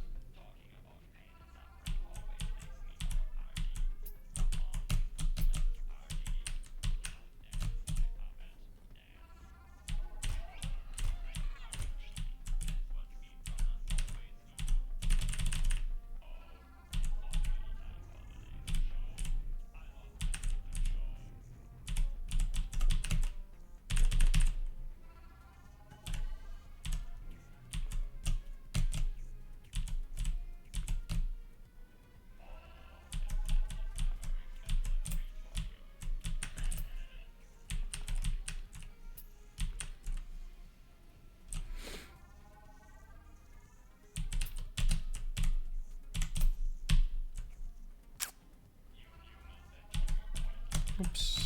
Speaker 1: Oops.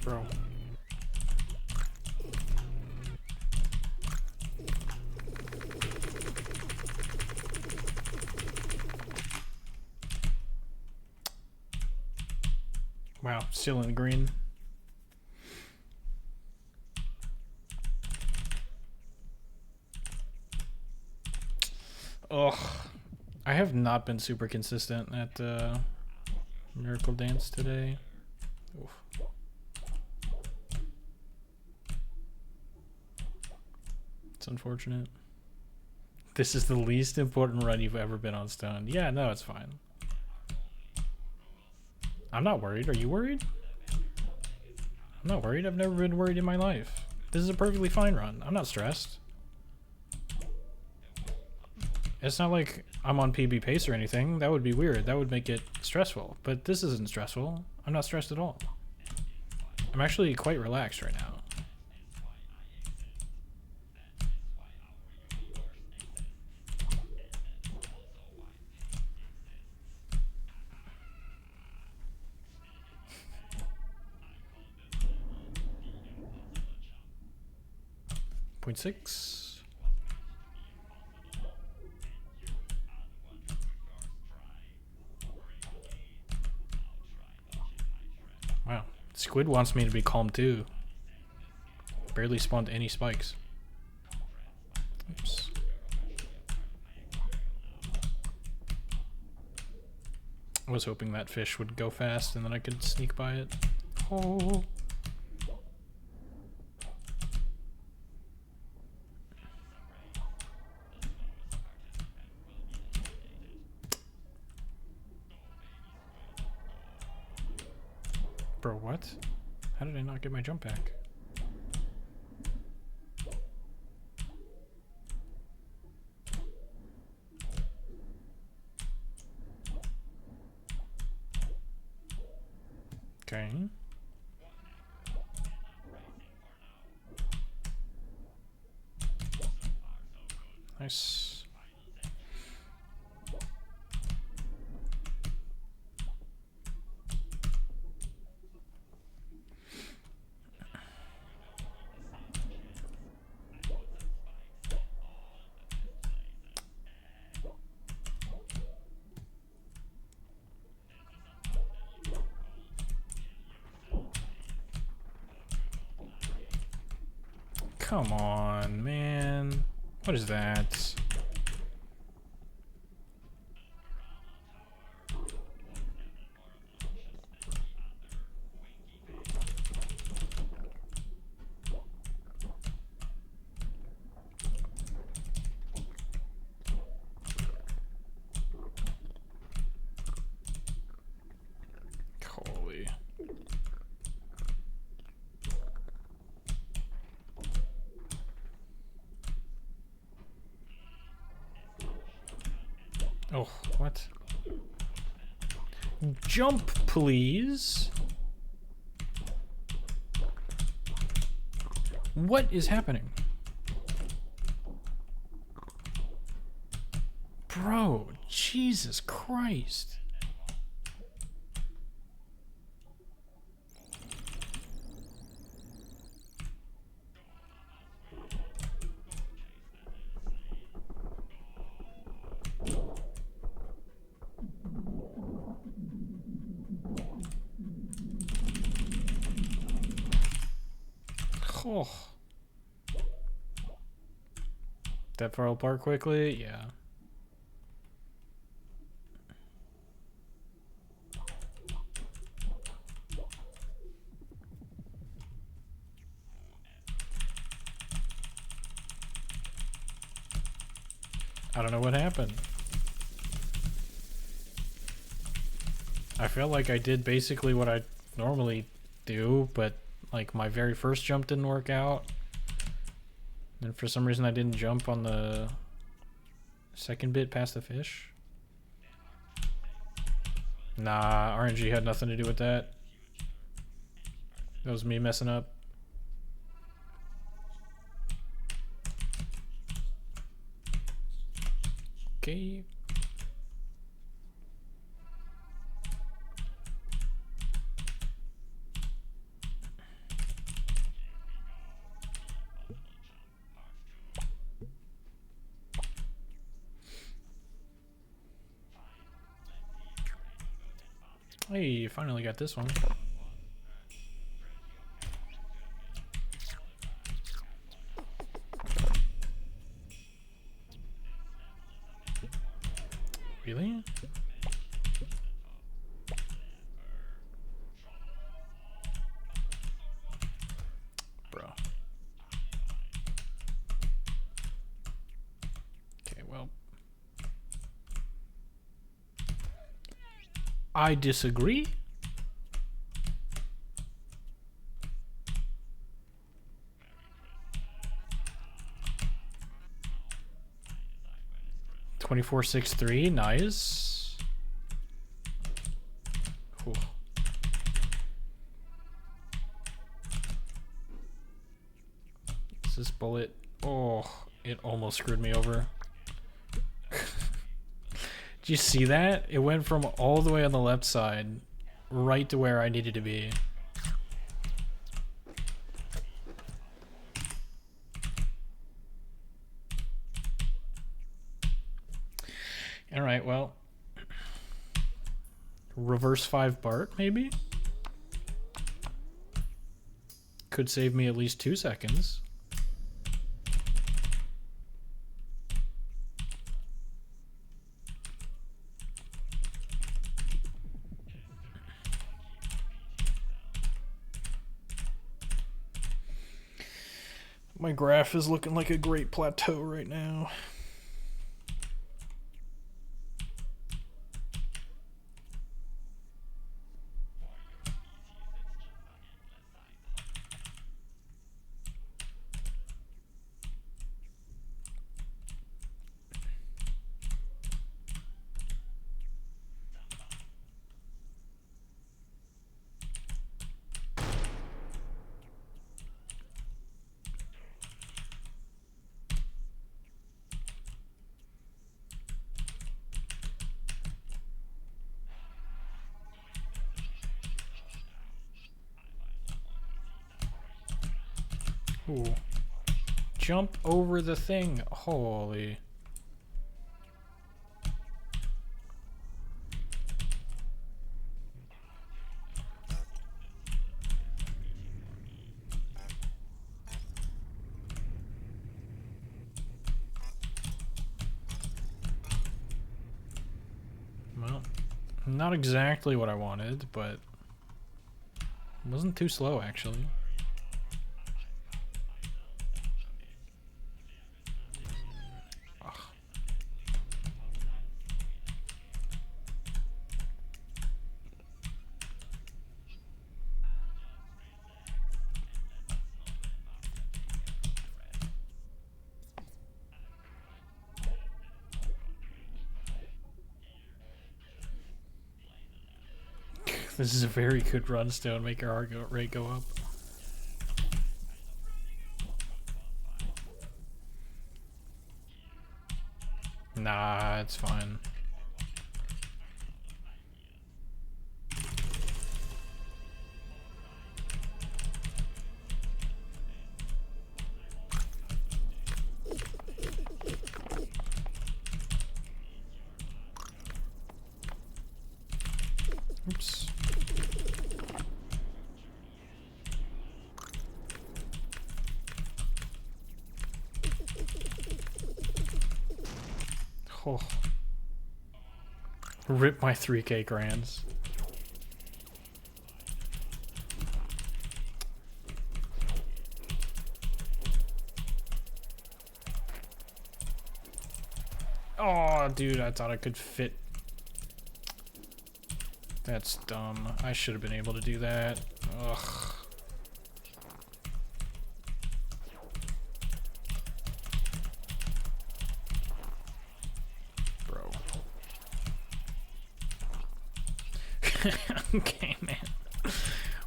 Speaker 1: Bro. Wow, still in the green. Ugh. I have not been super consistent at Miracle Dance today. Oof. It's unfortunate. This is the least important run you've ever been on Stone. Yeah, no, it's fine. I'm not worried. Are you worried? I'm not worried. I've never been worried in my life. This is a perfectly fine run. I'm not stressed. It's not like I'm on PB pace or anything. That would be weird. That would make it stressful. But this isn't stressful. I'm not stressed at all. I'm actually quite relaxed right now. Point 6. Wow. Squid wants me to be calm too. Barely spawned any spikes. Oops. I was hoping that fish would go fast and then I could sneak by it. Oh. Bro, what? How did I not get my jump back? Okay. Nice. Come on, man. What is that? Holy. Oh, what? Jump, please. What is happening? Bro, Jesus Christ. Oh. That far apart quickly? Yeah. I don't know what happened. I felt like I did basically what I normally do, but like my very first jump didn't work out. And for some reason I didn't jump on the Second bit past the fish? Nah, RNG had nothing to do with that. That was me messing up. Okay. Hey, you finally got this one. Really? Bro. Okay, well. I disagree. $24.63, nice. Whew. Is this bullet? Oh, it almost screwed me over. Did you see that? It went from all the way on the left side right to where I needed to be. Alright, well. Reverse 5 Bart, maybe? Could save me at least 2 seconds. My graph is looking like a great plateau right now. Ooh. Jump over the thing. Holy. Well, not exactly what I wanted, but it wasn't too slow actually. This is a very good run still and make our heart rate go up. Nah, it's fine. Oops. Oh. Rip my 3K grands. Oh, dude, I thought I could fit. That's dumb. I should have been able to do that. Ugh. Okay, man.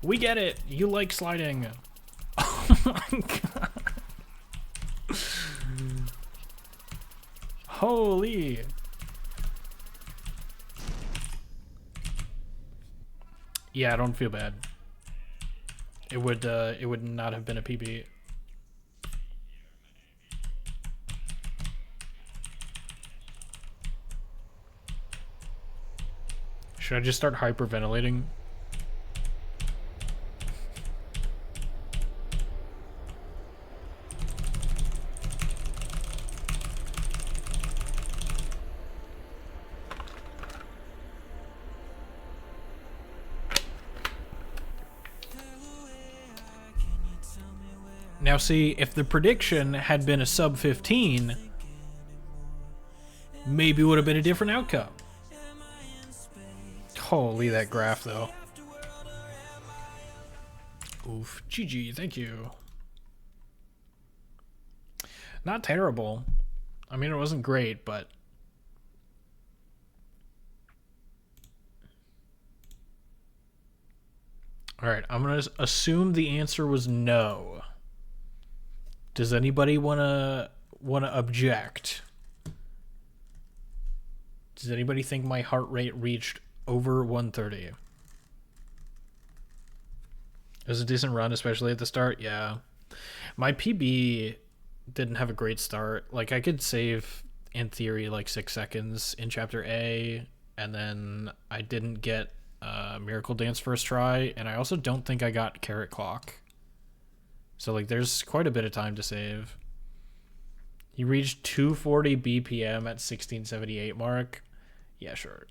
Speaker 1: We get it. You like sliding. Oh my god. Holy. Yeah, I don't feel bad. It would not have been a PB. Should I just start hyperventilating? Now see, if the prediction had been a sub 15, maybe it would have been a different outcome. Holy, that graph though. Oof. GG, thank you. Not terrible. I mean, it wasn't great, but... Alright, I'm gonna assume the answer was no. Does anybody wanna object? Does anybody think my heart rate reached over 130? It was a decent run, especially at the start. Yeah. My PB didn't have a great start. Like, I could save, in theory, like 6 seconds in Chapter A, and then I didn't get Miracle Dance first try, and I also don't think I got Carrot Clock. So, like, there's quite a bit of time to save. He reached 240 BPM at 1678 mark. Yeah, sure.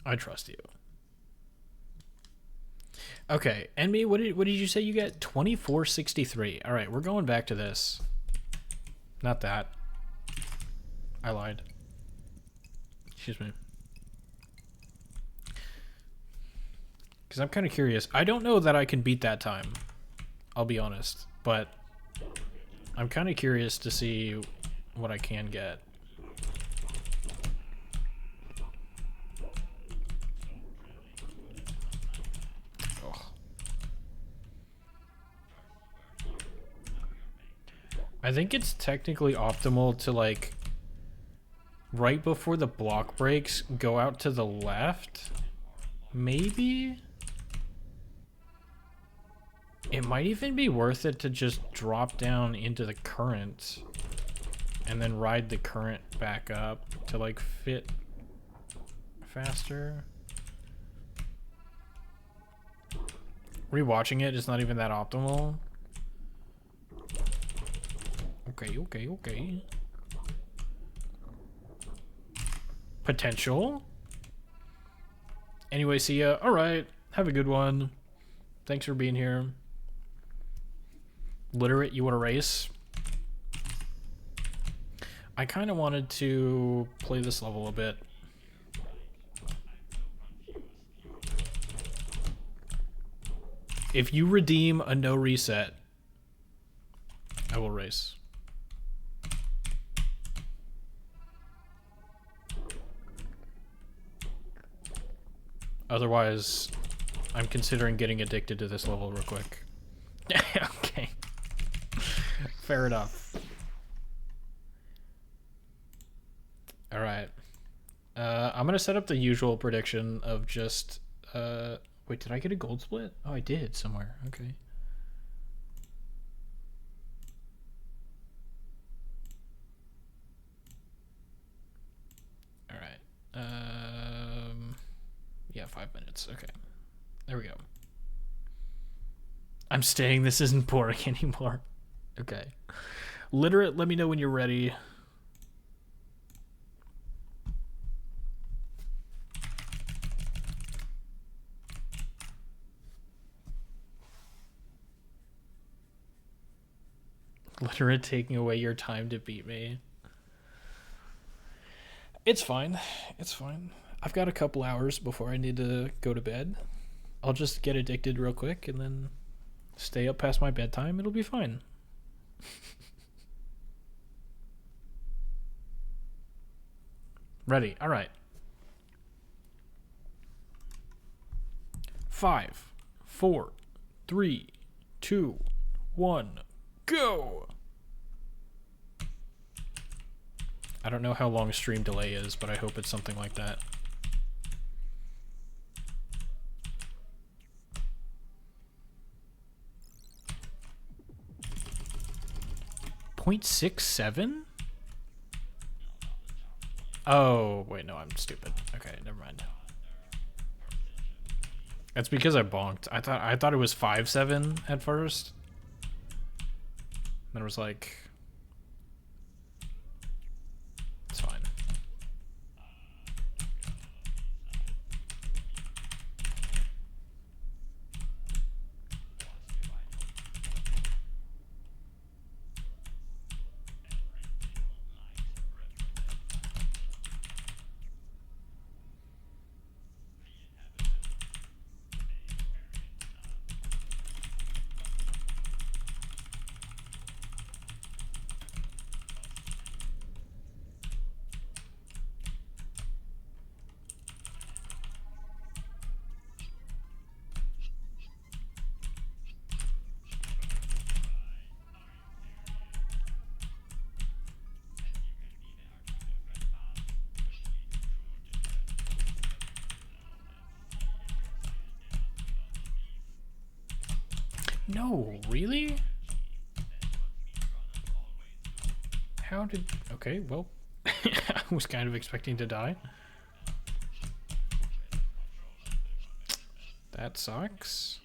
Speaker 1: I trust you. Okay, Enemy, what did you say you get? 2463. All right, we're going back to this. Not that. I lied. Excuse me. Because I'm kind of curious. I don't know that I can beat that time. I'll be honest. But I'm kind of curious to see what I can get. Ugh. I think it's technically optimal to, like, right before the block breaks, go out to the left. Maybe? It might even be worth it to just drop down into the current and then ride the current back up to, like, fit faster. Rewatching it is not even that optimal. Okay. Potential. Anyway, see ya. Alright, have a good one. Thanks for being here. Literate, you want to race? I kind of wanted to play this level a bit. If you redeem a no reset, I will race. Otherwise, I'm considering getting addicted to this level real quick. Okay. Fair enough. Alright. I'm gonna set up the usual prediction of just... wait, did I get a gold split? Oh, I did somewhere. Okay. Alright. Yeah, 5 minutes. Okay. There we go. I'm staying. This isn't boring anymore. Okay. Literate, let me know when you're ready. Literate taking away your time to beat me. It's fine. It's fine. I've got a couple hours before I need to go to bed. I'll just get addicted real quick and then stay up past my bedtime. It'll be fine. Ready. All right. 5, 4, 3, 2, 1, go! I don't know how long stream delay is, but I hope it's something like that. .67? Oh, wait, no, I'm stupid. Okay, never mind. That's because I bonked. I thought it was 5.7 at first. Then it was like, it's fine. No, really? How did... Okay, well, I was kind of expecting to die. That sucks.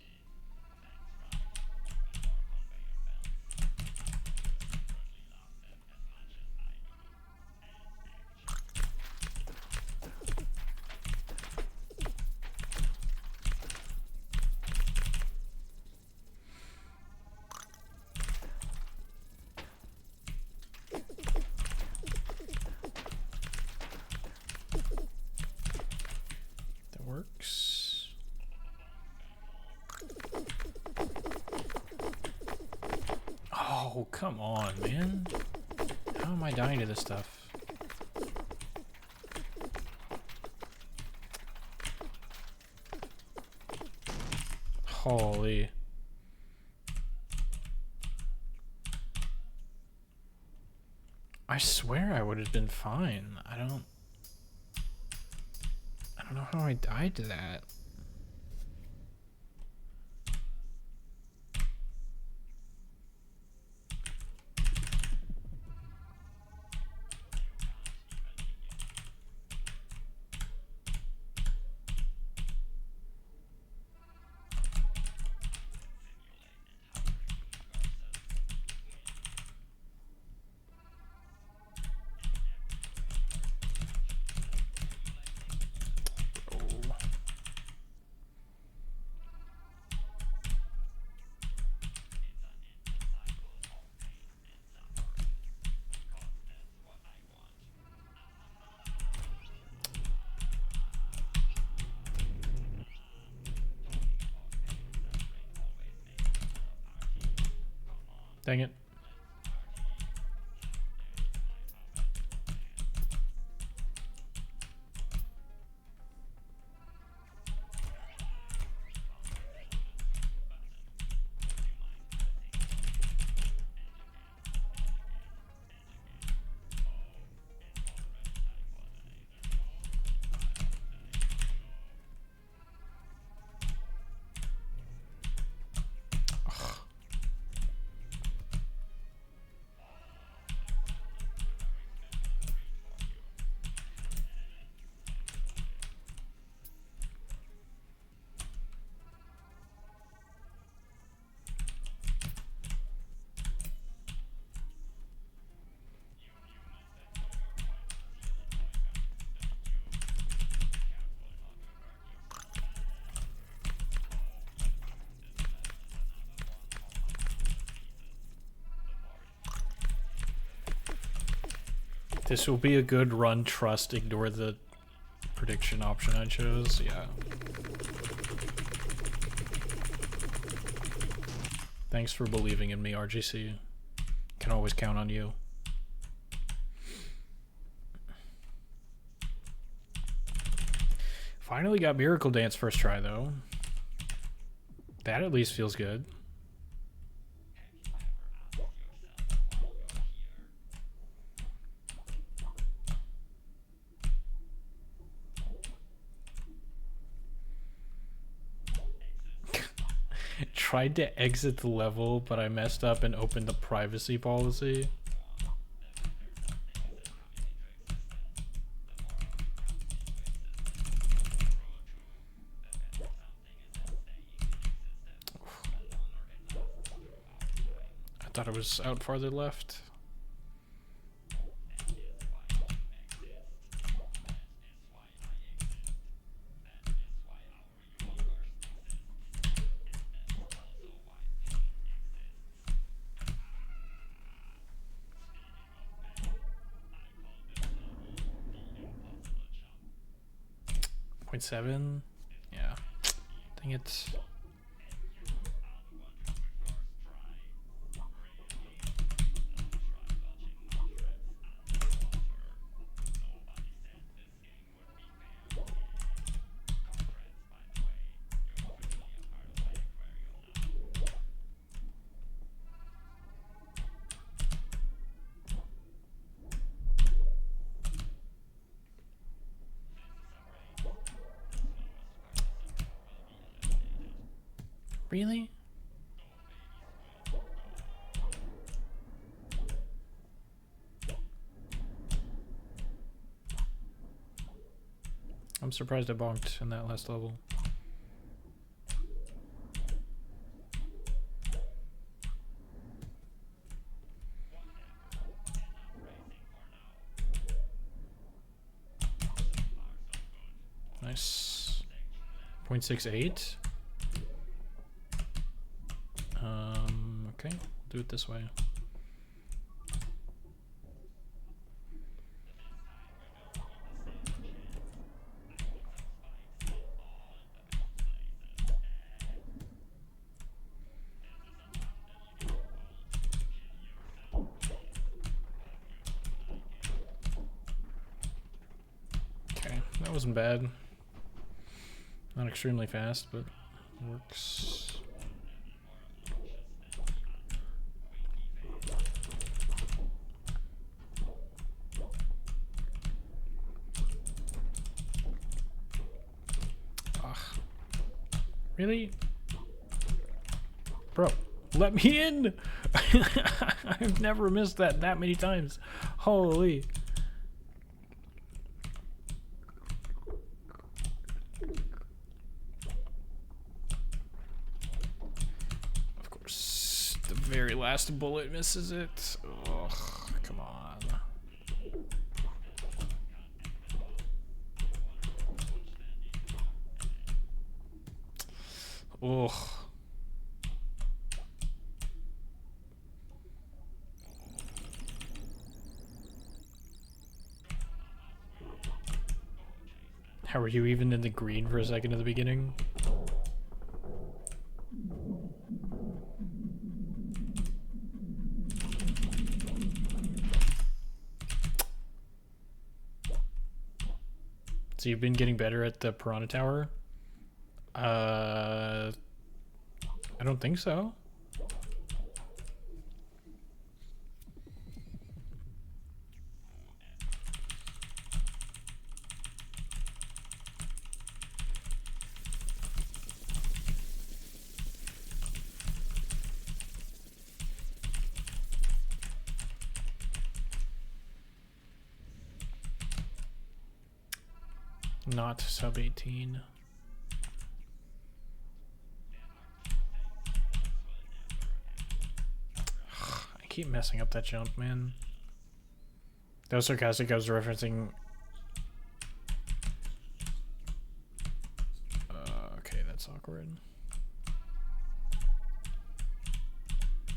Speaker 1: Works. Oh, come on, man. How am I dying to this stuff? Holy. I swear I would have been fine. I don't know how I died to that. Dang it. This will be a good run, trust, ignore the prediction option I chose, yeah. Thanks for believing in me, RGC. Can always count on you. Finally got Miracle Dance first try, though. That at least feels good. Tried to exit the level, but I messed up and opened the privacy policy. I thought it was out farther left. .7? Yeah. Dang it. Really? I'm surprised I bonked in that last level. Nice. 0.68. Okay, do it this way. Okay, that wasn't bad. Not extremely fast, but works. Really? Bro, let me in! I've never missed that many times. Holy. Of course, the very last bullet misses it. Ugh, come on. Ugh. How were you even in the green for a second at the beginning? So you've been getting better at the Piranha Tower? I don't think so. Not sub 18. I keep messing up that jump, man. That was sarcastic. I was referencing. Okay, that's awkward.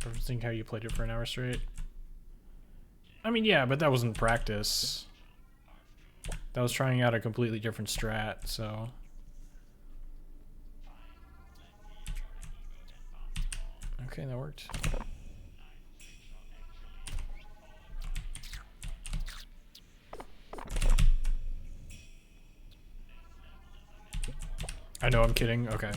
Speaker 1: Referencing how you played it for an hour straight. I mean, yeah, but that wasn't practice. That was trying out a completely different strat, so. Okay, that worked. I know I'm kidding. Okay.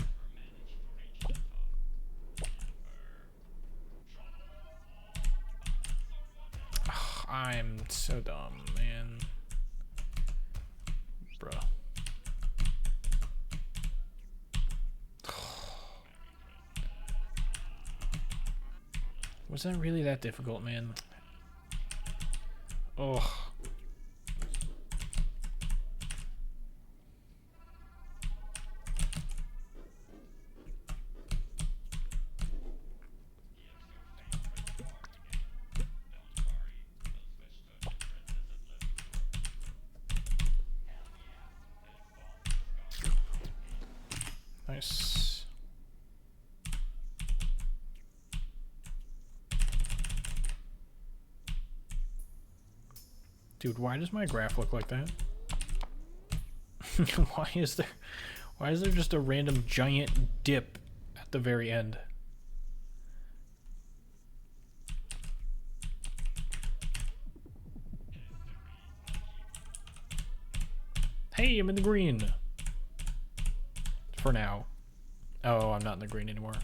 Speaker 1: Ugh, I'm so dumb, man. Bruh. Was that really that difficult, man? Oh. Nice. Dude, why does my graph look like that? Why is there just a random giant dip at the very end? Hey, I'm in the green. For now. Oh, I'm not in the green anymore.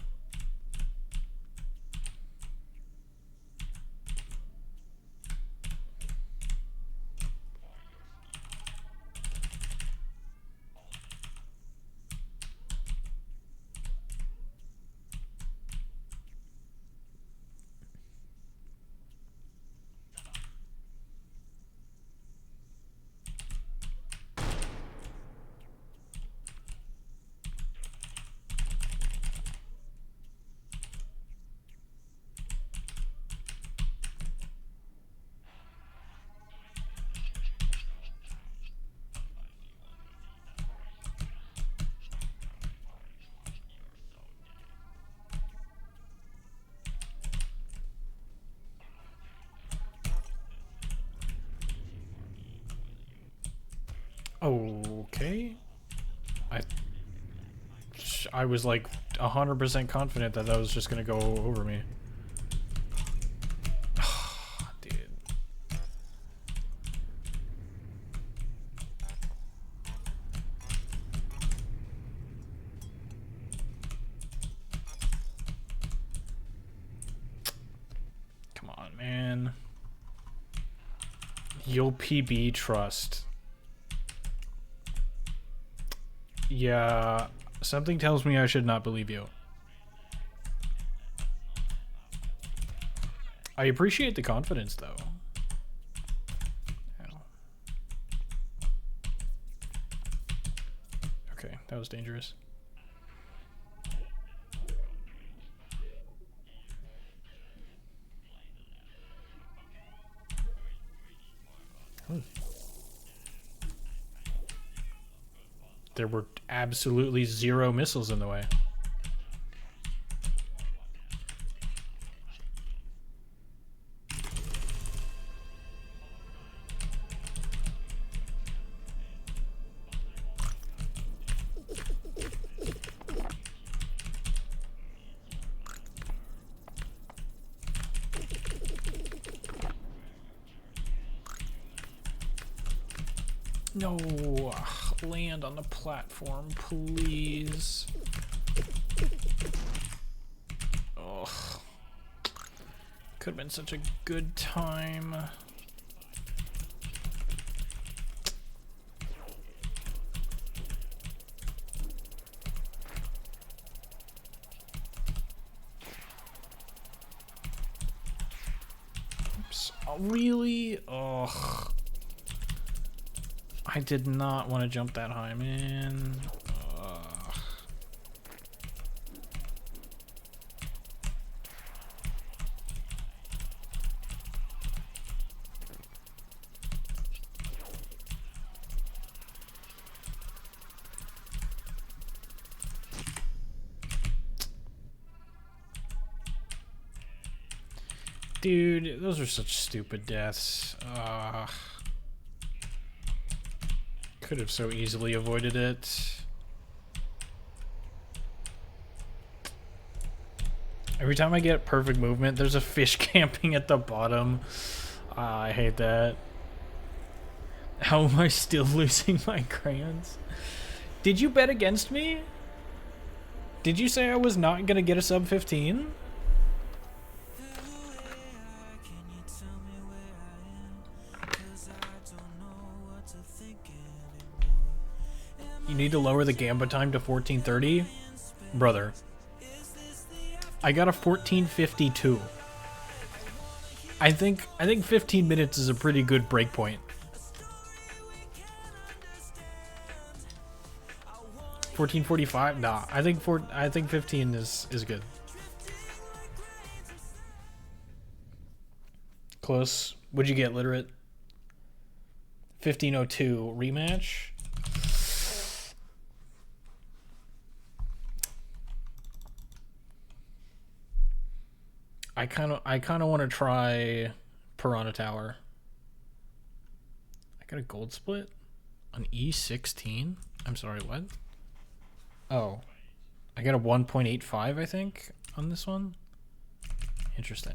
Speaker 1: Okay. I was like 100% confident that that was just gonna go over me. Dude. Come on, man. You'll PB trust. Yeah, something tells me I should not believe you. I appreciate the confidence, though. Okay, that was dangerous. There were absolutely 0 missiles in the way. No, land on the platform, please. Ugh. Could have been such a good time. Oops. Oh, really? Ugh. I did not want to jump that high, man. Dude, those are such stupid deaths. Could have so easily avoided it. Every time I get perfect movement, there's a fish camping at the bottom. I hate that. How am I still losing my crayons? Did you bet against me? Did you say I was not gonna get a sub 15? You need to lower the gamba time to 1430? Brother. I got a 1452. I think 15 minutes is a pretty good break point. 1445? Nah, I think 15 is good. Close. What'd you get, Literate? 1502 rematch. I kind of want to try Piranha Tower. I got a gold split on E16. I'm sorry, what? Oh, I got a 1.85, I think, on this one. Interesting.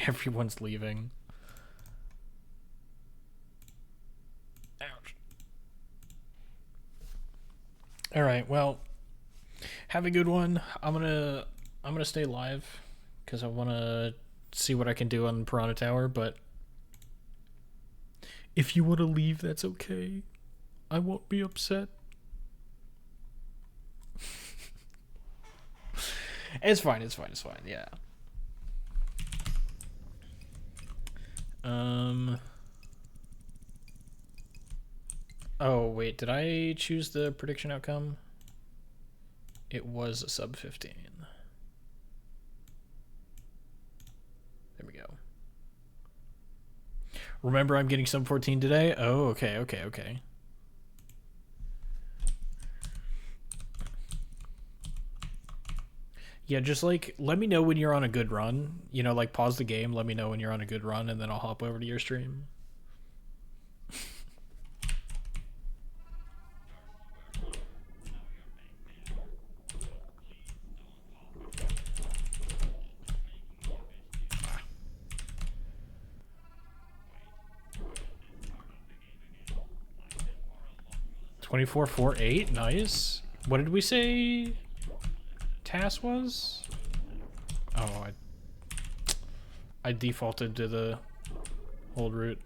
Speaker 1: Everyone's leaving. Ouch. All right, well, have a good one. I'm gonna stay live because I want to see what I can do on Piranha Tower, but if you want to leave, that's okay. I won't be upset. It's fine, yeah. Oh, wait, did I choose the prediction outcome? It was a sub 15. There we go. Remember, I'm getting sub 14 today? Oh, okay. Yeah, just like, let me know when you're on a good run. You know, like, pause the game, let me know when you're on a good run, and then I'll hop over to your stream. $24.48, nice. What did we say TAS was? Oh, I defaulted to the old route.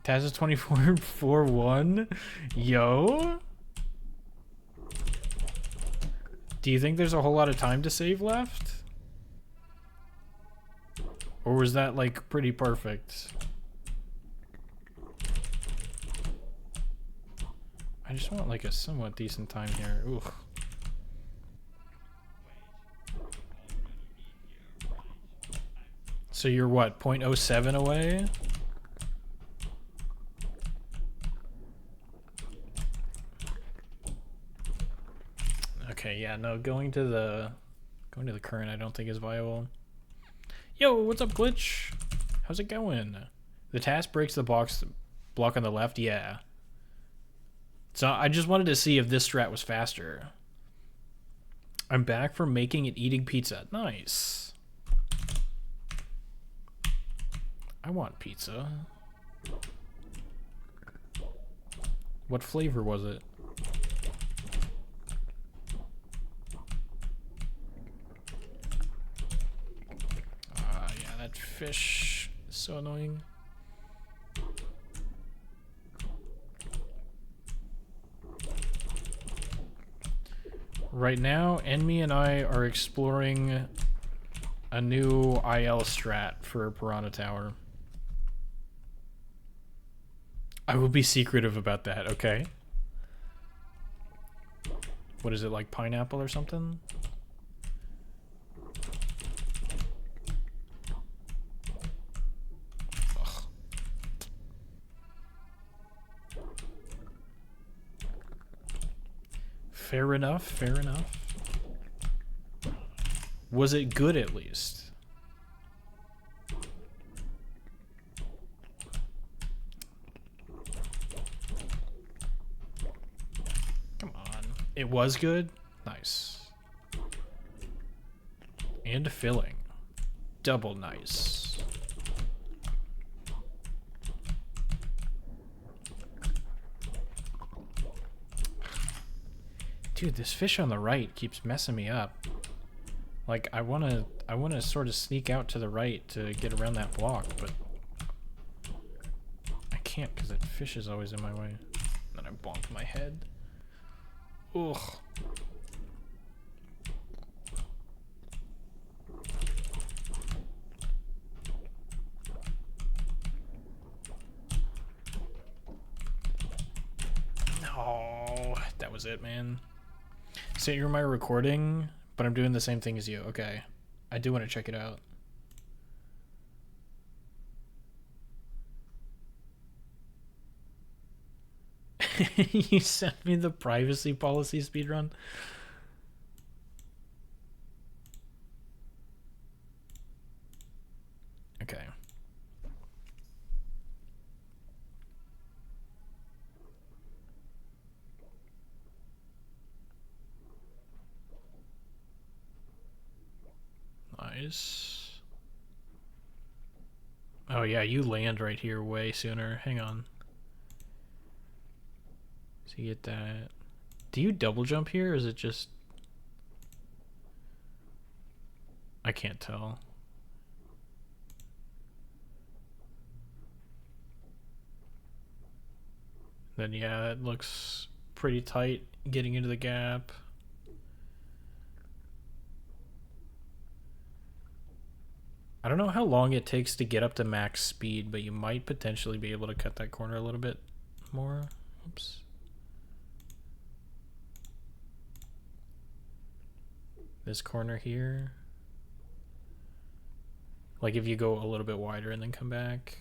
Speaker 1: TAS is 24.41. Yo. Do you think there's a whole lot of time to save left? Or was that like pretty perfect? I just want like a somewhat decent time here. Ooh. So you're what, 0.07 away? Okay, yeah, no, going to the current I don't think is viable. Yo, what's up, Glitch? How's it going? The task breaks the block on the left, yeah. So I just wanted to see if this strat was faster. I'm back from making and eating pizza. Nice. I want pizza. What flavor was it? Yeah, that fish is so annoying. Right now, Enmy and I are exploring a new IL strat for Piranha Tower. I will be secretive about that, okay? What is it, like pineapple or something? Ugh. Fair enough, fair enough. Was it good at least? Come on. It was good? Nice. And filling. Double nice. Dude, this fish on the right keeps messing me up. Like, I wanna sort of sneak out to the right to get around that block, but I can't because that fish is always in my way. Then I bonk my head. Ugh. No, that was it, man. So you're my recording, but I'm doing the same thing as you. Okay. I do want to check it out. You sent me the privacy policy speedrun? Okay. Nice. Oh yeah, you land right here way sooner. Hang on. So you get that. Do you double jump here, or is it just... I can't tell. Then yeah, that looks pretty tight getting into the gap. I don't know how long it takes to get up to max speed, but you might potentially be able to cut that corner a little bit more. Oops. This corner here. Like if you go a little bit wider and then come back.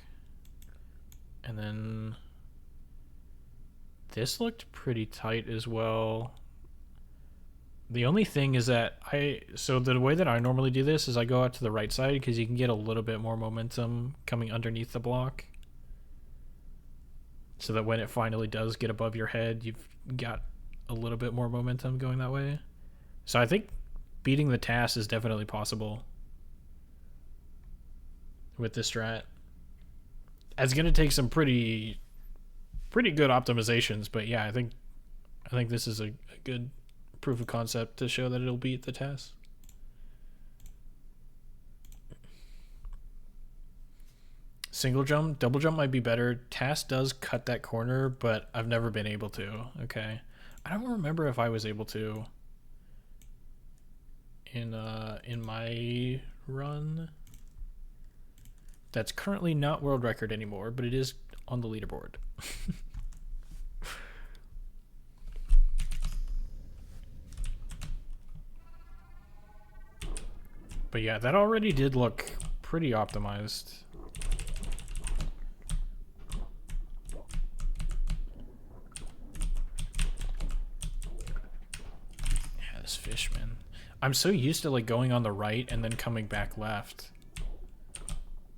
Speaker 1: And then this looked pretty tight as well. The only thing is that so the way that I normally do this is I go out to the right side because you can get a little bit more momentum coming underneath the block. So that when it finally does get above your head, you've got a little bit more momentum going that way. So I think beating the TAS is definitely possible with this strat. It's going to take some pretty good optimizations, but yeah, I think this is a good proof of concept to show that it'll beat the TAS. Single jump, double jump might be better. TAS does cut that corner, but I've never been able to. Okay, I don't remember if I was able to in my run. That's currently not world record anymore, but it is on the leaderboard. But yeah, that already did look pretty optimized. Yeah, this fish, man. I'm so used to like going on the right and then coming back left.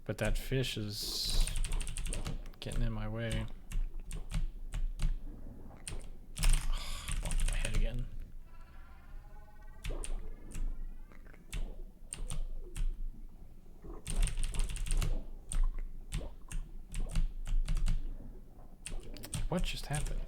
Speaker 1: But that fish is getting in my way. Bumped my head again. What just happened?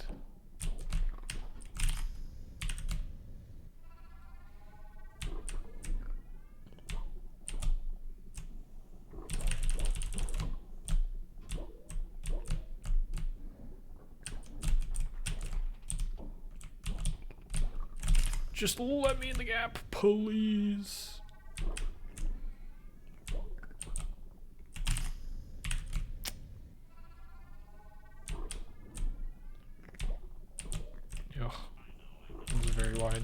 Speaker 1: Just let me in the gap, please. Ugh, this is very wide.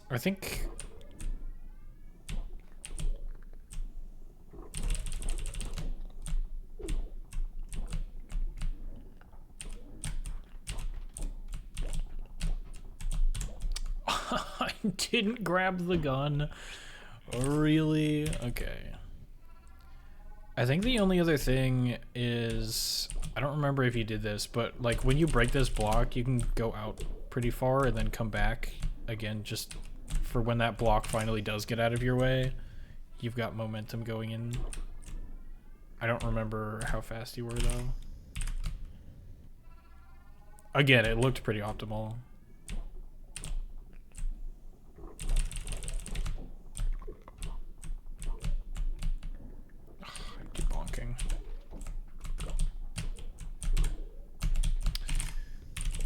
Speaker 1: I think I didn't grab the gun. Really? Okay. I think the only other thing is, I don't remember if you did this, but like when you break this block, you can go out pretty far and then come back again just for when that block finally does get out of your way. You've got momentum going in. I don't remember how fast you were though. Again, it looked pretty optimal. Bonking.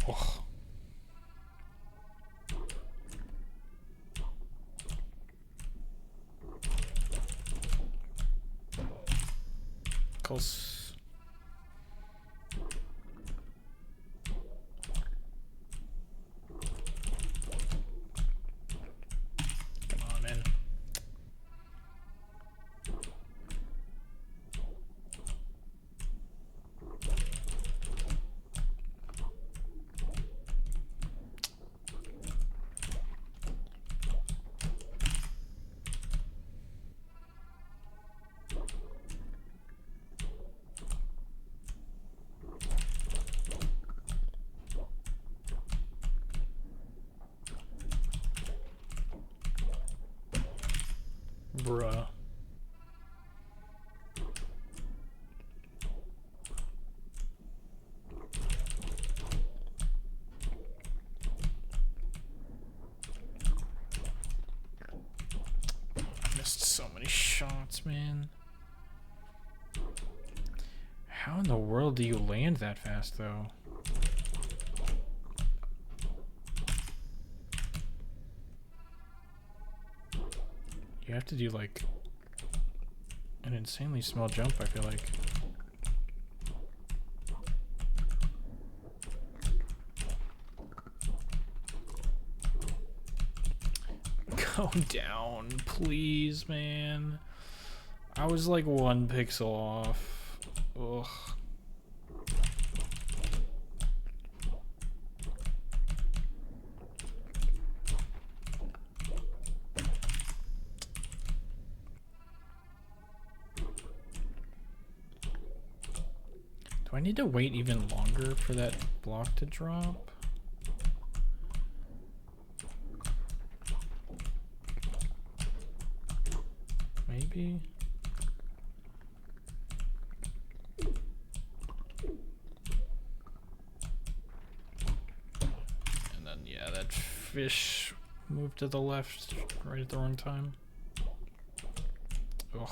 Speaker 1: Oh. Close. Come on, man. Bruh. I missed so many shots, man. How in the world do you land that fast, though? You have to do like an insanely small jump, I feel like. Go down, please, man. I was like 1 pixel off. Ugh. Do I need to wait even longer for that block to drop? Maybe? And then, yeah, that fish moved to the left right at the wrong time. Ugh.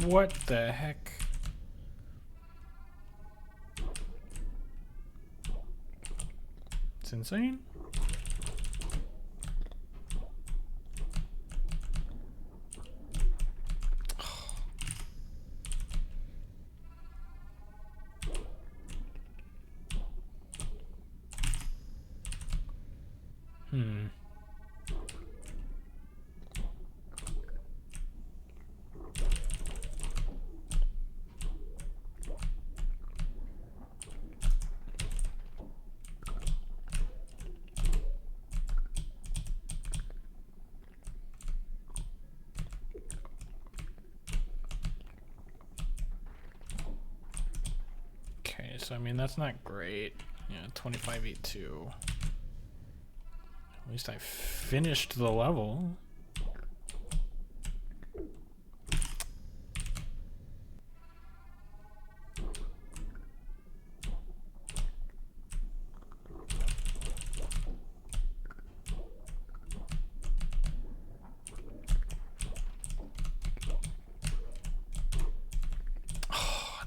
Speaker 1: What the heck? It's insane. Hmm. Okay, so I mean that's not great. Yeah, 25-8-2. At least I finished the level.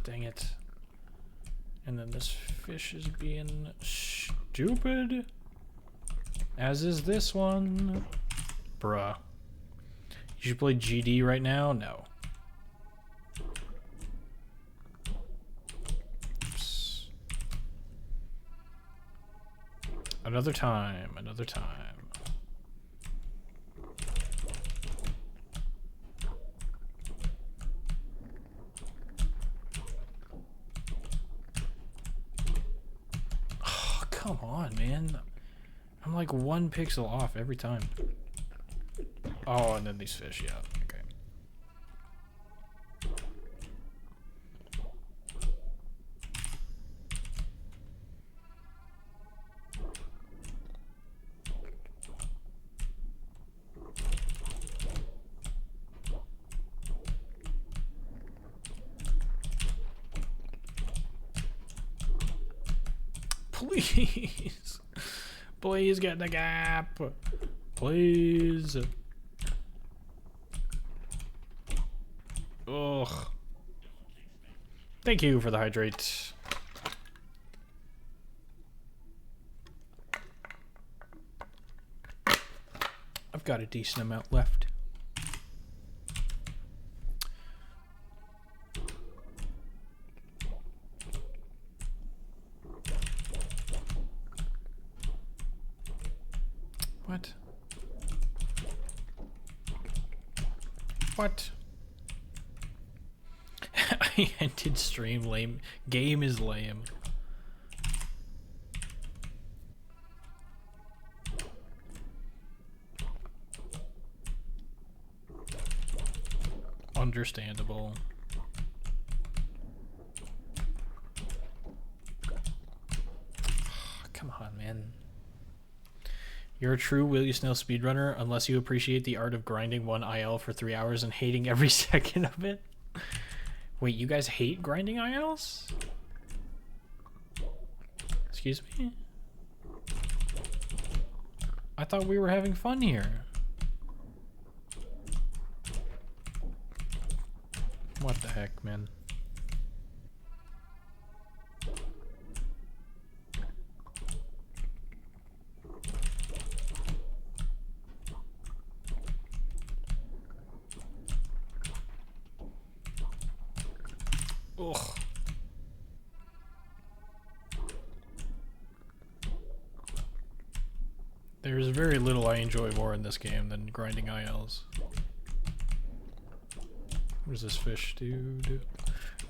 Speaker 1: dang it. And then this fish is being stupid. As is this one. Bruh. You should play GD right now? No. Oops. Another time. Another time. Oh, come on, man. I'm like 1 pixel off every time. Oh, and then these fish, yeah. Okay. Please. Please get the gap. Please. Ugh. Thank you for the hydrate. I've got a decent amount left. What? What? I ended stream lame. Game is lame. Understandable. Come on, man. You're a true Will You Snail speedrunner unless you appreciate the art of grinding 1 IL for 3 hours and hating every second of it. Wait, you guys hate grinding ILs? Excuse me? I thought we were having fun here. What the heck, man? Ugh. There's very little I enjoy more in this game than grinding ILs. What does this fish do?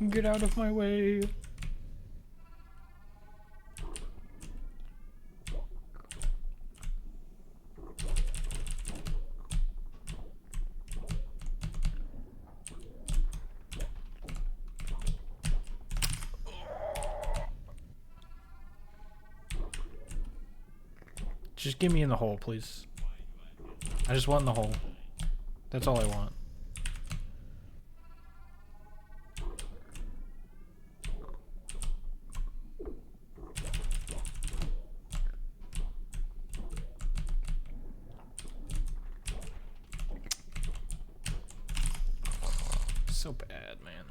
Speaker 1: Get out of my way. Just get me in the hole, please. I just want in the hole. That's all I want. So bad, man.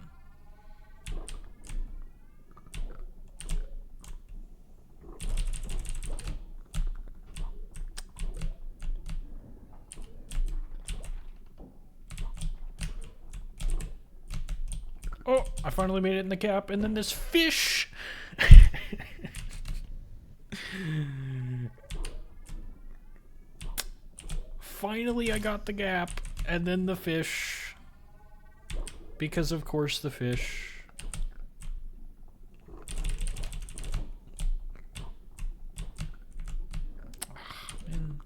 Speaker 1: Oh, I finally made it in the cap, and then this fish. Finally, I got the gap, and then the fish. Because, of course, the fish. Man.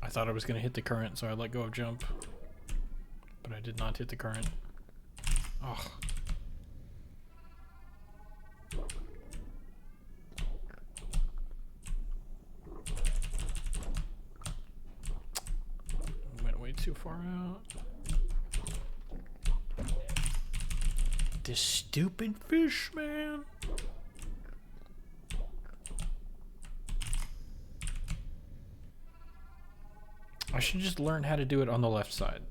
Speaker 1: I thought I was going to hit the current, so I let go of jump. But I did not hit the current. Ugh. Went way too far out. This stupid fish, man. I should just learn how to do it on the left side.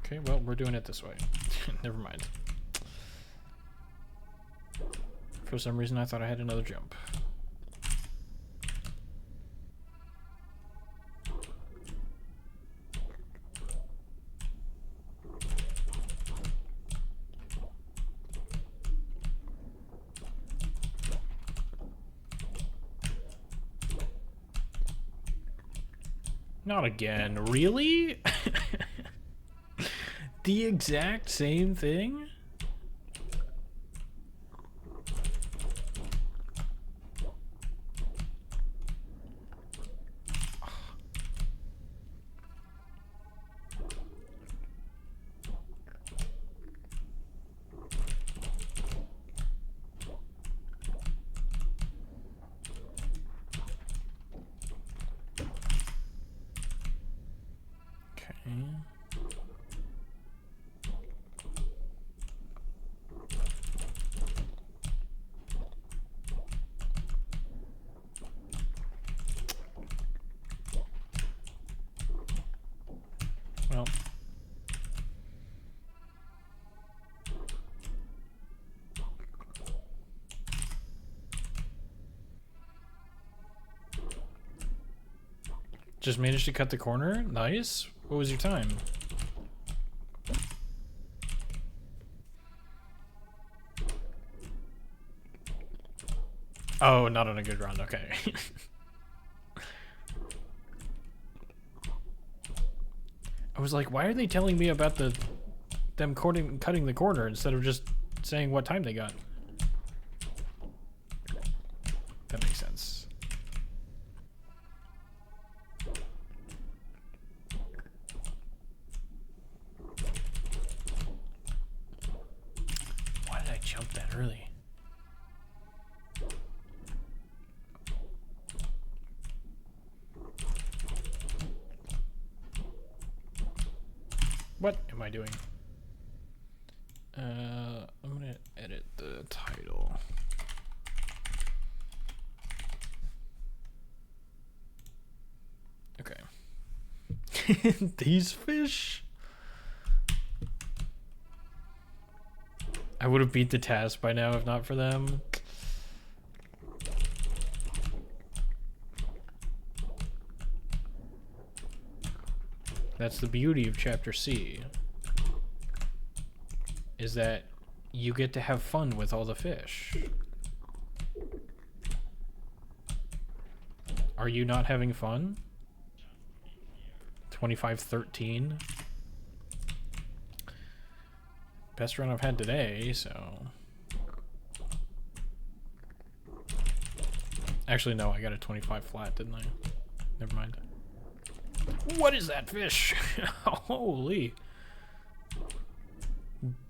Speaker 1: Okay, well, we're doing it this way. Never mind. For some reason, I thought I had another jump. Not again. Really? The exact same thing? Well. Just managed to cut the corner? Nice. What was your time? Oh, not on a good run. Okay. I was like, why are they telling me about them cutting the corner instead of just saying what time they got? That makes sense. Why did I jump that early? What am I doing? I'm gonna edit the title. Okay. These fish? I would have beat the task by now if not for them. That's the beauty of Chapter C, is that you get to have fun with all the fish. Are you not having fun? 25-13. Best run I've had today, so... Actually, no, I got a 25 flat, didn't I? Never mind. What is that fish? Holy.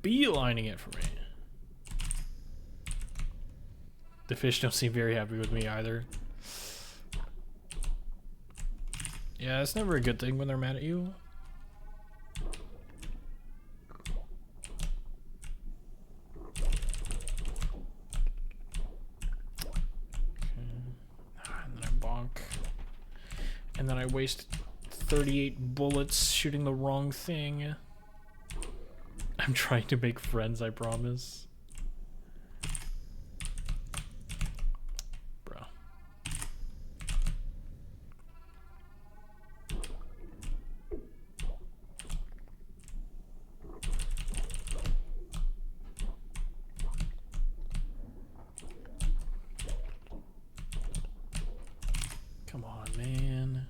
Speaker 1: Beelining it for me. The fish don't seem very happy with me either. Yeah, it's never a good thing when they're mad at you. And then I bonk. And then I waste 38 bullets shooting the wrong thing. I'm trying to make friends, I promise. Bro. Come on, man.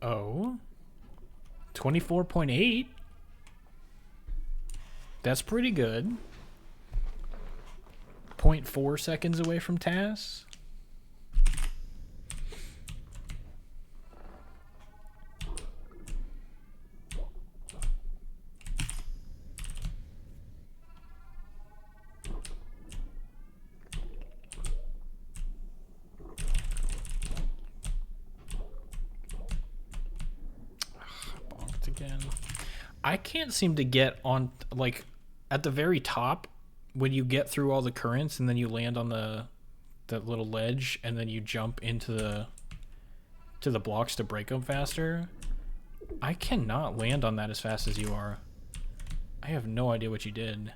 Speaker 1: Oh, 24.8. That's pretty good. 0.4 seconds away from Taz. Bonked again. I can't seem to get on, like, at the very top when you get through all the currents and then you land on that little ledge and then you jump into the blocks to break them faster. I cannot land on that as fast as you are. I have no idea what you did.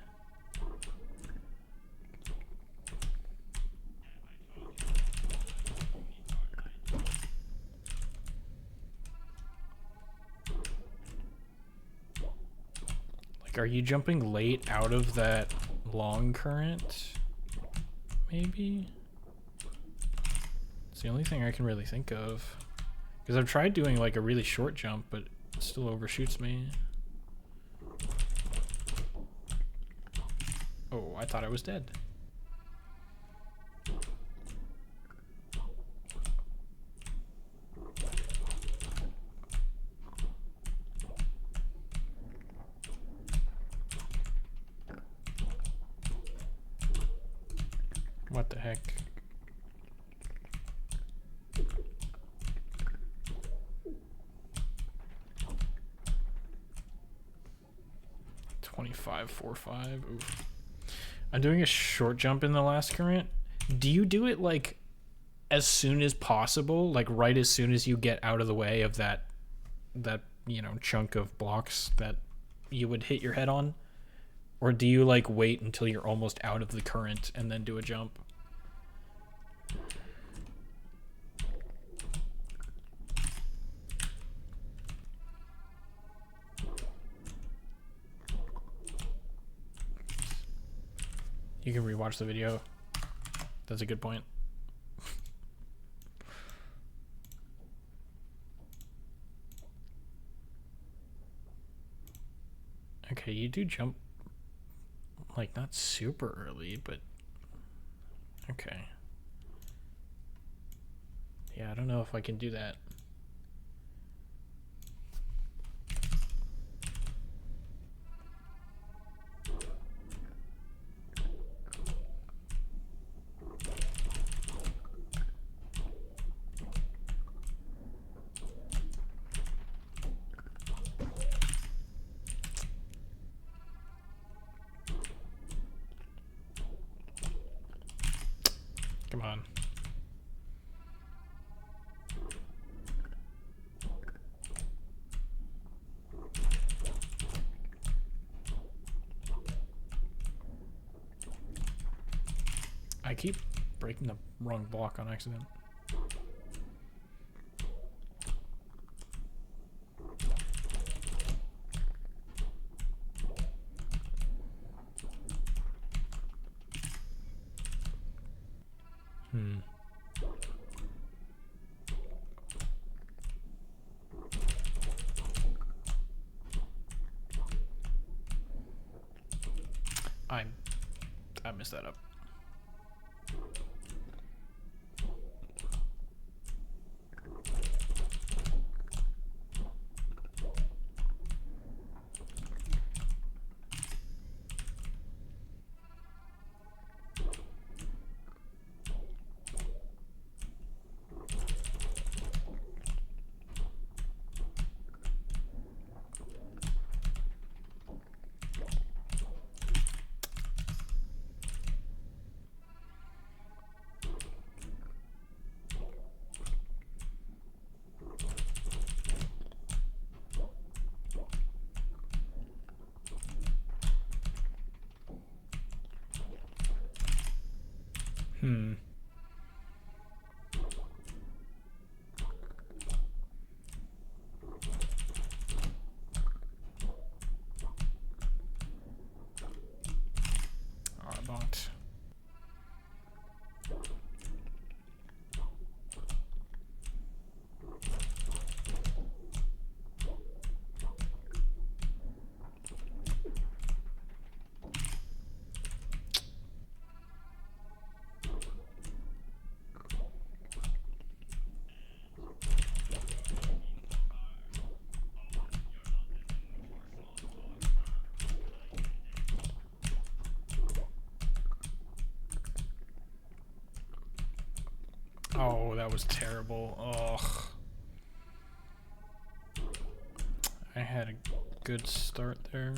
Speaker 1: Like, are you jumping late out of that long current? Maybe? It's the only thing I can really think of. Because I've tried doing like a really short jump, but it still overshoots me. Oh, I thought I was dead. What the heck? Oof. I'm doing a short jump in the last current. Do you do it like as soon as possible, like right as soon as you get out of the way of that you know, chunk of blocks that you would hit your head on? Or do you like wait until you're almost out of the current and then do a jump? You can rewatch the video. That's a good point. Okay, you do jump like not super early, but okay. Yeah, I don't know if I can do that. Come on. I keep breaking the wrong block on accident. I messed that up. Oh, I bonked. Oh, that was terrible. Ugh. I had a good start there.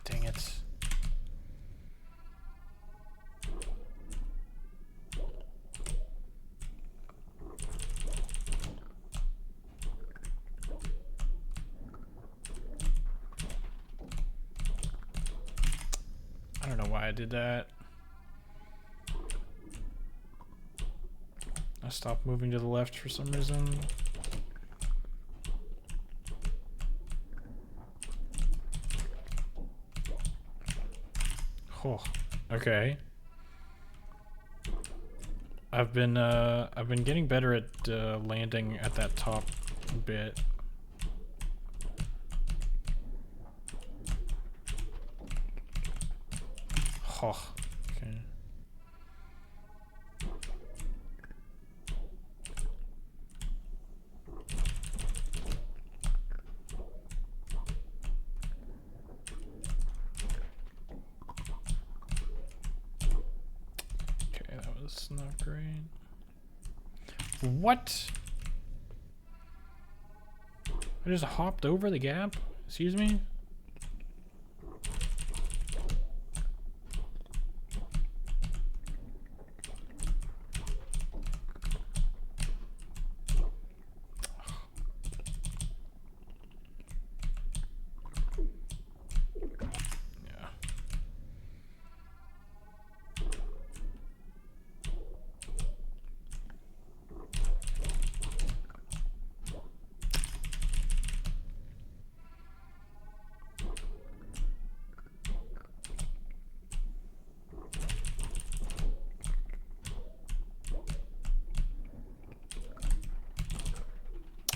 Speaker 1: Dang it. I don't know why I did that. I stopped moving to the left for some reason. Oh, okay. I've been getting better at landing at that top bit. Oh, okay. Okay, that was not great. What? I just hopped over the gap? Excuse me?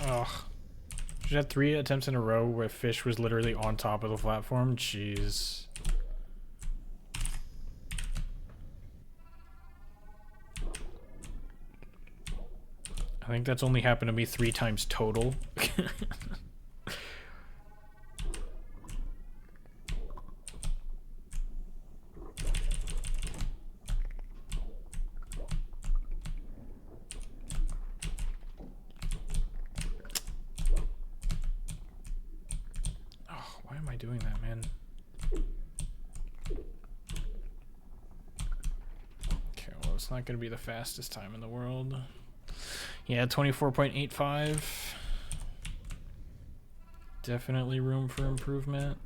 Speaker 1: Ugh. She had 3 attempts in a row where fish was literally on top of the platform. Jeez. I think that's only happened to me 3 times total. Why am I doing that, man? Okay, well, it's not going to be the fastest time in the world. Yeah, 24.85. Definitely room for improvement.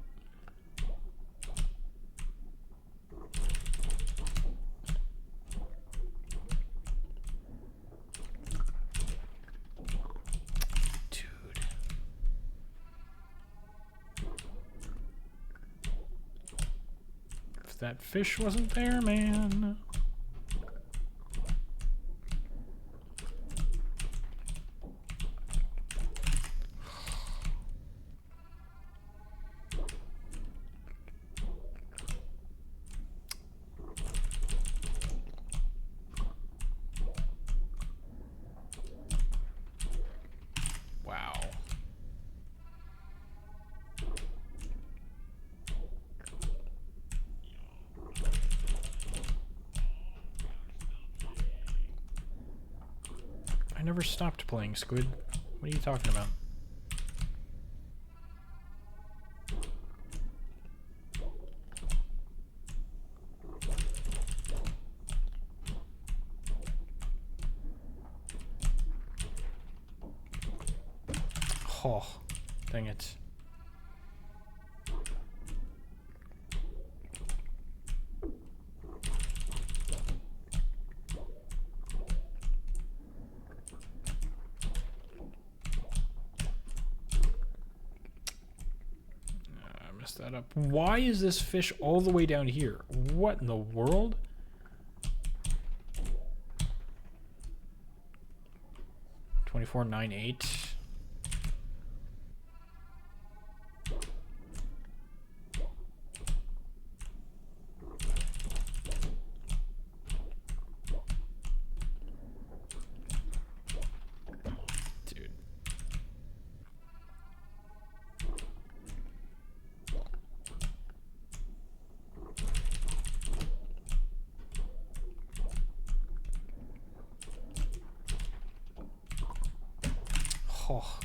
Speaker 1: That fish wasn't there, man. Wow. I never stopped playing Squid. What are you talking about? Oh, dang it. that up. Why is this fish all the way down here? What in the world? $24.98. Oh.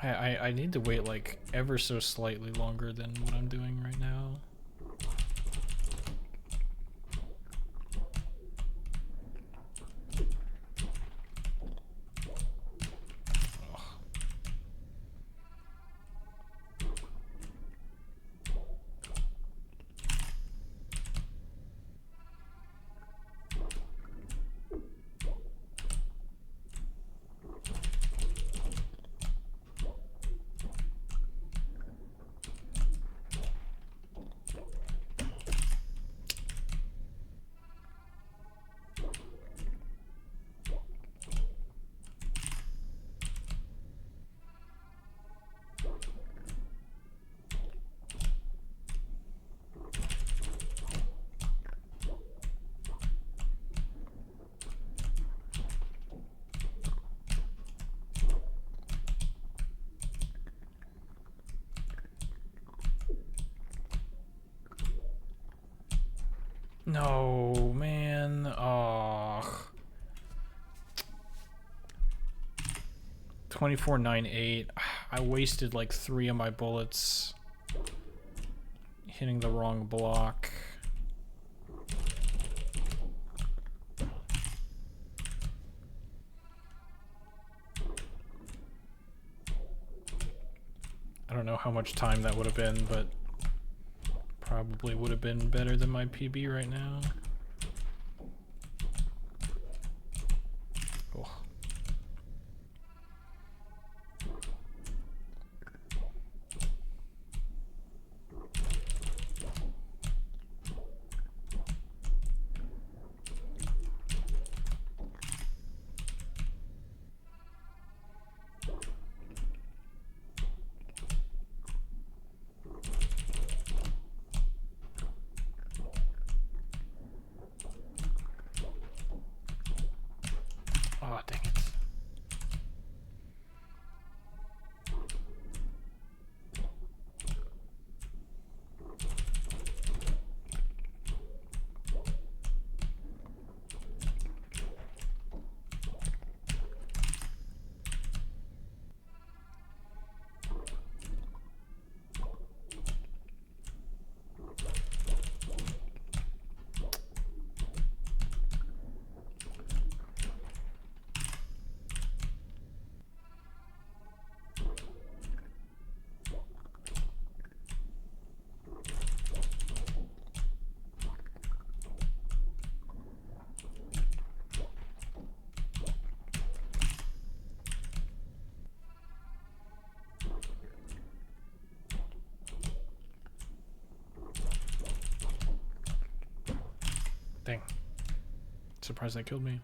Speaker 1: I need to wait like ever so slightly longer than what I'm doing right now. No, man. Oh. 24.98. I wasted like 3 of my bullets hitting the wrong block. I don't know how much time that would have been, but probably would have been better than my PB right now. Oh. Oh, dang it. Dang. Surprised that killed me.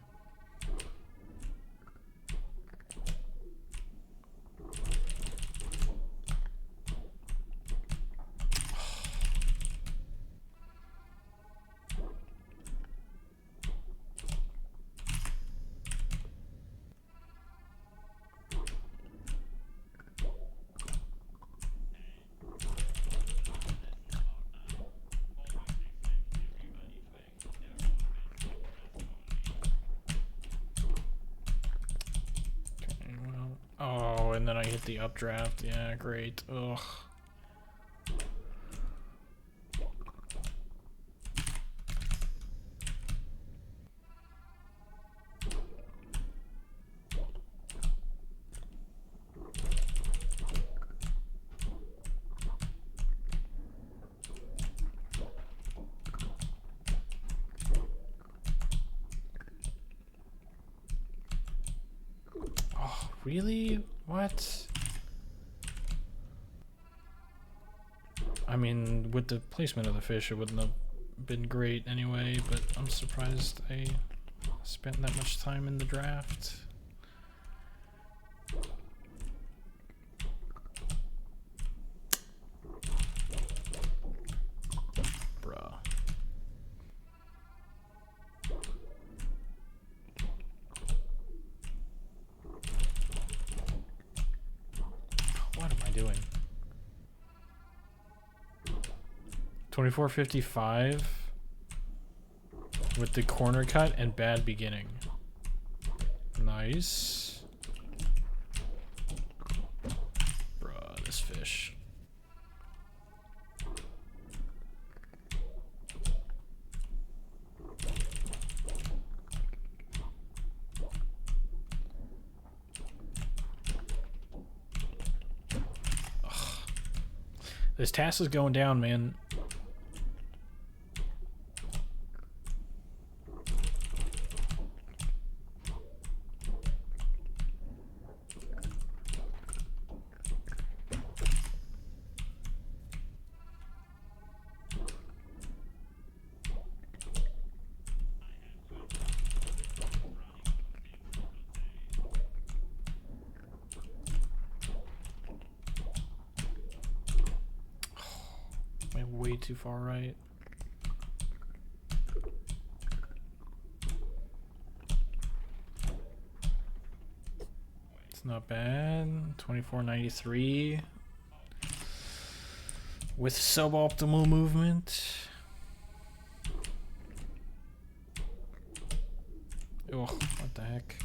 Speaker 1: Oh, and then I hit the updraft. Yeah, great. Ugh. Oh, really? What? I mean, with the placement of the fish, it wouldn't have been great anyway, but I'm surprised I spent that much time in the draft. Bruh. What am I doing? 2455 with the corner cut and bad beginning. Nice. Bruh, this fish. Ugh. This task is going down, man. Way too far right. It's not bad. 2493 with suboptimal movement. Oh, what the heck?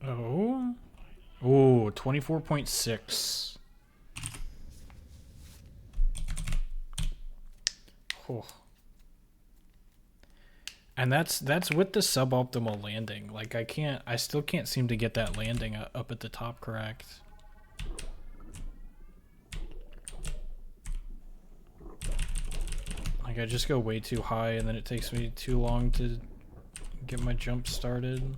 Speaker 1: Oh. Oh, 24.6. Oh. And that's with the suboptimal landing. Like I still can't seem to get that landing up at the top correct. Like I just go way too high and then it takes me too long to get my jump started.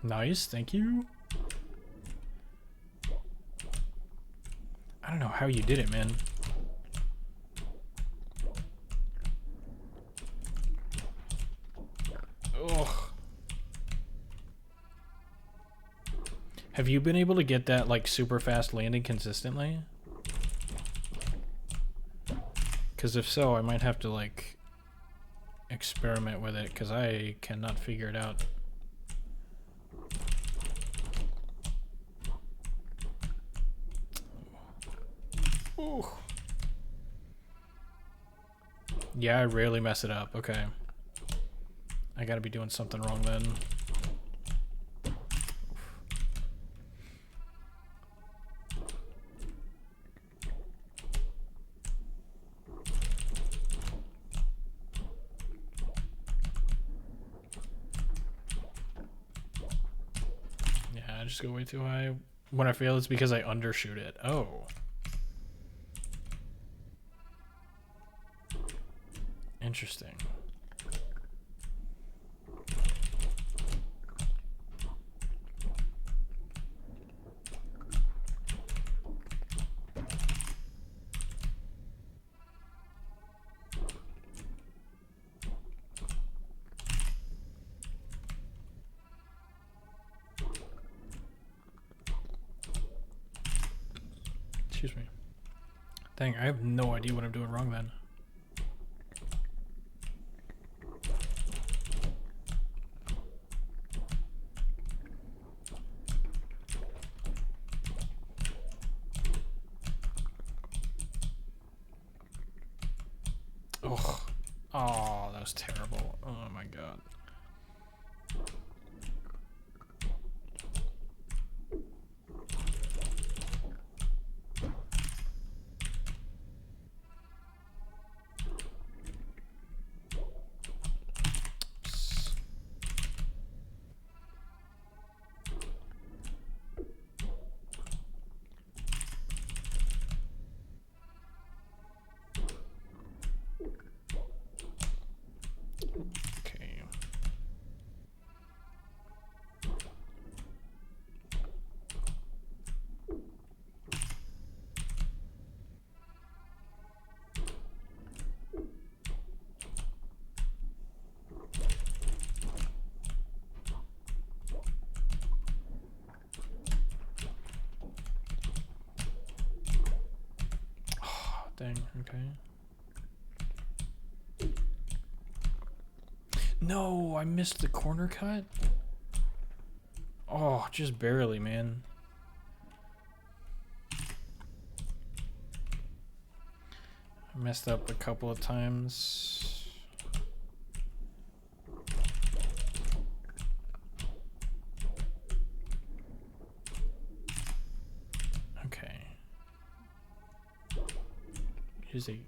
Speaker 1: Nice, thank you. I don't know how you did it, man. Ugh. Have you been able to get that like super fast landing consistently? Because if so, I might have to like experiment with it because I cannot figure it out. Ooh. Yeah, I rarely mess it up. Okay. I gotta be doing something wrong then. Yeah, I just go way too high. When I fail, it's because I undershoot it. Oh. Interesting. Excuse me. Dang, I have no idea what I'm doing wrong then. Oh, oh, that was terrible. Oh my god. Okay. Oh, dang, okay. No, I missed the corner cut. Oh, just barely, man. I messed up a couple of times. Okay. It is a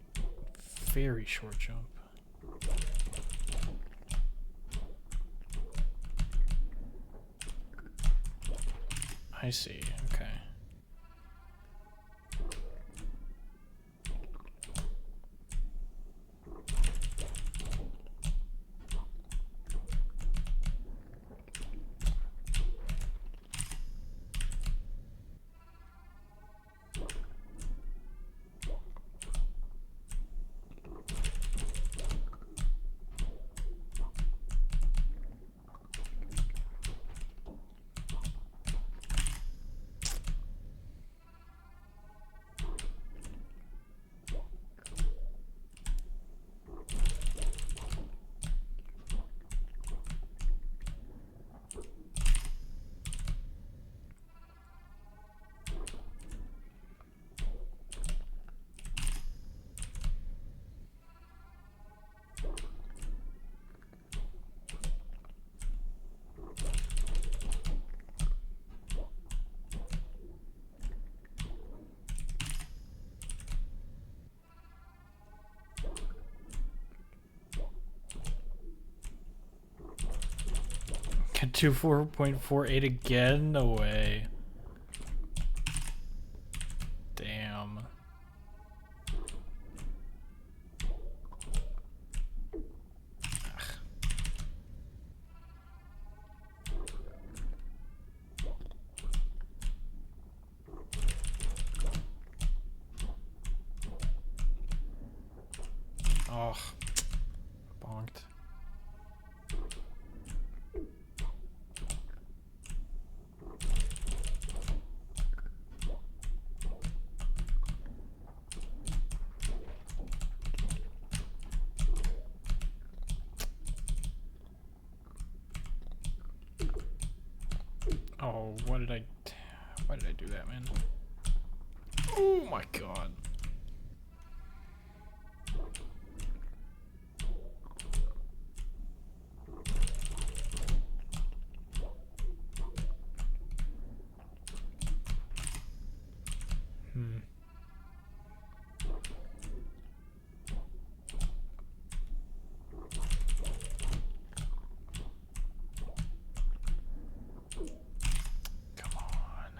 Speaker 1: very short jump. I see, okay. Get to 4.48 again? No way. Damn. Oh, bonked. Oh, why did I do that, man? Oh my god. Come on.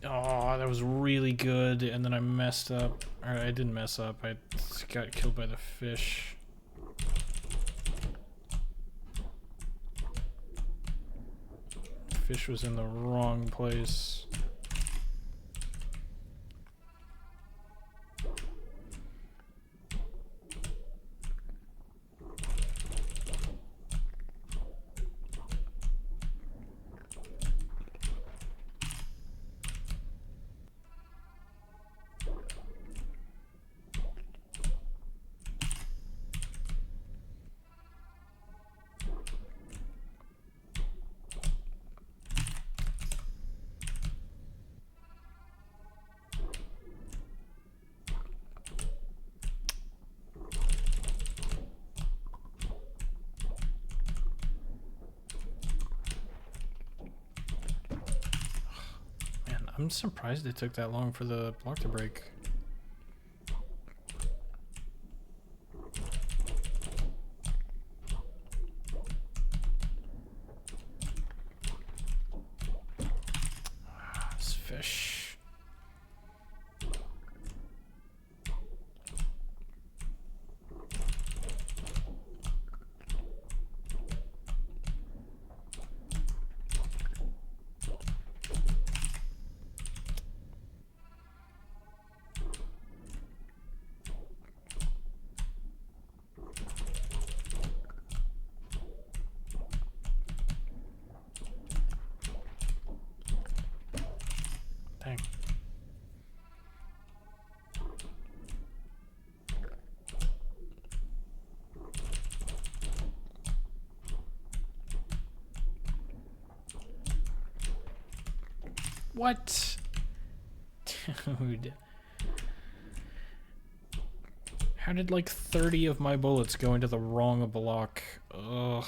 Speaker 1: Oh, that was really good, and then I messed up. Or I didn't mess up. I got killed by the fish. Fish was in the wrong place. I'm surprised it took that long for the block to break. This fish. Dang. What? Dude. How did like 30 of my bullets go into the wrong block? Ugh.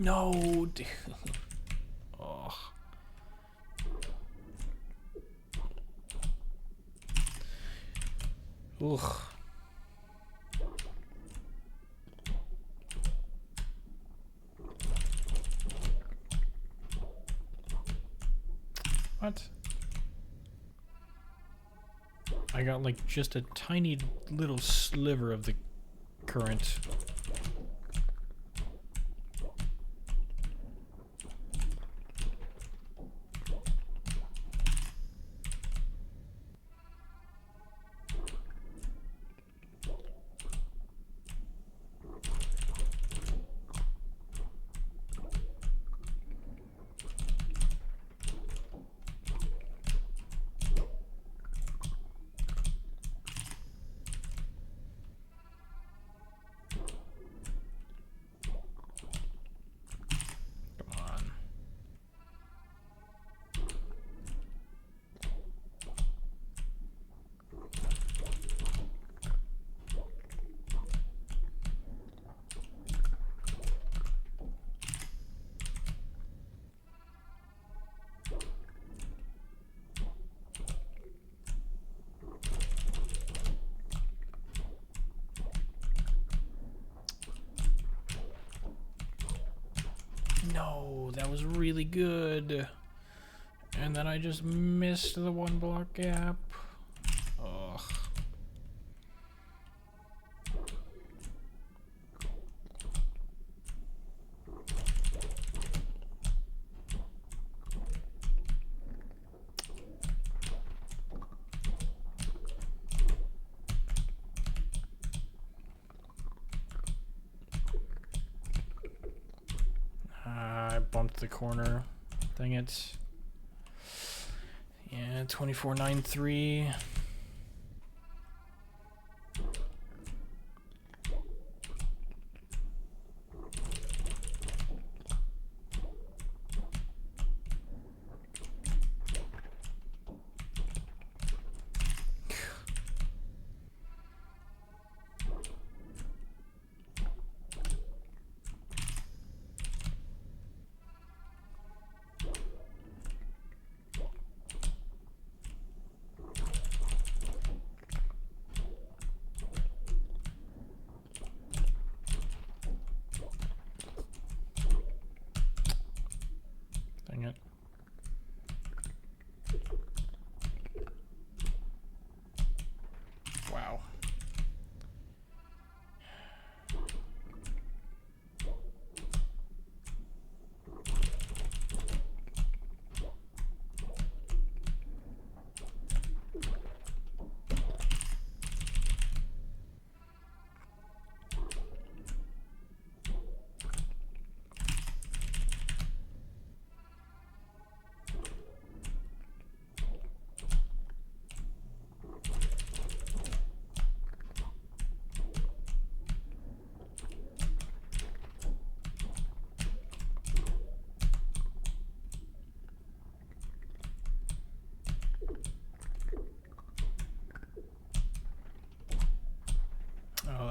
Speaker 1: No, dude. Oh. Ugh. What? I got like just a tiny little sliver of the current. No, that was really good. And then I just missed the one block gap. Ugh. I bumped the corner. Dang it. Yeah, 24.93.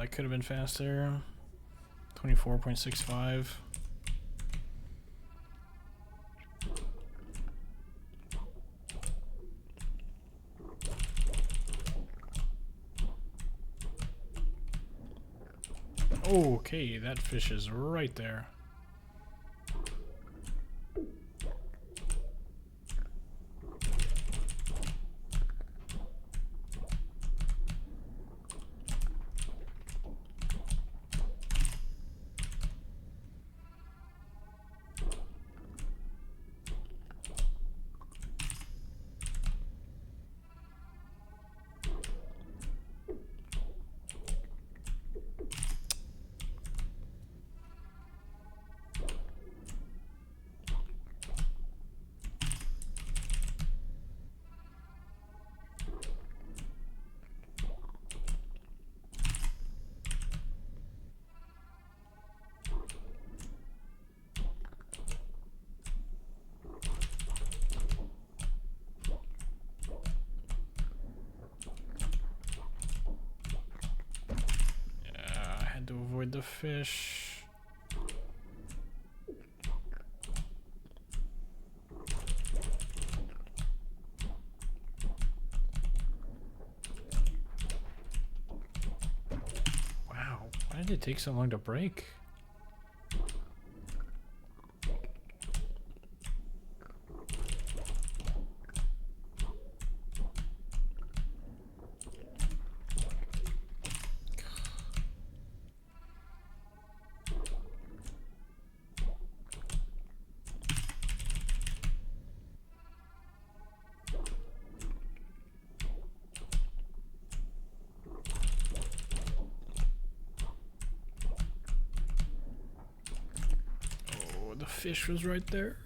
Speaker 1: that could have been faster. 24.65. Okay, that fish is right there. To avoid the fish. Wow, why did it take so long to break? The fish was right there.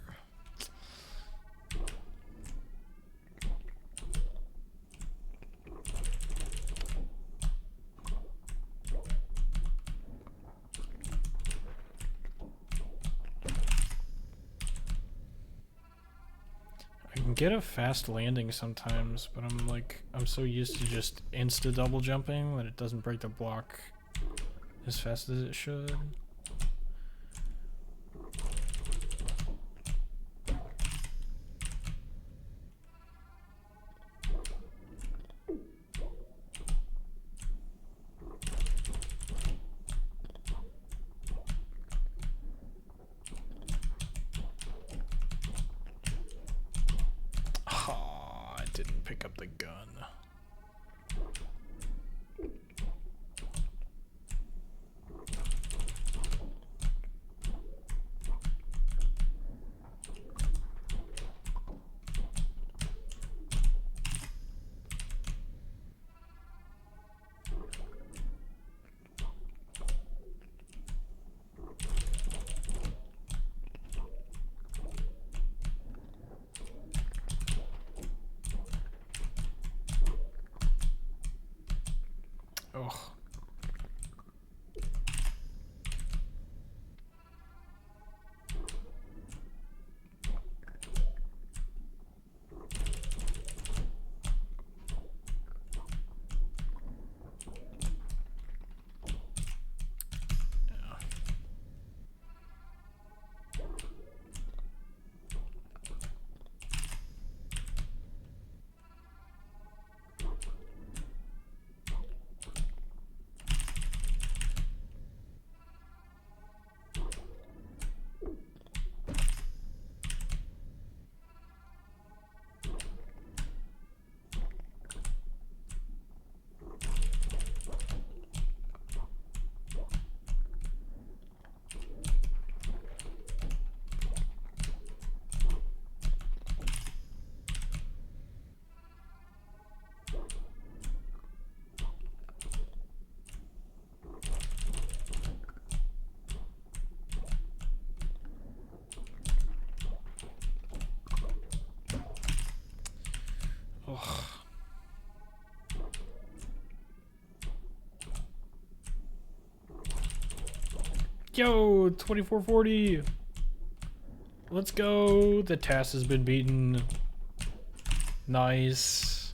Speaker 1: I can get a fast landing sometimes, but I'm so used to just insta double jumping that it doesn't break the block as fast as it should. Pick up the gun. Oh. Ugh. Yo, 2440. Let's go. The task has been beaten. Nice.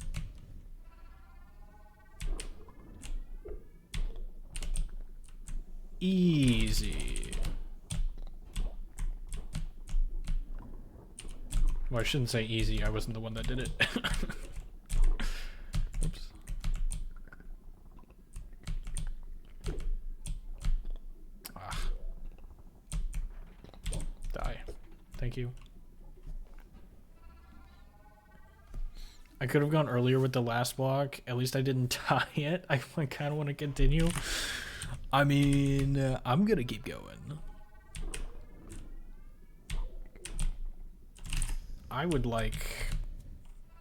Speaker 1: Easy. Well, I shouldn't say easy. I wasn't the one that did it. Oops. Ah. Die. Thank you. I could have gone earlier with the last block. At least I didn't die yet. I kind of want to continue. I mean, I'm gonna keep going. I would like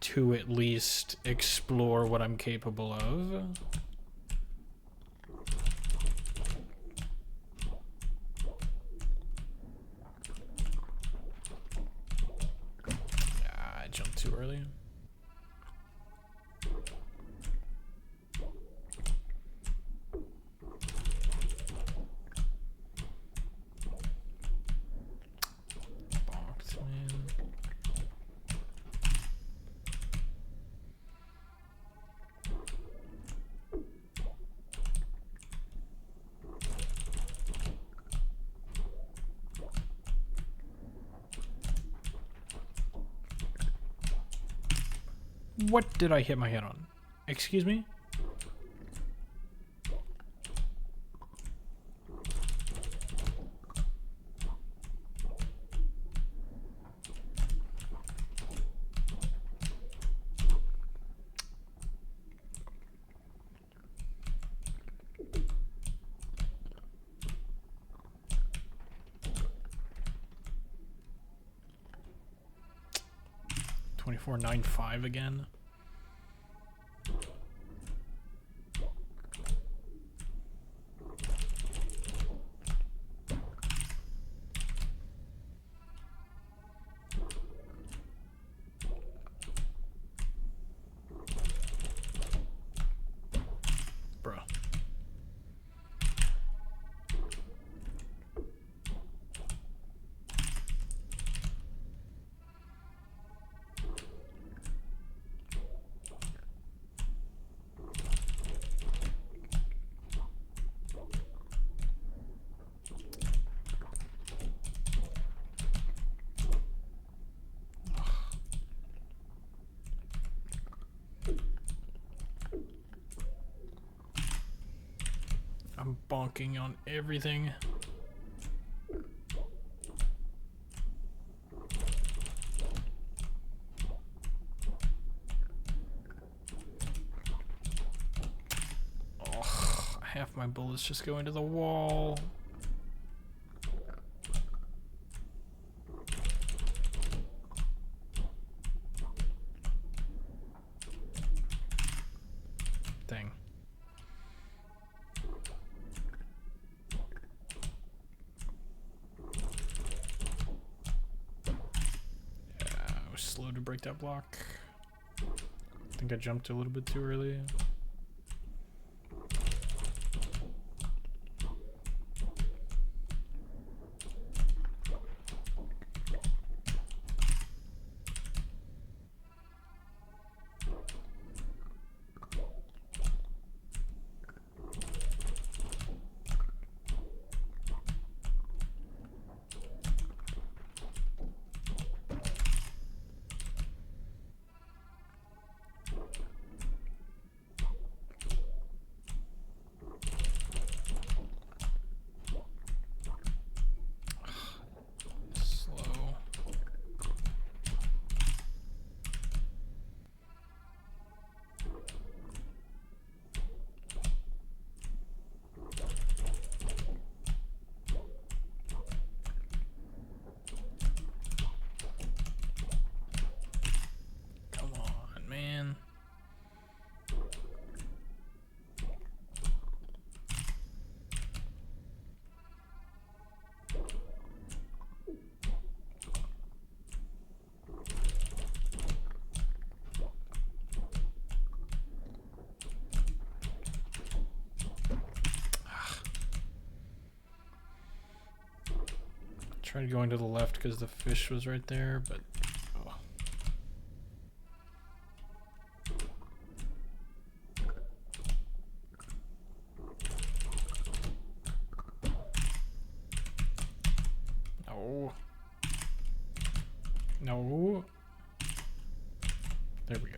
Speaker 1: to at least explore what I'm capable of. Ah, I jumped too early. Bonked, man. What did I hit my head on? Excuse me? $24.95 again. Bruh. I'm bonking on everything. Oh, half my bullets just go into the wall. Dang. I was slow to break that block. I think I jumped a little bit too early. Slow. Come on, man. Tried going to the left because the fish was right there, but oh. No. There we go.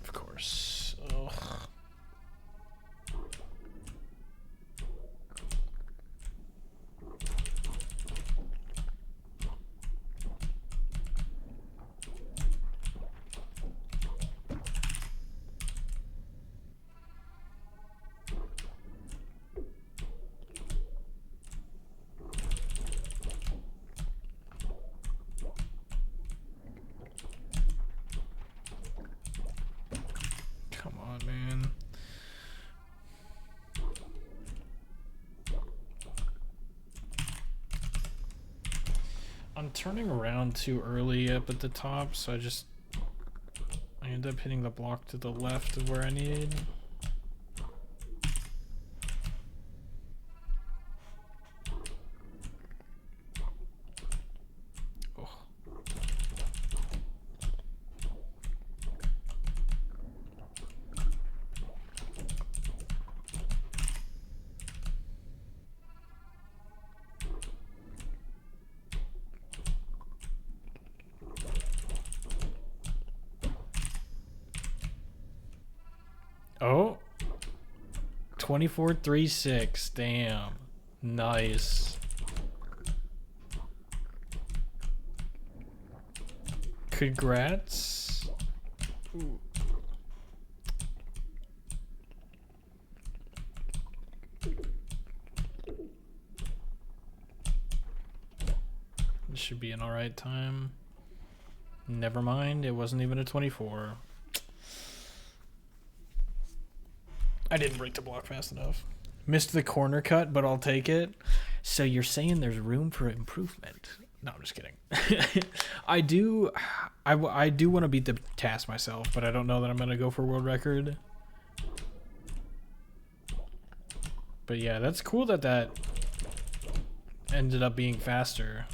Speaker 1: Of course. Ugh. Come on, man. I'm turning around too early up at the top, so I end up hitting the block to the left of where I need. Oh, 24-3-6. Damn. Nice. Congrats. Ooh. This should be an alright time. Never mind, it wasn't even a 24. I didn't break the block fast enough. Missed the corner cut, but I'll take it. So you're saying there's room for improvement? No, I'm just kidding. I do want to beat the task myself, but I don't know that I'm going to go for world record. But yeah, that's cool that ended up being faster.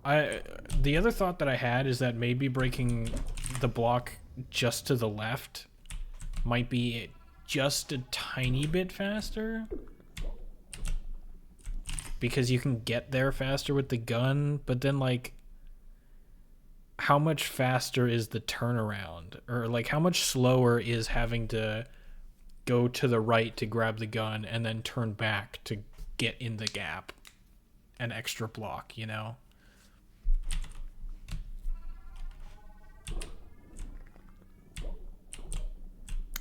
Speaker 1: The other thought that I had is that maybe breaking the block just to the left might be just a tiny bit faster, because you can get there faster with the gun, but then like how much faster is the turnaround, or like how much slower is having to go to the right to grab the gun and then turn back to get in the gap, an extra block, you know?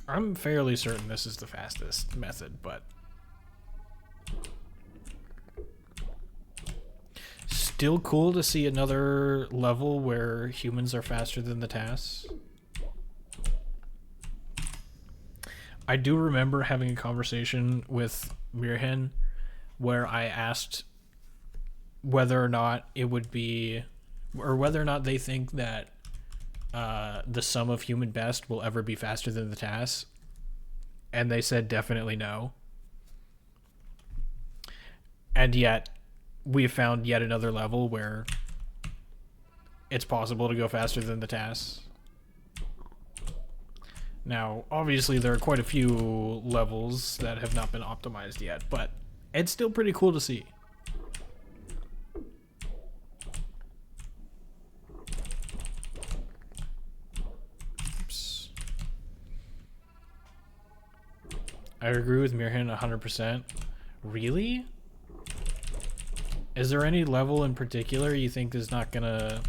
Speaker 1: I'm fairly certain this is the fastest method, but still cool to see another level where humans are faster than the tasks. I do remember having a conversation with Mirhen where I asked whether or not it would be, or whether or not they think that the sum of human best will ever be faster than the tasks, and they said definitely no. And yet we found yet another level where it's possible to go faster than the tasks. Now obviously there are quite a few levels that have not been optimized yet, but it's still pretty cool to see. I agree with Mirhan 100%. Really? Is there any level in particular you think is not gonna,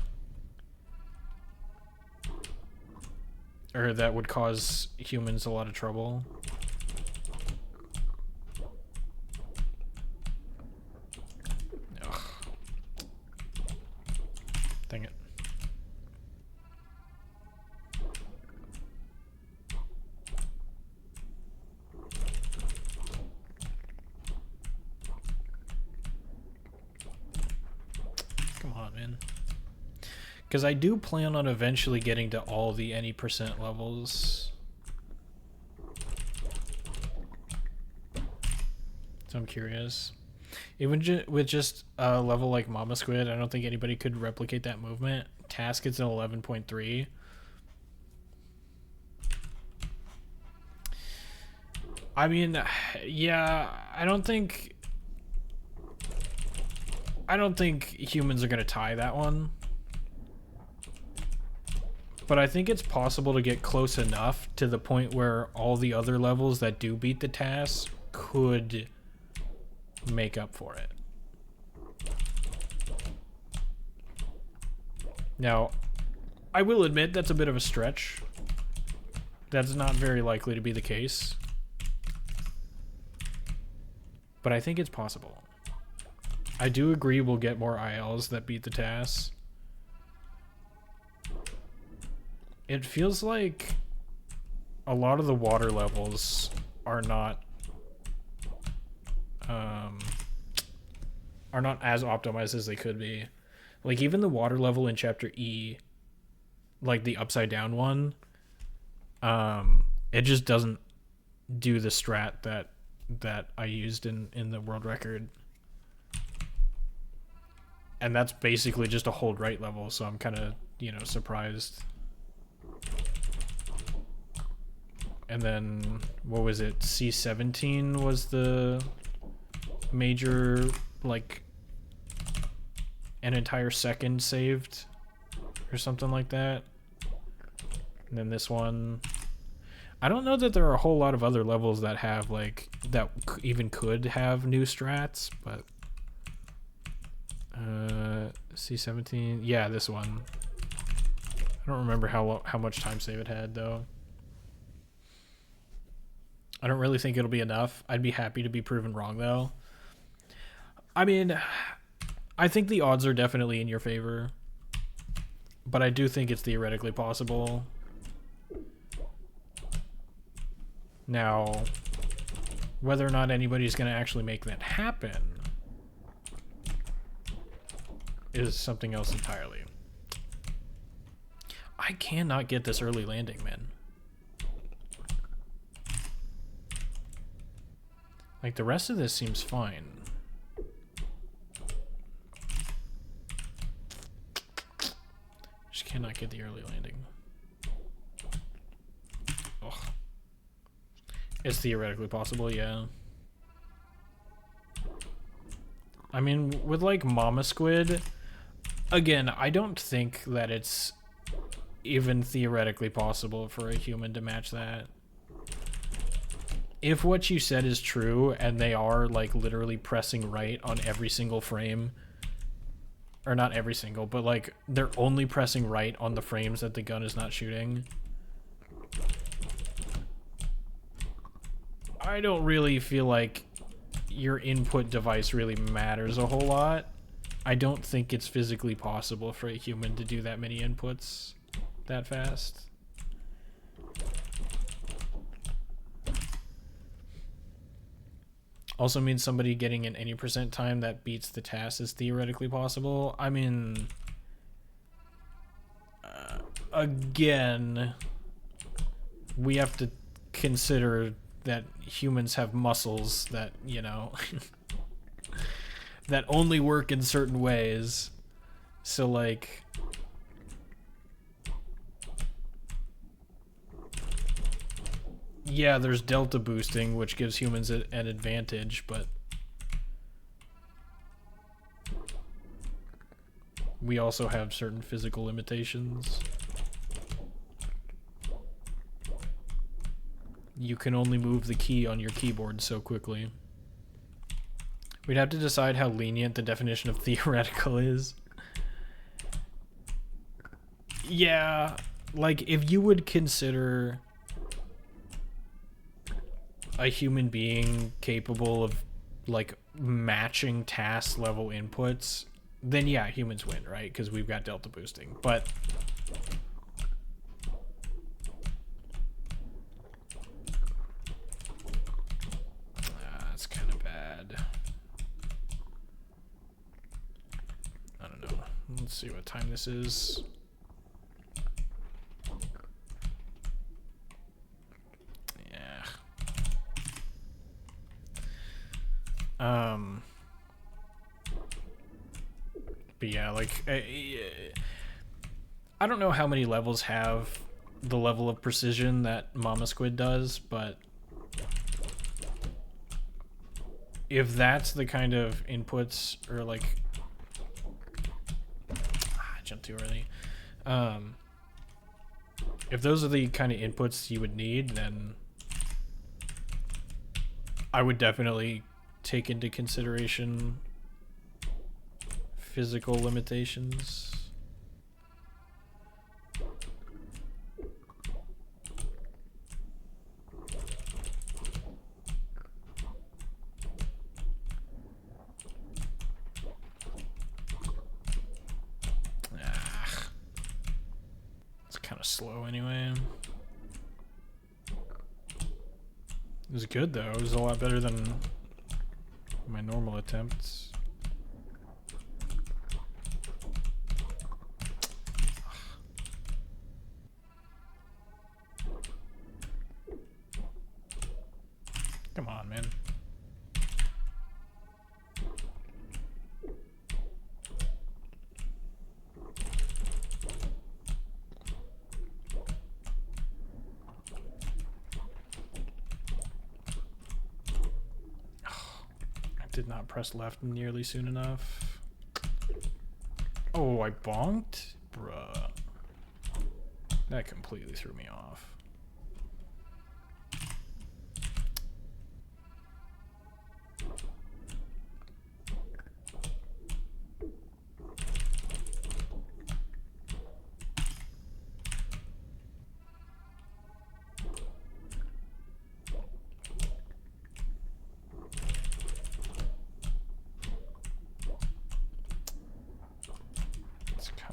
Speaker 1: or that would cause humans a lot of trouble? Ugh. Dang it. Because I do plan on eventually getting to all the any percent levels. So I'm curious. Even with just a level like Mama Squid, I don't think anybody could replicate that movement. Task is an 11.3. I mean, yeah, I don't think humans are gonna tie that one. But I think it's possible to get close enough to the point where all the other levels that do beat the task could make up for it. Now, I will admit that's a bit of a stretch. That's not very likely to be the case. But I think it's possible. I do agree we'll get more ILs that beat the tasks. It feels like a lot of the water levels are not as optimized as they could be. Like even the water level in chapter E, like the upside down one, it just doesn't do the strat that I used in the world record. And that's basically just a hold right level, so I'm kind of, surprised. And then, what was it? C17 was the major, like, an entire second saved or something like that. And then this one, I don't know that there are a whole lot of other levels that have, like, that even could have new strats, but C17, yeah, this one. I don't remember how much time save it had though. I don't really think it'll be enough. I'd be happy to be proven wrong though. I mean, I think the odds are definitely in your favor, but I do think it's theoretically possible. Now, whether or not anybody's going to actually make that happen is something else entirely. I cannot get this early landing, man. Like, the rest of this seems fine. Just cannot get the early landing. Ugh. It's theoretically possible, yeah. I mean, with, like, Mama Squid, again, I don't think that it's even theoretically possible for a human to match that. If what you said is true, and they are, like, literally pressing right on every single frame, or not every single, but, like, they're only pressing right on the frames that the gun is not shooting, I don't really feel like your input device really matters a whole lot. I don't think it's physically possible for a human to do that many inputs that fast. Also means somebody getting an any % time that beats the task is theoretically possible. I mean, again, we have to consider that humans have muscles that, that only work in certain ways. So, like, yeah, there's delta boosting, which gives humans an advantage, but we also have certain physical limitations. You can only move the key on your keyboard so quickly. We'd have to decide how lenient the definition of theoretical is. Yeah, like, if you would consider a human being capable of, like, matching task level inputs, then yeah, humans win, right? Because we've got delta boosting. But that's kind of bad. I don't know. Let's see what time this is. But yeah, like, I don't know how many levels have the level of precision that Mama Squid does, but if that's the kind of inputs, or like, I jumped too early. If those are the kind of inputs you would need, then I would definitely take into consideration physical limitations. It's kind of slow anyway. It was good though. It was a lot better than my normal attempts. Come on, man. Did not press left nearly soon enough. Oh, I bonked? Bruh. That completely threw me off.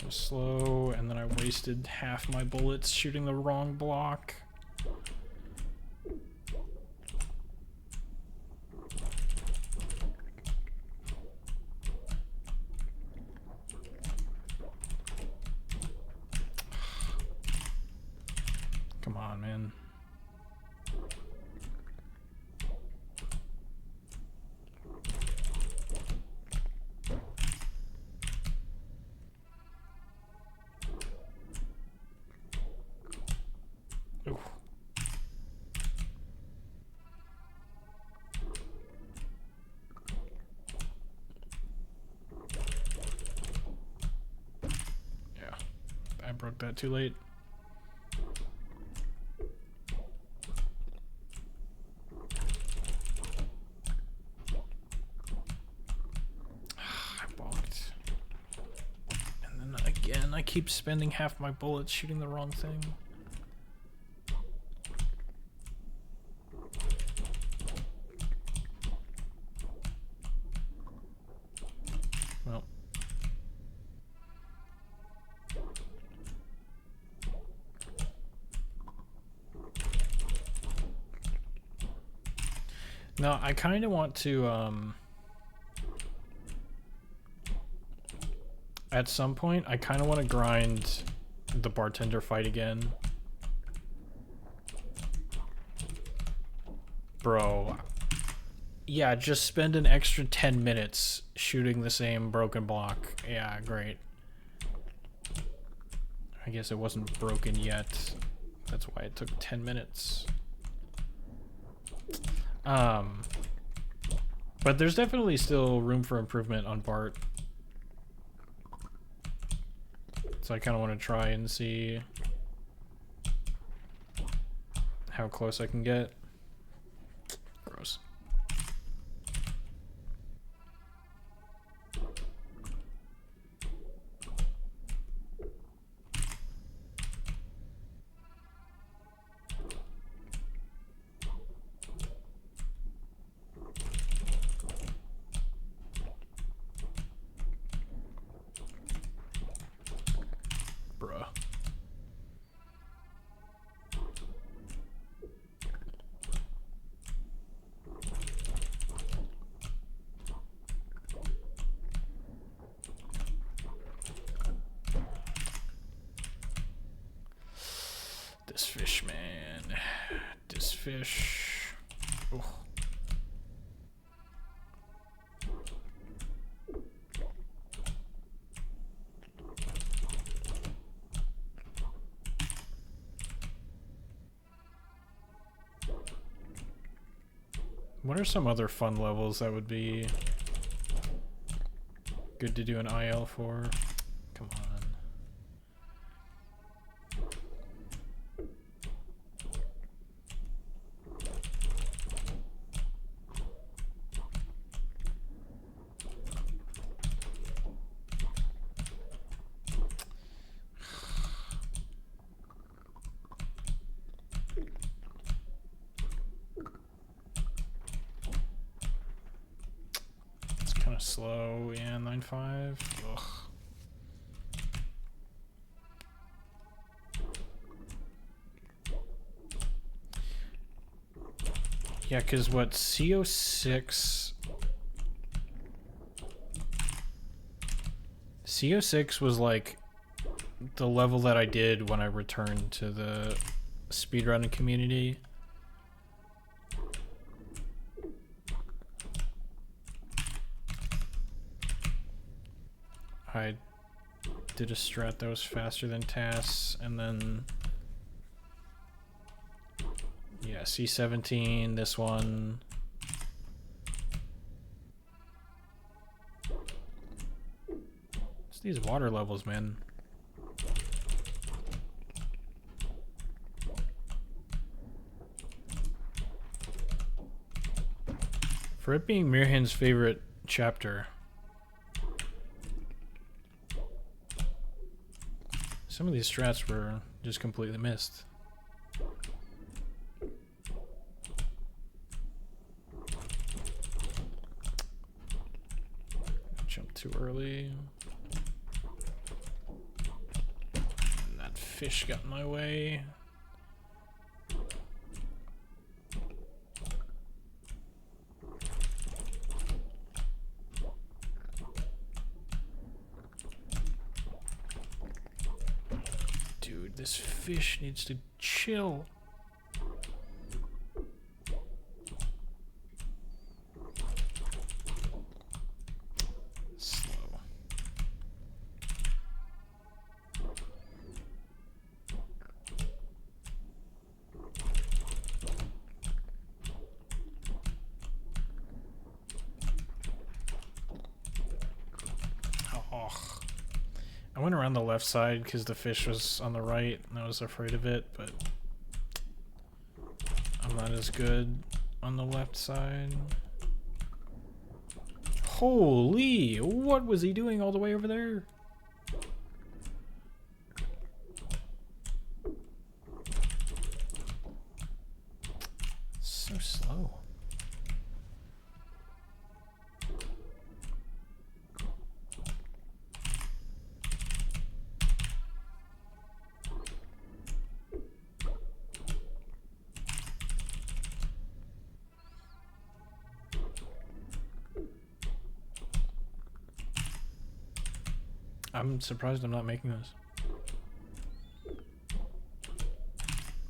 Speaker 1: Slow, and then I wasted half my bullets shooting the wrong block. Come on, man. I broke that too late. I balked. And then again, I keep spending half my bullets shooting the wrong thing. Well. No, I kind of want to, at some point, I kind of want to grind the bartender fight again. Bro. Yeah, just spend an extra 10 minutes shooting the same broken block. Yeah, great. I guess it wasn't broken yet. That's why it took 10 minutes. But there's definitely still room for improvement on Bart. So I kind of want to try and see how close I can get. Gross. Bruh. This fish, man. This fish. Oh. What are some other fun levels that would be good to do an IL for? Come on. Slow, yeah, 9.5. Ugh. Yeah, because what, CO6... CO6 was like the level that I did when I returned to the speedrunning community. I did a strat that was faster than TAS, and then yeah, C17, this one. It's these water levels, man. For it being Mirhan's favorite chapter, some of these strats were just completely missed. Jump too early. And that fish got in my way. This fish needs to chill. Slow. Oh. I went around the left side because the fish was on the right and I was afraid of it, but I'm not as good on the left side. Holy, what was he doing all the way over there? So slow. I'm surprised I'm not making this.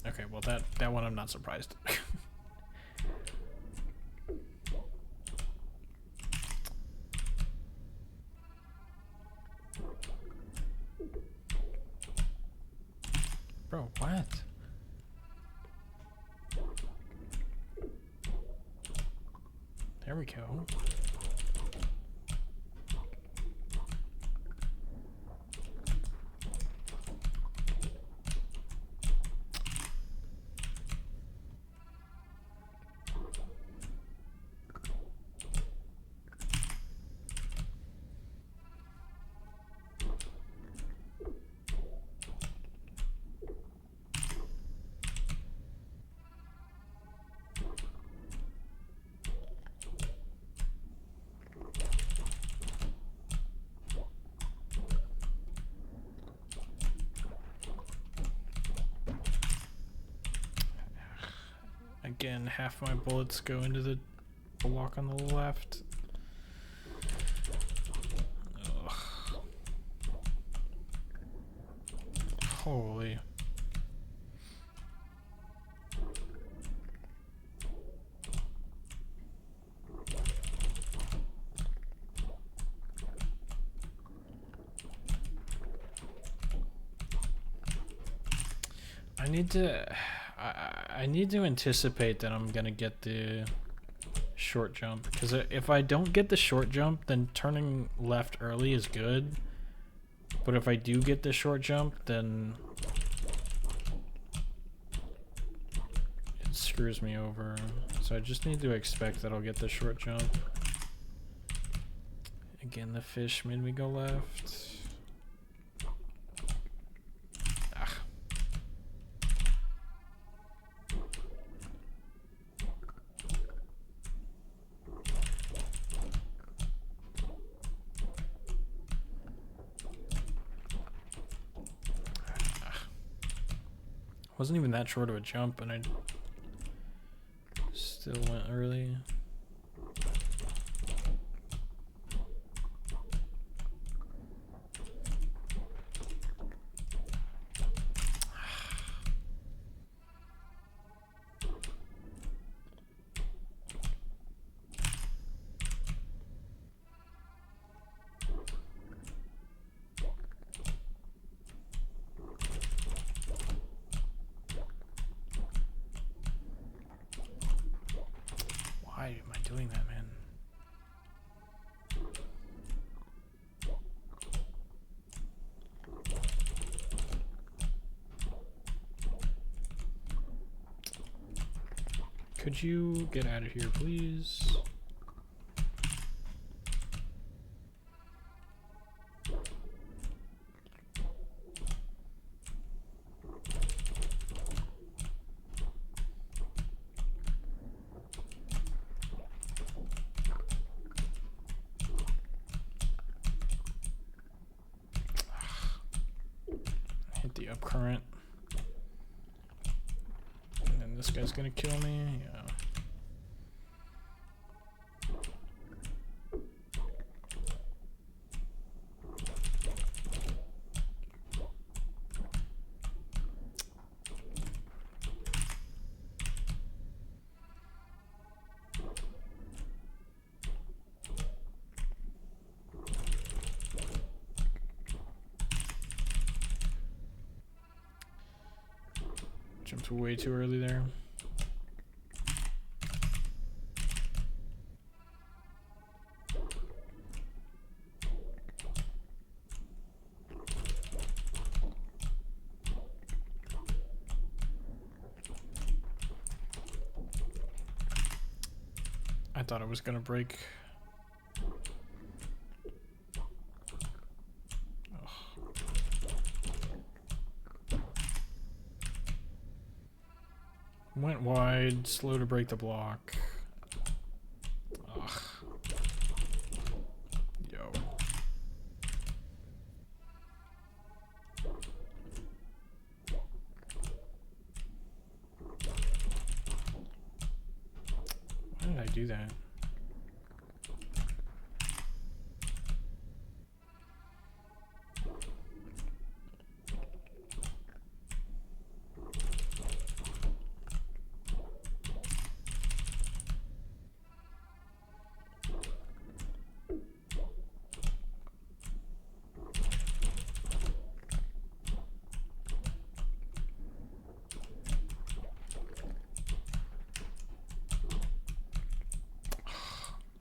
Speaker 1: Okay, well that one I'm not surprised. Bro, what? There we go. Again, half my bullets go into the block on the left. Ugh. Holy. I need to anticipate that I'm gonna get the short jump, because if I don't get the short jump, then turning left early is good. But if I do get the short jump, then it screws me over. So I just need to expect that I'll get the short jump. Again, the fish made me go left. Ah. Wasn't even that short of a jump, and I still went early. Why am I doing that, man? Could you get out of here, please? Hit the up current. And then this guy's gonna kill me. Yeah. Jumped way too early there. I thought it was gonna break. Went wide, slow to break the block. Ugh. Yo. Why did I do that?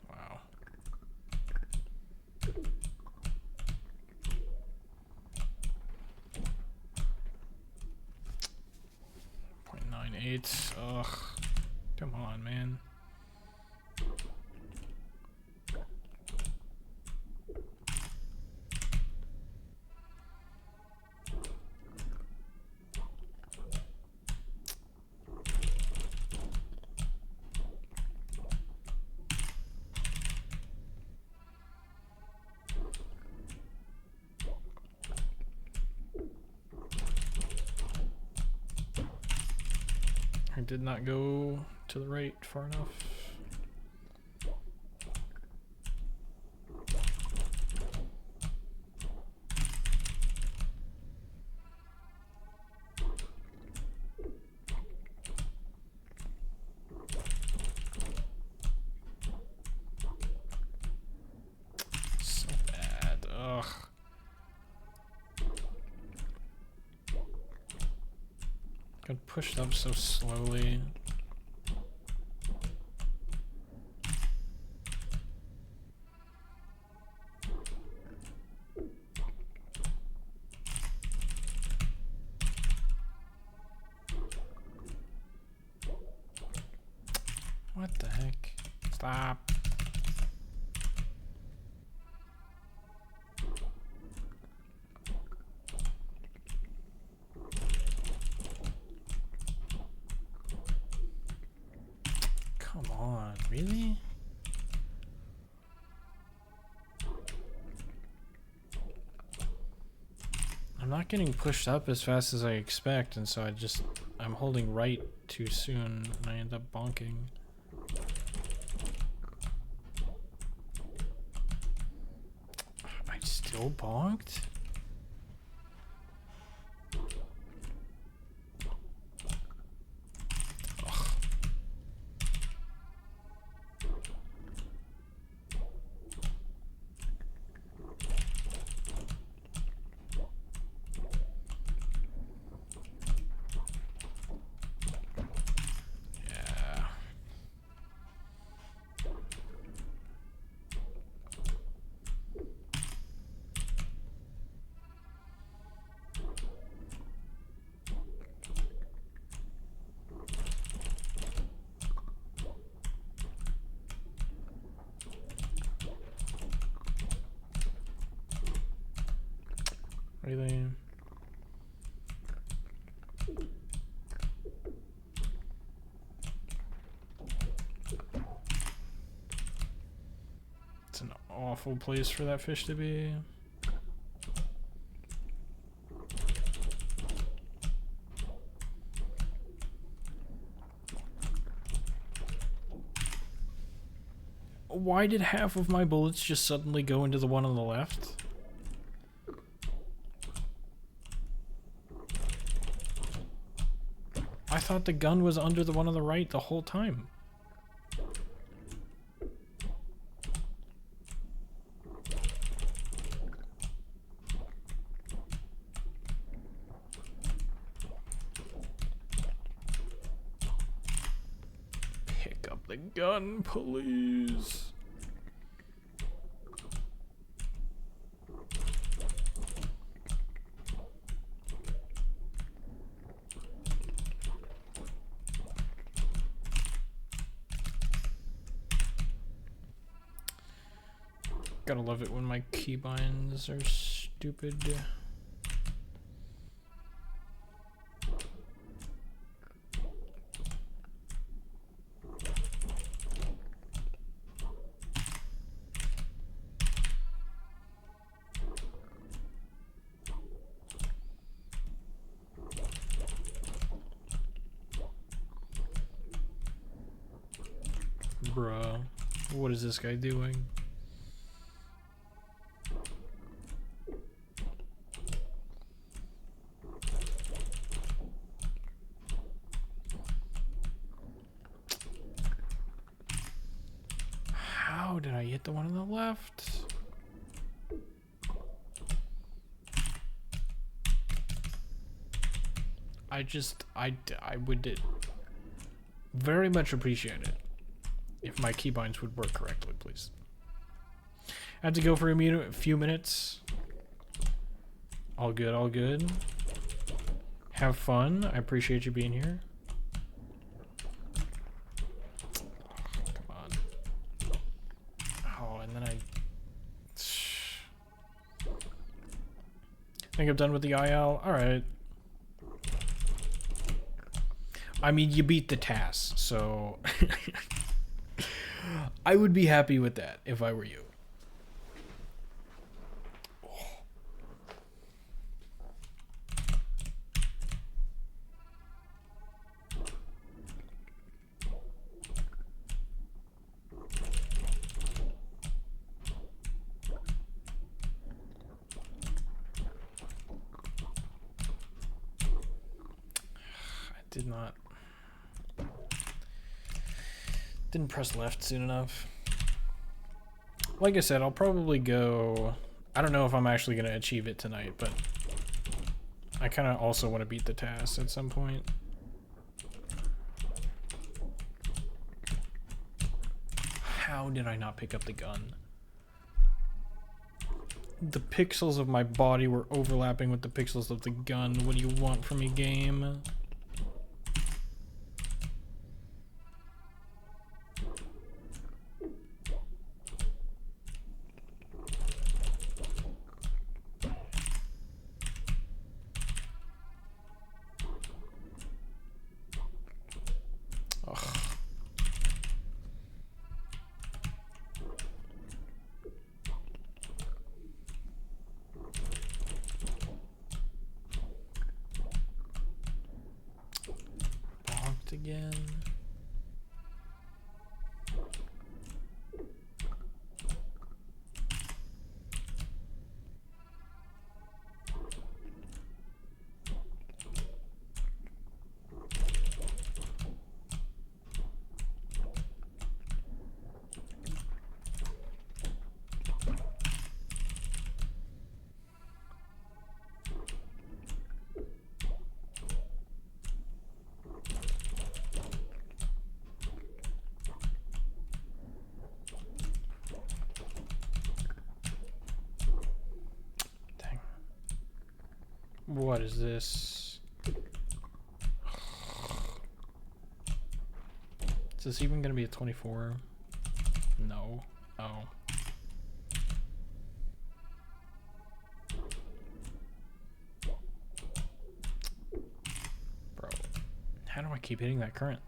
Speaker 1: Wow. 0.98. Ugh. Come on, man. I did not go to the right far enough. So bad. Ugh. Got pushed up so slowly. What the heck? Stop. Come on, really? I'm not getting pushed up as fast as I expect, and so I'm holding right too soon, and I end up bonking. I still bonked? Really? It's an awful place for that fish to be. Why did half of my bullets just suddenly go into the one on the left? I thought the gun was under the one on the right the whole time. Pick up the gun, please. Gotta love it when my keybinds are stupid. Bruh, what is this guy doing? How did I hit the one on the left? I would very much appreciate it if my keybinds would work correctly, please. I had to go for a few minutes. All good, all good. Have fun. I appreciate you being here. Come on. Oh, and then I think I'm done with the IL. All right. I mean, you beat the task, so I would be happy with that if I were you. Didn't press left soon enough. Like I said, I'll probably go... I don't know if I'm actually going to achieve it tonight, but I kind of also want to beat the task at some point. How did I not pick up the gun? The pixels of my body were overlapping with the pixels of the gun. What do you want from me, game? again. What is this? Is this even gonna be a 24? No. Oh. Bro. How do I keep hitting that current?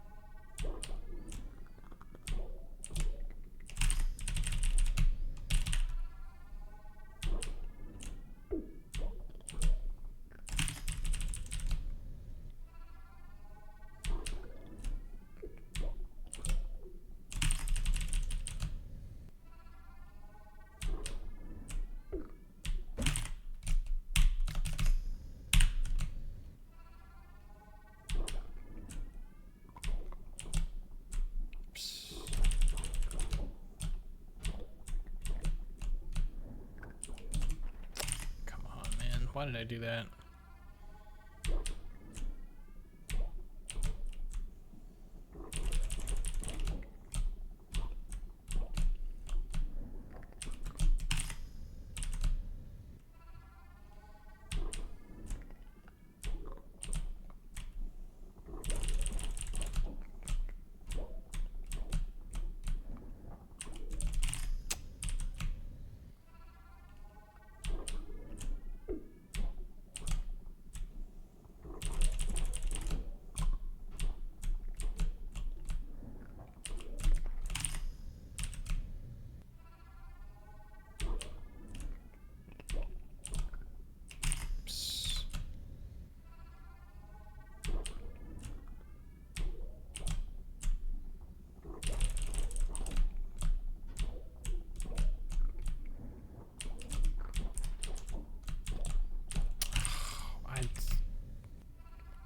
Speaker 1: Why did I do that?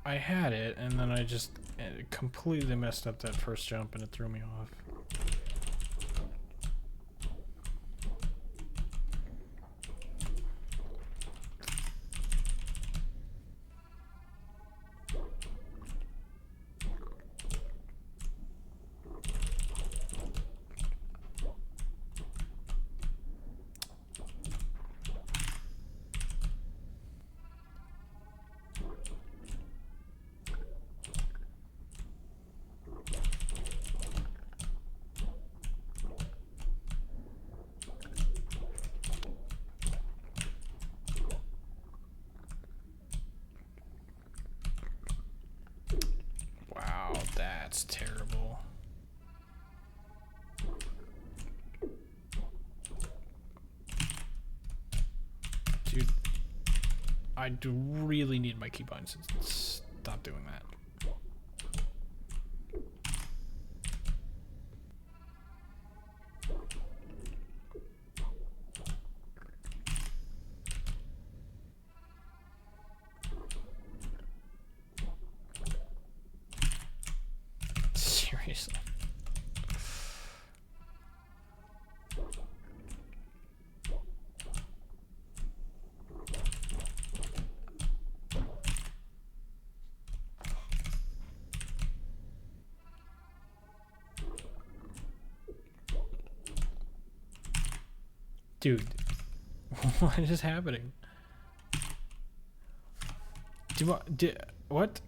Speaker 1: I had it, and then I just completely messed up that first jump, and it threw me off. That's terrible. Dude, I do really need my keybinds to stop doing that. Seriously. Dude, what is happening? What?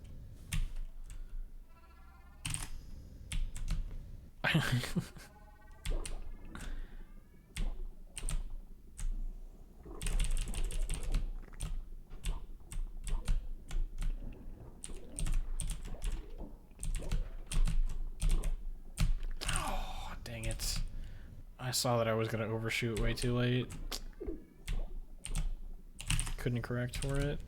Speaker 1: Oh, dang it. I saw that I was going to overshoot way too late. Couldn't correct for it.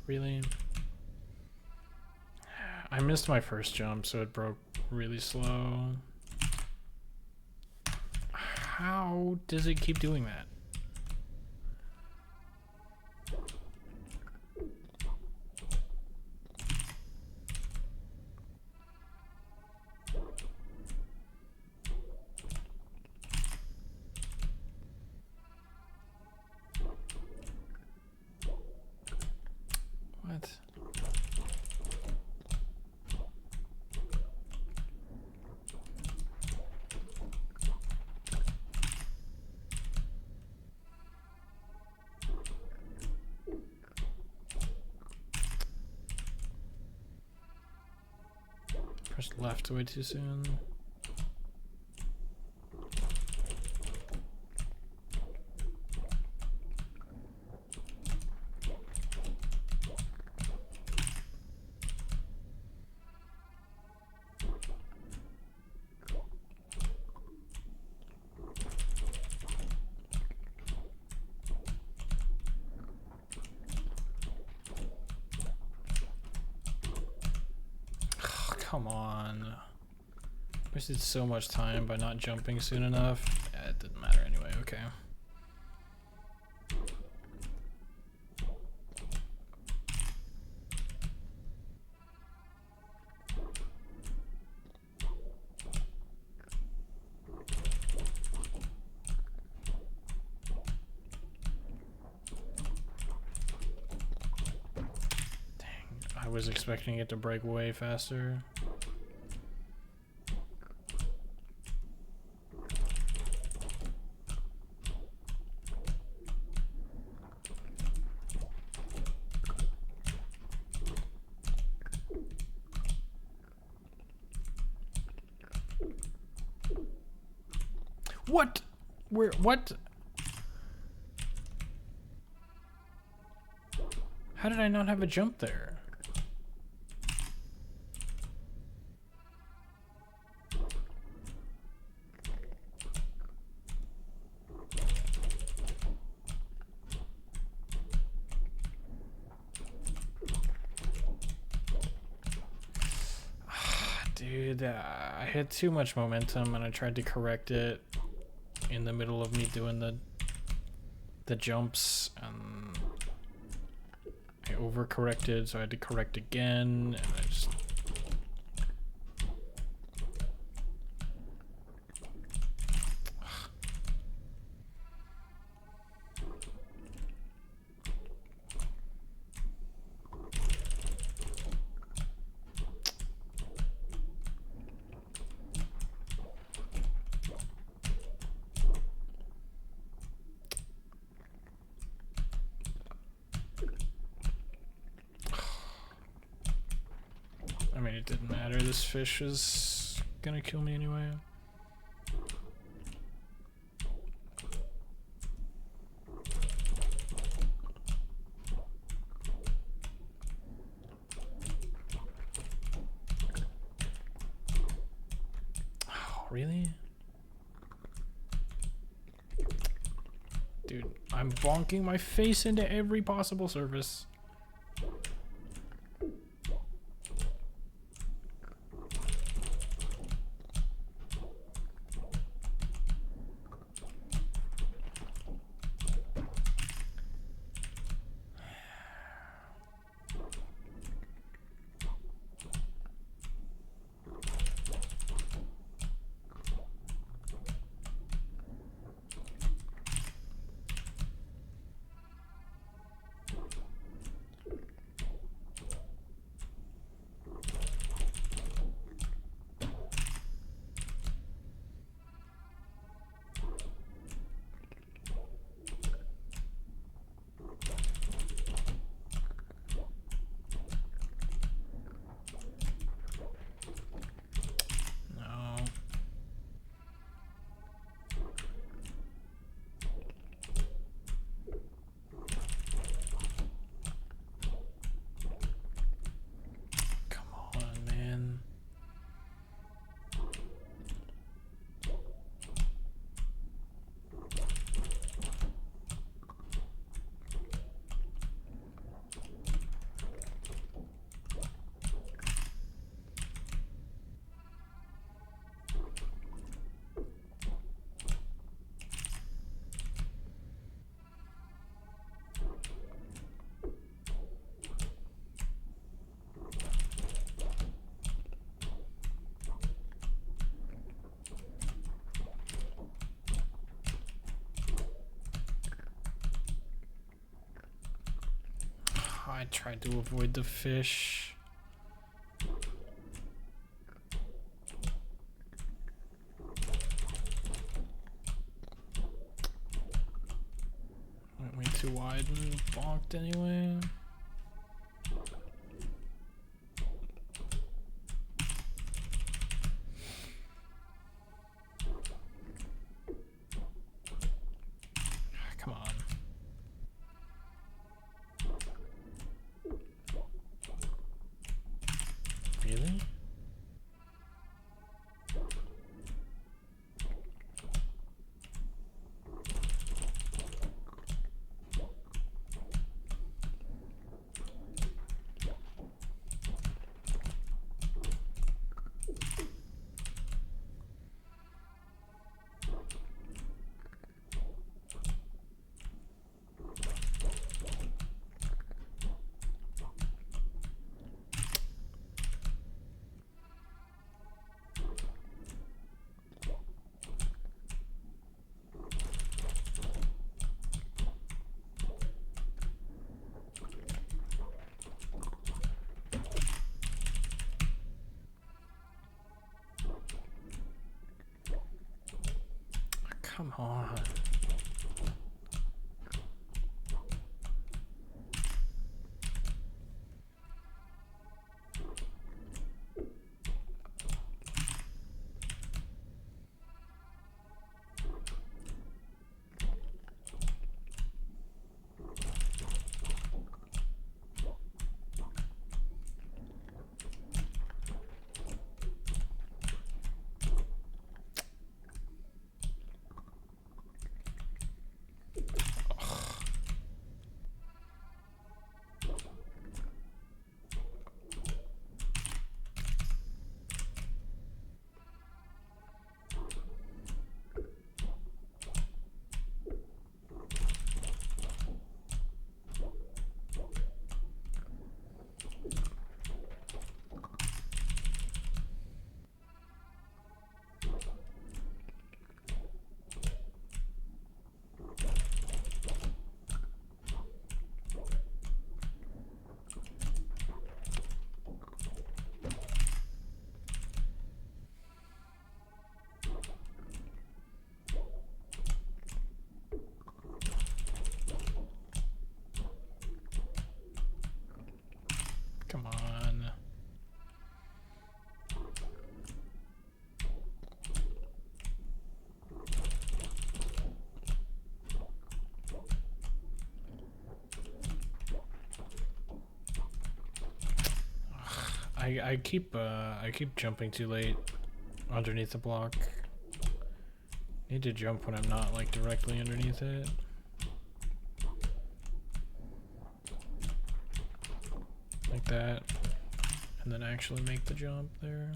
Speaker 1: Really? I missed my first jump, so it broke really slow. How does it keep doing that? What? Pressed left way too soon. Come on. Wasted so much time by not jumping soon enough. Yeah, it didn't matter anyway, okay. Dang, I was expecting it to break way faster. What? Where? What? How did I not have a jump there? Dude, I had too much momentum and I tried to correct it in the middle of me doing the jumps, and I overcorrected, so I had to correct again, and I just... I mean, it didn't matter. This fish is gonna kill me anyway. Oh, really? Dude, I'm bonking my face into every possible surface. I tried to avoid the fish. Went way too wide and bonked anyway. Come on. Really? Come on. Come on. I keep jumping too late underneath the block. Need to jump when I'm not like directly underneath it. Like that. And then actually make the jump there.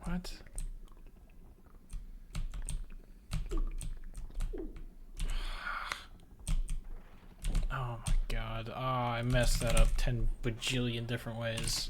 Speaker 1: What? Oh my god. Oh, I messed that up 10 bajillion different ways.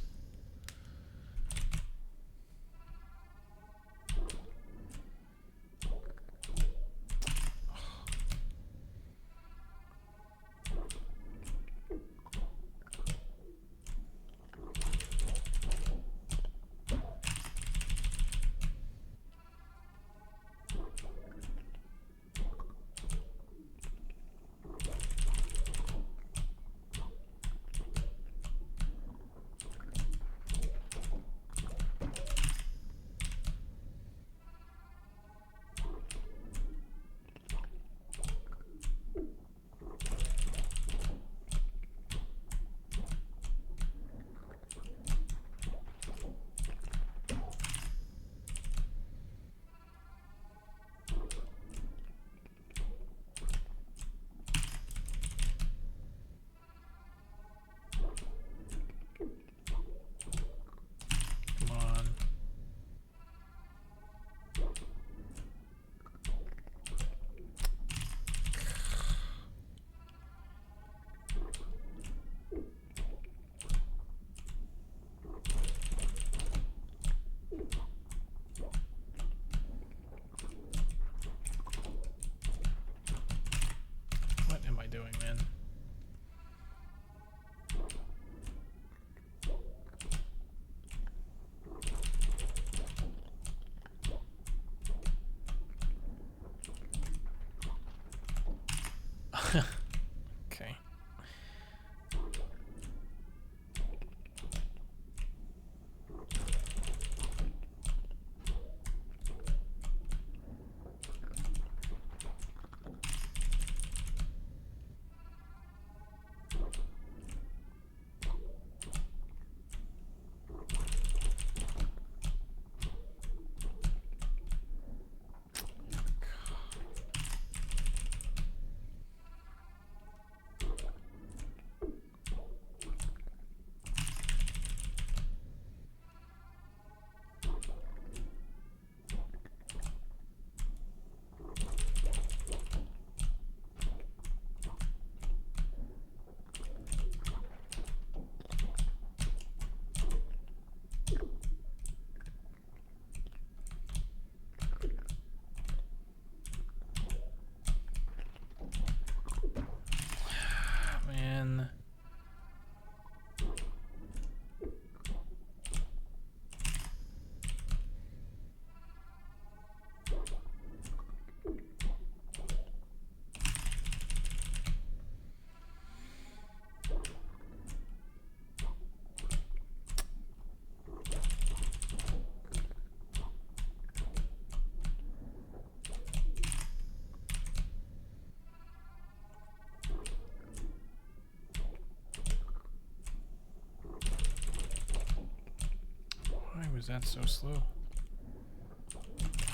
Speaker 1: is that so slow?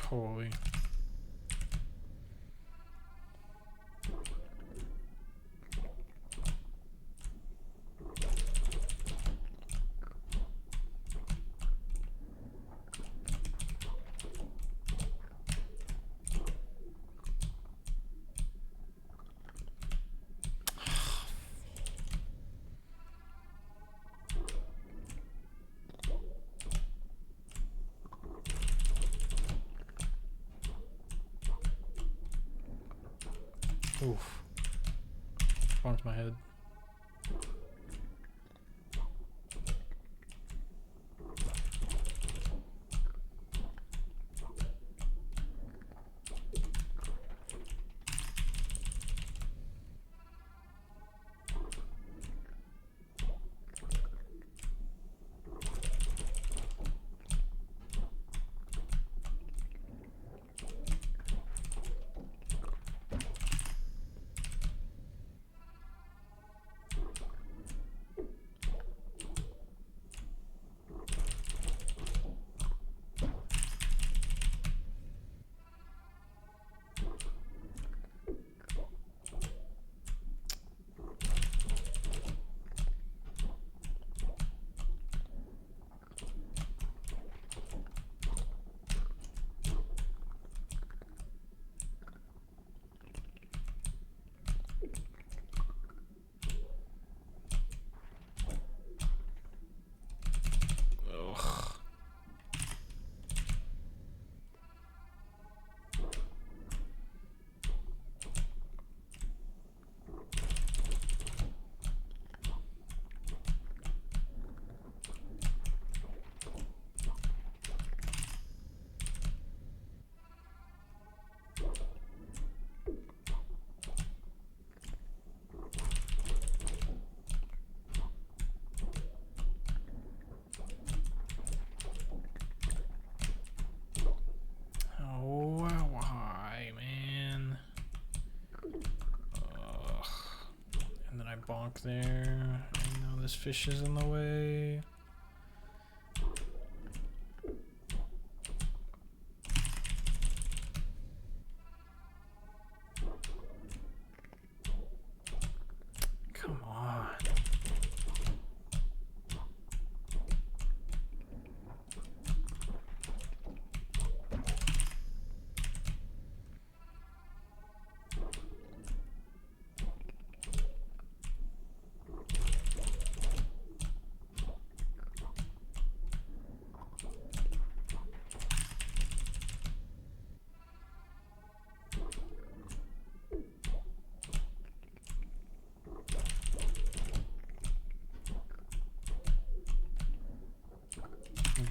Speaker 1: Holy. Oof. Bumped my head. Bonk there. And now this fish is in the way. Come on.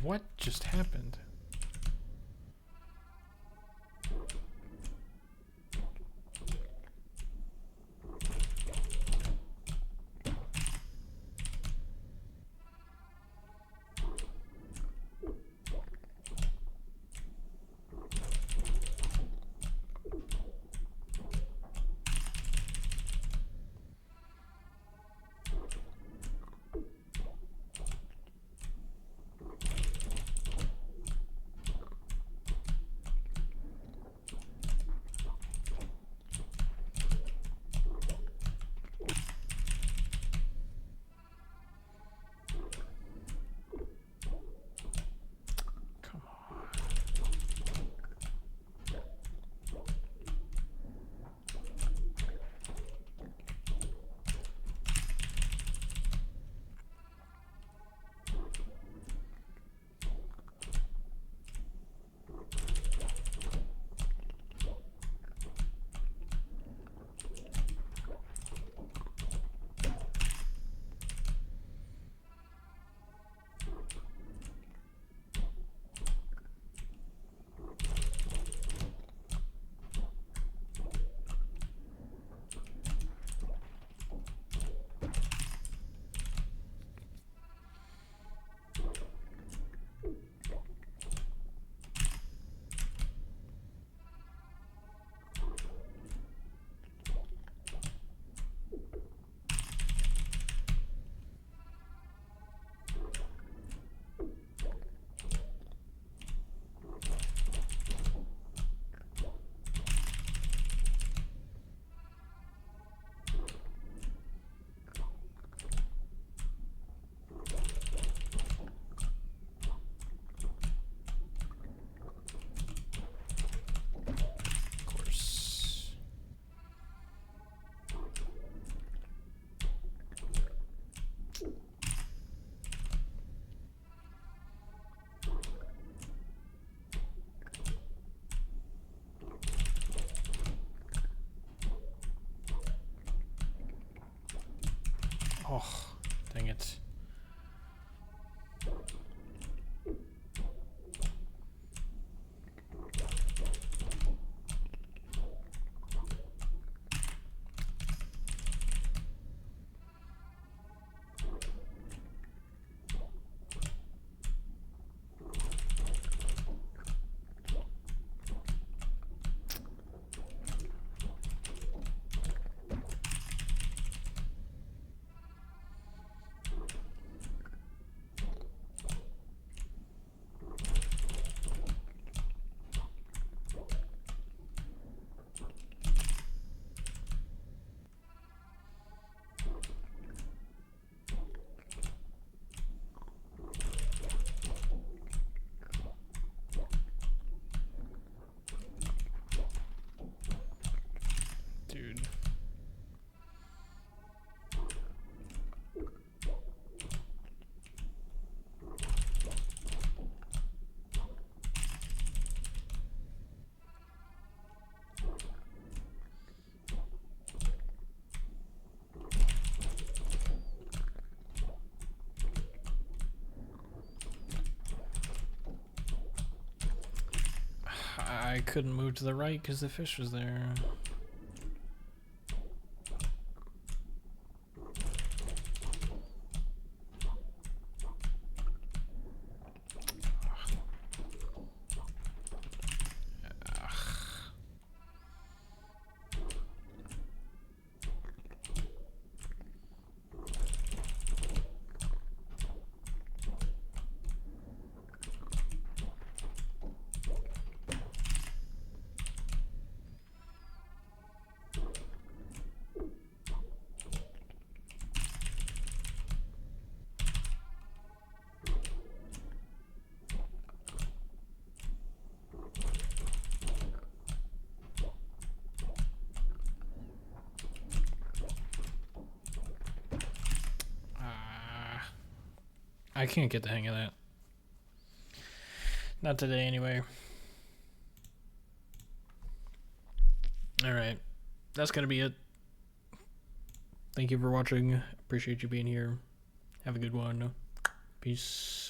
Speaker 1: What just happened? Oh, dang it. Dude. I couldn't move to the right because the fish was there. I can't get the hang of that. Not today, anyway. Alright. That's gonna be it. Thank you for watching. Appreciate you being here. Have a good one. Peace.